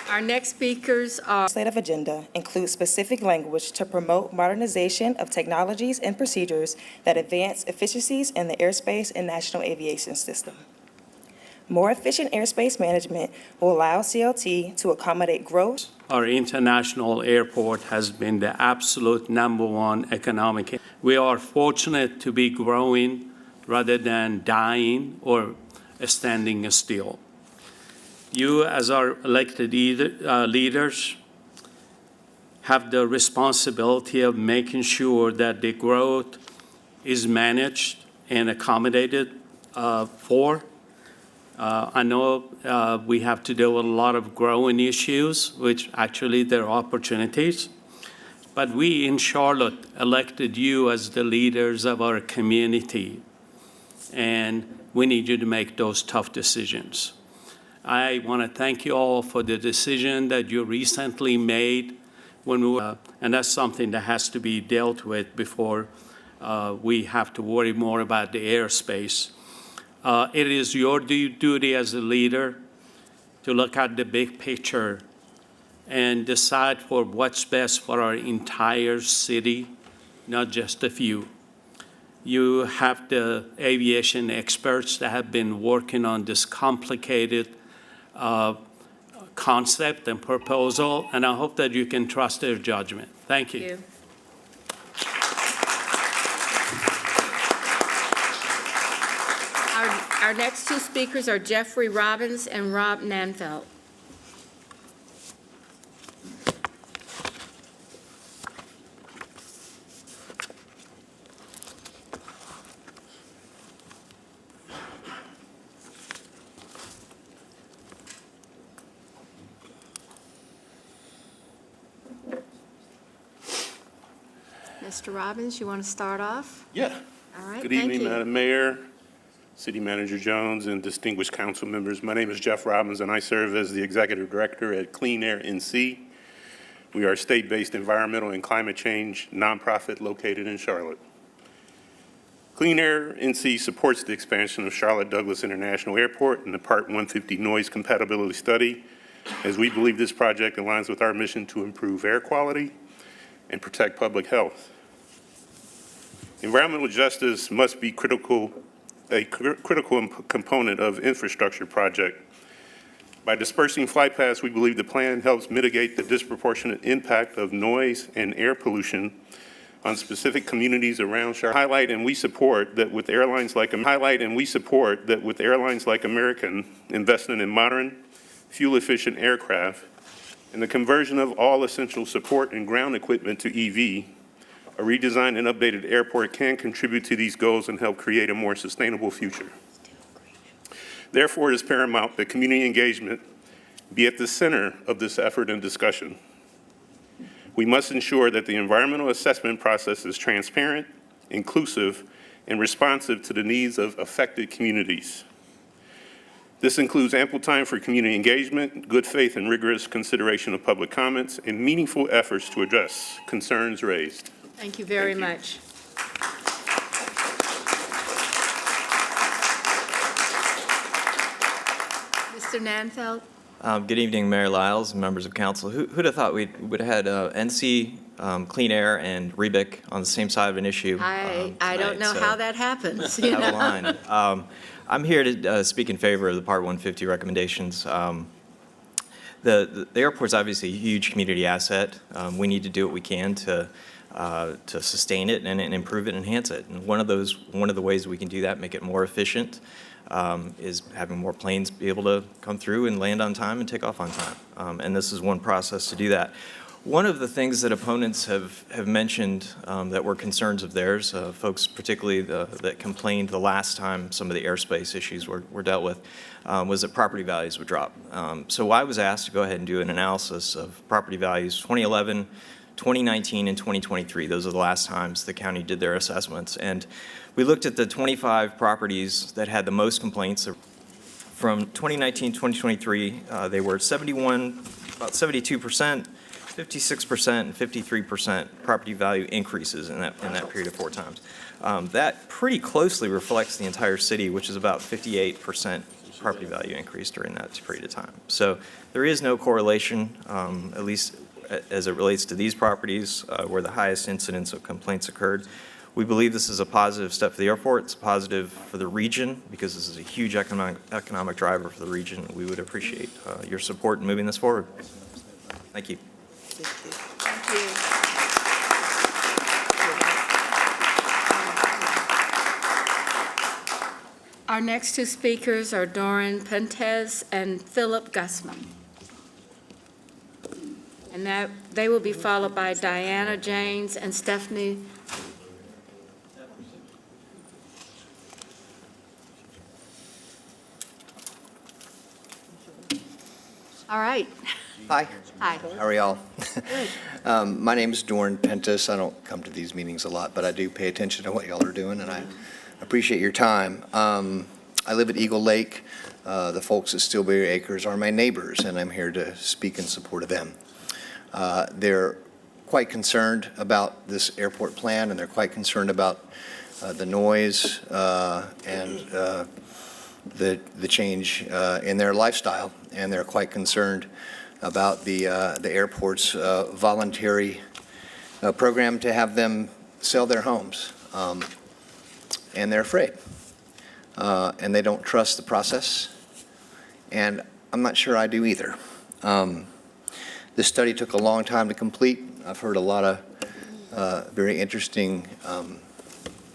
Our next speakers are Legislative agenda includes specific language to promote modernization of technologies and procedures that advance efficiencies in the airspace and national aviation system. More efficient airspace management will allow CLT to accommodate growth. Our international airport has been the absolute #1 economic. We are fortunate to be growing rather than dying or standing still. You, as our elected leaders, have the responsibility of making sure that the growth is managed and accommodated for. I know we have to deal with a lot of growing issues, which actually there are opportunities. But we in Charlotte elected you as the leaders of our community, and we need you to make those tough decisions. I want to thank you all for the decision that you recently made, and that's something that has to be dealt with before we have to worry more about the airspace. It is your duty as a leader to look at the big picture and decide for what's best for our entire city, not just a few. You have the aviation experts that have been working on this complicated concept and proposal, and I hope that you can trust their judgment. Thank you. Our next two speakers are Jeffrey Robbins and Rob Nanfeld. Mr. Robbins, you want to start off? Yeah. All right, Good thank evening, you. Madam Mayor, City Manager Jones, and distinguished council members. My name is Jeff Robbins, and I serve as the Executive Director at Clean Air NC. We are a state-based environmental and climate change nonprofit located in Charlotte. Clean Air NC supports the expansion of Charlotte Douglas International Airport and the Part 150 noise compatibility study, as we believe this project aligns with our mission to improve air quality and protect public health. Environmental justice must be a critical component of infrastructure project. By dispersing flight paths, we believe the plan helps mitigate the disproportionate impact of noise and air pollution on specific communities around Charlotte. Highlight and we support that with airlines like American investment in modern, fuel-efficient aircraft and the conversion of all essential support and ground equipment to EV, a redesigned and updated airport can contribute to these goals and help create a more sustainable future. Therefore, it is paramount that community engagement be at the center of this effort and discussion. We must ensure that the environmental assessment process is transparent, inclusive, and responsive to the needs of affected communities. This includes ample time for community engagement, good faith and rigorous consideration of public comments, and meaningful efforts to address concerns raised. Thank you very much. Mr. Nanfeld? Good evening, Mayor Lyles and members of council. Who'd have thought we would have had NC, Clean Air, and Rebic on the same side of an issue? I don't know how that happens. Out of line. I'm here to speak in favor of the Part 150 recommendations. The airport's obviously a huge community asset. We need to do what we can to sustain it and improve it, enhance it. And one of the ways we can do that, make it more efficient, is having more planes be able to come through and land on time and take off on time. And this is one process to do that. One of the things that opponents have mentioned that were concerns of theirs, folks particularly that complained the last time some of the airspace issues were dealt with, was that property values would drop. So I was asked to go ahead and do an analysis of property values 2011, 2019, and 2023. Those are the last times the county did their assessments. And we looked at the 25 properties that had the most complaints. From 2019 to 2023, they were about 72%, 56%, and 53% property value increases in that period of 4 times. That pretty closely reflects the entire city, which is about 58% property value increase during that period of time. So there is no correlation, at least as it relates to these properties where the highest incidence of complaints occurred. We believe this is a positive step for the airport. It's positive for the region because this is a huge economic driver for the region. We would appreciate your support in moving this forward. Thank you. Thank you. Our next 2 speakers are Doran Pentez and Philip Gussman. And they will be followed by Diana James and Stephanie. All right. Hi. Hi. How are y'all? Good. My name is Doran Pentis. I don't come to these meetings a lot, but I do pay attention to what y'all are doing, and I appreciate your time. I live at Eagle Lake. The folks at Steelberry Acres are my neighbors, and I'm here to speak in support of them. They're quite concerned about this airport plan, and they're quite concerned about the noise and the change in their lifestyle, and they're quite concerned about the airport's voluntary program to have them sell their homes, and they're afraid, and they don't trust the process, and I'm not sure I do either. This study took a long time to complete. I've heard a lot of very interesting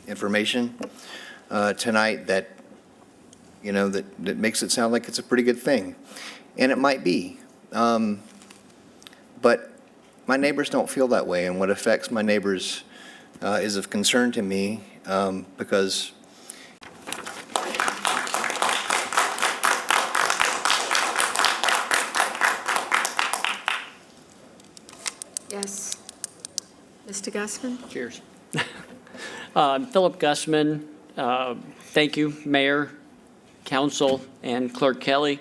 information tonight that that makes it sound like it's a pretty good thing, and it might be. But my neighbors don't feel that way, and what affects my neighbors is of concern to me because Yes. Mr. Gussman? Cheers. Philip Gussman. Thank you, Mayor, Council, and Clerk Kelly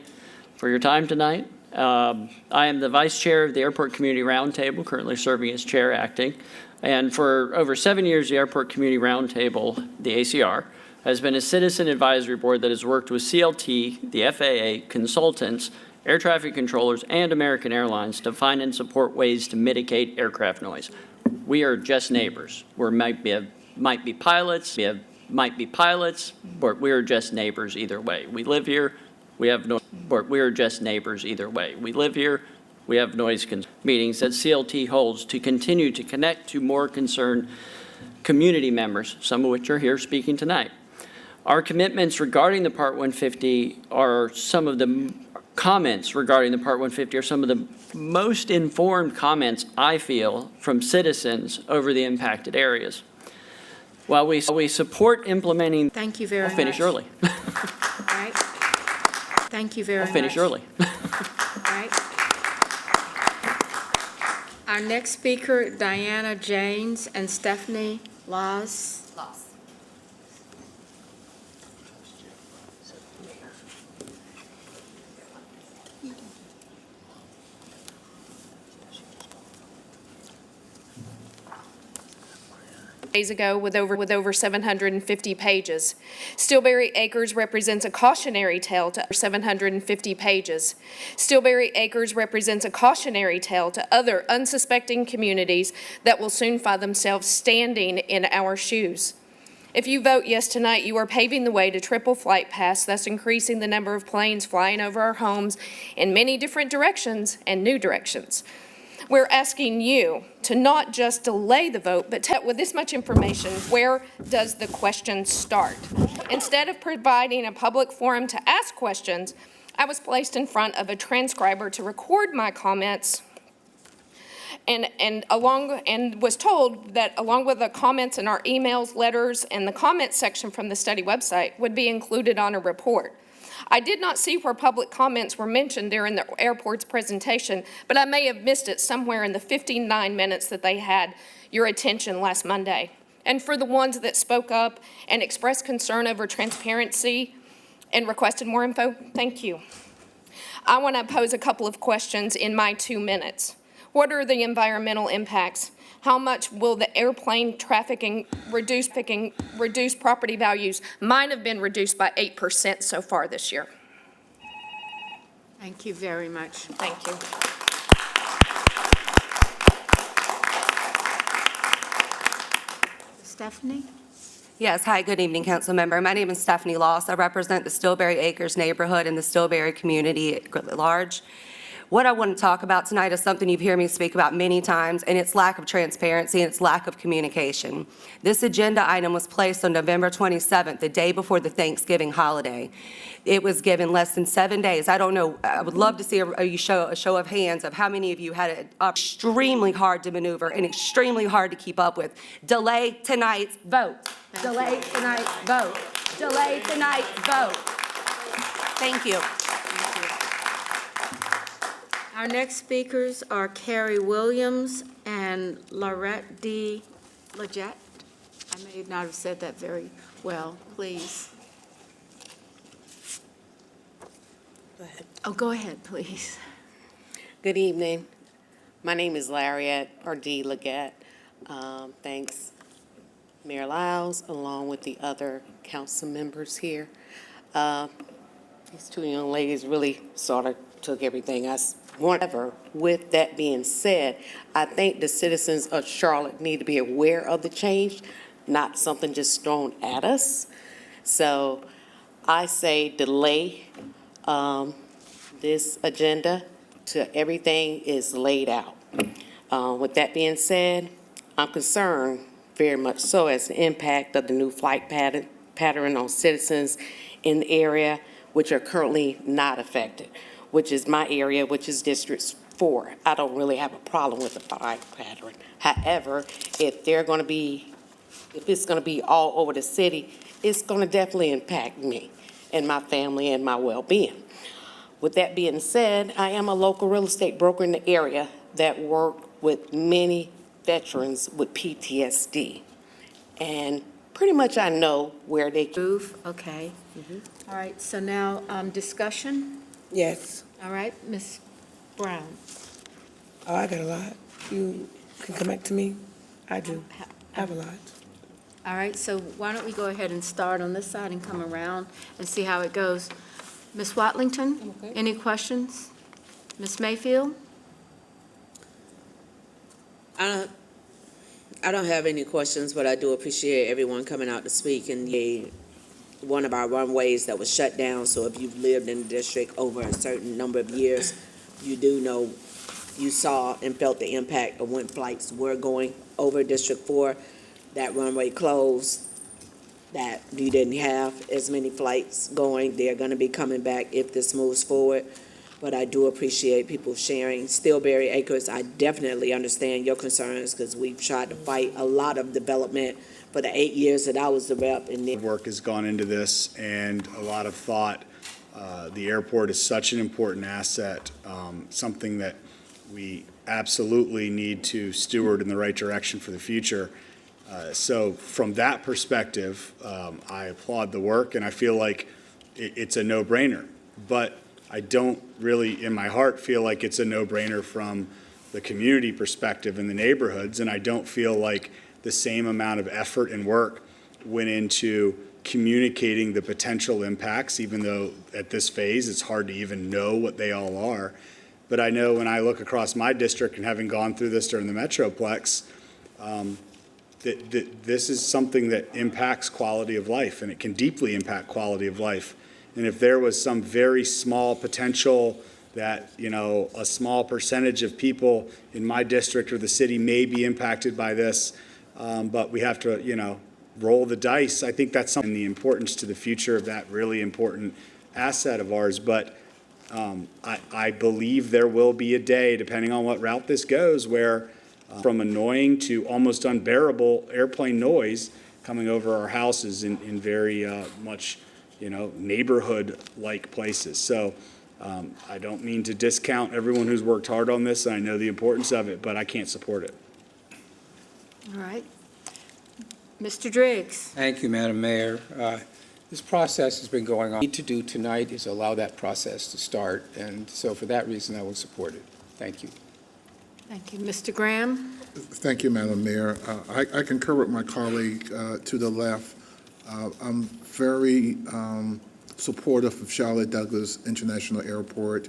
for your time tonight. I am the Vice Chair of the Airport Community Roundtable, currently serving as Chair acting. And for over 7 years, the Airport Community Roundtable, the ACR, has been a citizen advisory board that has worked with CLT, the FAA, consultants, air traffic controllers, and American Airlines to find and support ways to mitigate aircraft noise. We are just neighbors. We might be pilots, but we are just neighbors either way. We live here, we have no, but we are just neighbors either way. We live here, we have noise meetings that CLT holds to continue to connect to more concerned community members, some of which are here speaking tonight. Our commitments regarding the Part 150 are some of the comments regarding the Part 150 are some of the most informed comments I feel from citizens over the impacted areas. While we support implementing. Thank you very much. I'll finish early. Right? Thank you very much. I'll finish early. Right? Our next speaker, Diana Janes and Stephanie Laws. Days ago with over 750 pages. Stillbury Acres represents a cautionary tale to 750 pages. Stillbury Acres represents a cautionary tale to other unsuspecting communities that will soon find themselves standing in our shoes. If you vote yes tonight, you are paving the way to triple flight paths, thus increasing the number of planes flying over our homes in many different directions and new directions. We're asking you to not just delay the vote, but with this much information, where does the question start? Instead of providing a public forum to ask questions, I was placed in front of a transcriber to record my comments and was told that along with the comments in our emails, letters, and the comments section from the study website would be included on a report. I did not see where public comments were mentioned during the airport's presentation, but I may have missed it somewhere in the 59 minutes that they had your attention last Monday. And for the ones that spoke up and expressed concern over transparency and requested more info, thank you. I want to pose a couple of questions in my 2 minutes. What are the environmental impacts? How much will the airplane trafficking reduce property values? Mine have been reduced by 8% so far this year. Thank you very much. Thank you. Stephanie? Yes, hi, good evening, council member. My name is Stephanie Loss. I represent the Stillbury Acres neighborhood and the Stillbury community at large. What I want to talk about tonight is something you've heard me speak about many times, and it's lack of transparency and it's lack of communication. This agenda item was placed on November 27th, the day before the Thanksgiving holiday. It was given less than 7 days. I don't know, I would love to see a show of hands of how many of you had it extremely hard to maneuver and extremely hard to keep up with. Delay tonight's vote. Delay tonight's vote. Delay tonight's vote. Thank you. Our next speakers are Carrie Williams and Laurette D. Leggett. I may not have said that very well. Please. Go ahead. Oh, go ahead, please. Good evening. My name is Lariat or D. Leggett. Thanks, Mayor Lyles, along with the other council members here. These two young ladies really sort of took everything I whatever. With that being said, I think the citizens of Charlotte need to be aware of the change, not something just thrown at us. So I say delay this agenda till everything is laid out. With that being said, I'm concerned very much so as the impact of the new flight pattern on citizens in the area which are currently not affected, which is my area, which is District 4. I don't really have a problem with the flight pattern. However, if it's going to be all over the city, it's going to definitely impact me and my family and my well-being. With that being said, I am a local real estate broker in the area that work with many veterans with PTSD. And pretty much I know where they can move. Okay. All right, so now discussion? Yes. All right, Ms. Brown. Oh, I got a lot. You can come back to me. I do. I have a lot. All right, so why don't we go ahead and start on this side and come around and see how it goes. Ms. Watlington, any questions? Ms. Mayfield? I don't have any questions, but I do appreciate everyone coming out to speak. And one of our runways that was shut down, so if you've lived in the district over a certain number of years, you do know, you saw and felt the impact of when flights were going over District 4. That runway closed, that you didn't have as many flights going. They're going to be coming back if this moves forward. But I do appreciate people sharing. Stillberry Acres, I definitely understand your concerns because we've tried to fight a lot of development for the 8 years that I was the rep. And Work has gone into this and a lot of thought. The airport is such an important asset, something that we absolutely need to steward in the right direction for the future. So from that perspective, I applaud the work and I feel like it's a no-brainer. But I don't really, in my heart, feel like it's a no-brainer from the community perspective in the neighborhoods, and I don't feel like the same amount of effort and work went into communicating the potential impacts, even though at this phase it's hard to even know what they all are. But I know when I look across my district and having gone through this during the Metroplex, that this is something that impacts quality of life, and it can deeply impact quality of life. And if there was some very small potential that, a small percentage of people in my district or the city may be impacted by this, but we have to, roll the dice, I think that's something, the importance to the future of that really important asset of ours. But I believe there will be a day, depending on what route this goes, where from annoying to almost unbearable airplane noise coming over our houses in very much neighborhood-like places. So I don't mean to discount everyone who's worked hard on this, and I know the importance of it, but I can't support it. All right. Mr. Driggs? Thank you, Madam Mayor. This process has been going on. What we need to do tonight is allow that process to start, and so for that reason, I will support it. Thank you. Thank you. Mr. Graham? Thank you, Madam Mayor. I concur with my colleague to the left. I'm very supportive of Charlotte Douglas International Airport.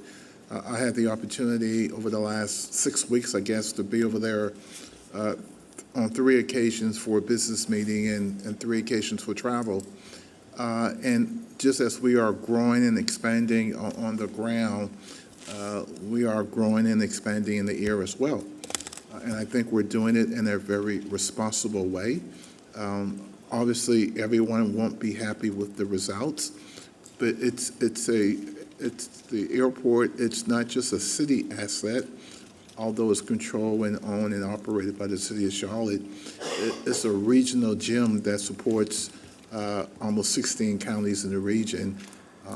I had the opportunity over the last 6 weeks, I guess, to be over there on 3 occasions for a business meeting and 3 occasions for travel. And just as we are growing and expanding on the ground, we are growing and expanding in the air as well. And I think we're doing it in a very responsible way. Obviously, everyone won't be happy with the results, but it's the airport. It's not just a city asset, although it's controlled and owned and operated by the city of Charlotte. It's a regional gem that supports almost 16 counties in the region.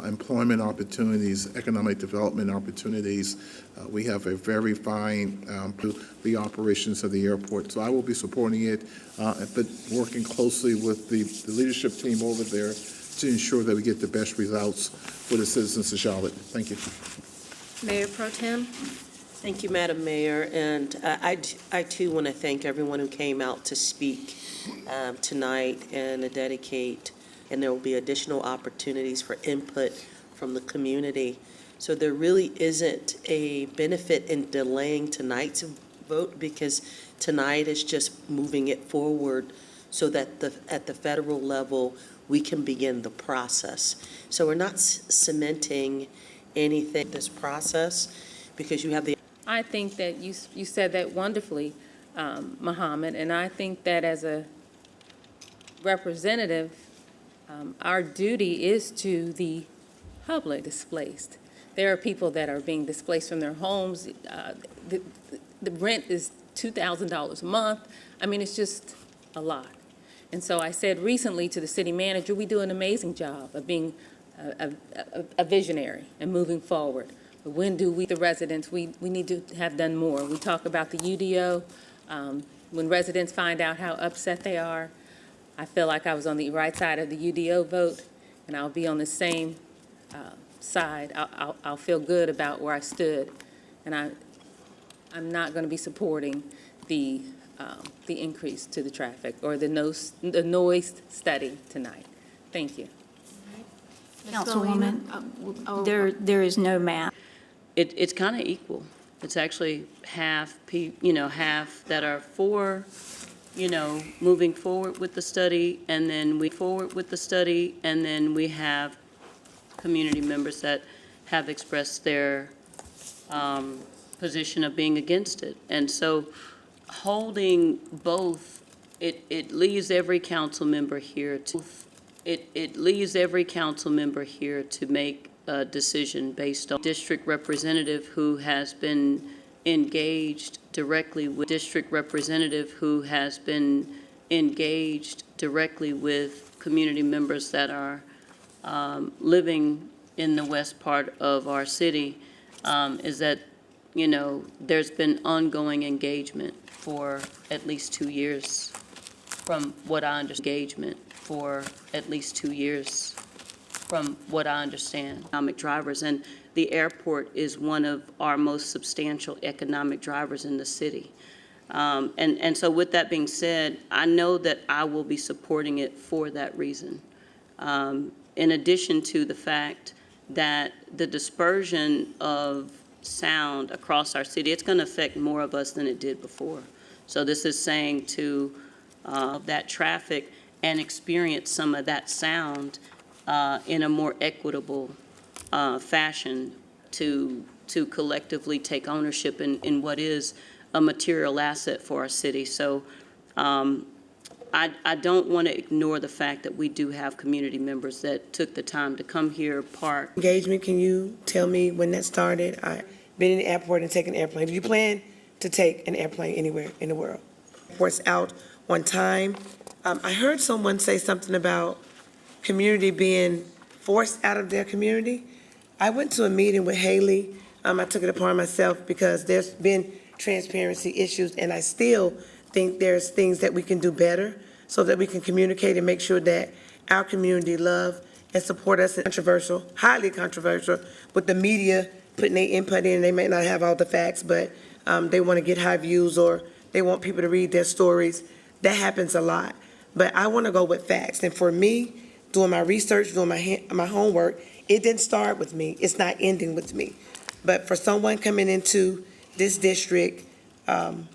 Employment opportunities, economic development opportunities. We have a very fine the operations of the airport. So I will be supporting it, but working closely with the leadership team over there to ensure that we get the best results for the citizens of Charlotte. Thank you. Mayor Pro Tem? Thank you, Madam Mayor, and I too want to thank everyone who came out to speak tonight and to dedicate, and there will be additional opportunities for input from the community. So there really isn't a benefit in delaying tonight's vote because tonight is just moving it forward so that at the federal level, we can begin the process. So we're not cementing anything, this process, because you have the I think that you said that wonderfully, Mohammed, and I think that as a representative, our duty is to the public displaced. There are people that are being displaced from their homes. The rent is $2,000 a month. I mean, it's just a lot. And so I said recently to the city manager, we do an amazing job of being a visionary and moving forward. But when do we, the residents, we need to have done more. We talk about the UDO. When residents find out how upset they are, I feel like I was on the right side of the UDO vote, and I'll be on the same side. I'll feel good about where I stood, and I'm not going to be supporting the the increase to the traffic or the noise study tonight. Thank you. Councilwoman, there is no math. It's kind of equal. It's actually half, half that are for, moving forward with the study, and then we have community members that have expressed their position of being against it. And so holding both, it leaves every council member here to, it leaves every council member here to make a decision based on district representative who has been engaged directly with community members that are living in the west part of our city, is that, there's been ongoing engagement for at least 2 years, from what I understand. Economic drivers, and the airport is one of our most substantial economic drivers in the city. And so with that being said, I know that I will be supporting it for that reason. In addition to the fact that the dispersion of sound across our city, it's going to affect more of us than it did before. So this is saying to that traffic and experience some of that sound in a more equitable fashion to collectively take ownership in what is a material asset for our city. So I don't want to ignore the fact that we do have community members that took the time to come here, park. Engagement, can you tell me when that started? I've been in the airport and taken an airplane. Do you plan to take an airplane anywhere in the world? Airport's out on time. I heard someone say something about community being forced out of their community. I went to a meeting with Haley. I took it upon myself because there's been transparency issues, and I still think there's things that we can do better so that we can communicate and make sure that our community love and support us. It's controversial, highly controversial, with the media putting their input in. They may not have all the facts, but they want to get high views or they want people to read their stories. That happens a lot. But I want to go with facts. And for me, doing my research, doing my homework, it didn't start with me. It's not ending with me. But for someone coming into this district and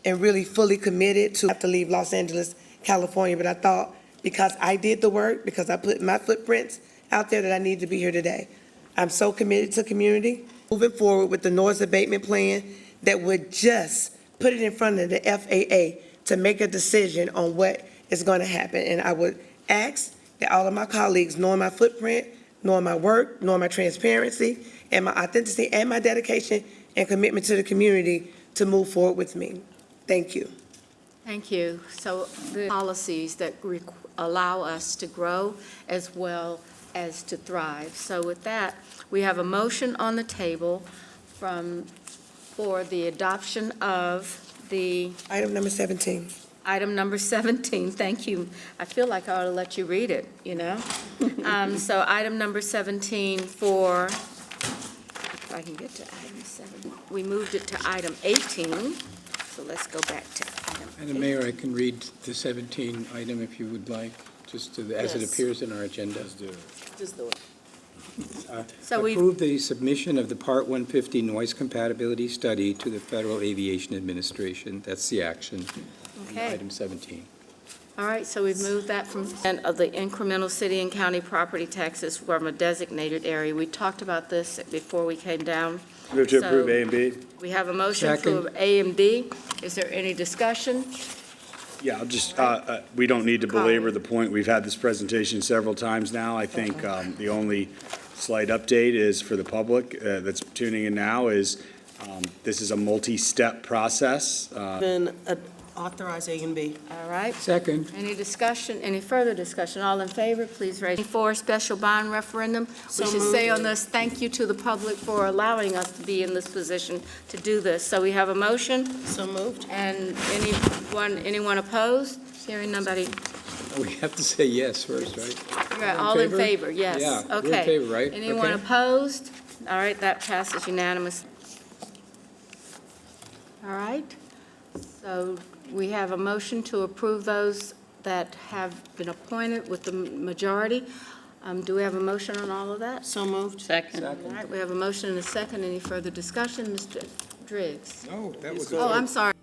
really fully committed to have to leave Los Angeles, California, but I thought because I did the work, because I put my footprints out there, that I need to be here today. I'm so committed to community, moving forward with the noise abatement plan that would just put it in front of the FAA to make a decision on what is going to happen. And I would ask that all of my colleagues, knowing my footprint, knowing my work, knowing my transparency, and my authenticity, and my dedication and commitment to the community, to move forward with me. Thank you. Thank you. So the policies that allow us to grow as well as to thrive. So with that, we have a motion on the table for the adoption of the Item number 17. item number 17. Thank you. I feel like I ought to let you read it, So item number 17 for, if I can get to item 7. We moved it to item 18. So let's go back to item 18. Madam Mayor, I can read the 17 item if you would like, just as it Yes. appears in our agenda. Just do it. So we Approve the submission of the Part 150 noise compatibility study to the Federal Aviation Administration. That's the action. Okay. Item 17. All right, so we've moved that from of the incremental city and county property taxes from a designated area. We talked about this before we came down. Move to So- approve A and B. We have a motion to Second. approve A and B. Is there any discussion? Yeah, I'll just, we don't need to belabor the point. We've had this presentation several times now. I think the only slight update is for the public that's tuning in now is this is a multi-step process. Then authorize A and B. All right. Second. Any discussion, any further discussion? All in favor, please raise. For special bond referendum, we should say on this, thank you to the public for allowing us to be in this position to do this. So we have a motion, So moved. and anyone opposed? Hearing nobody. We have to say yes first, right? Right, all in favor, yes. Yeah, we're in Okay. favor, right? Anyone Okay. opposed? All right, that passes unanimous. All right, so we have a motion to approve those that have been appointed with the majority. Do we have a motion on all of that? So moved. Second. All right, we have a motion and a second. Any further discussion? Mr. Driggs? No, that was. Oh, I'm sorry.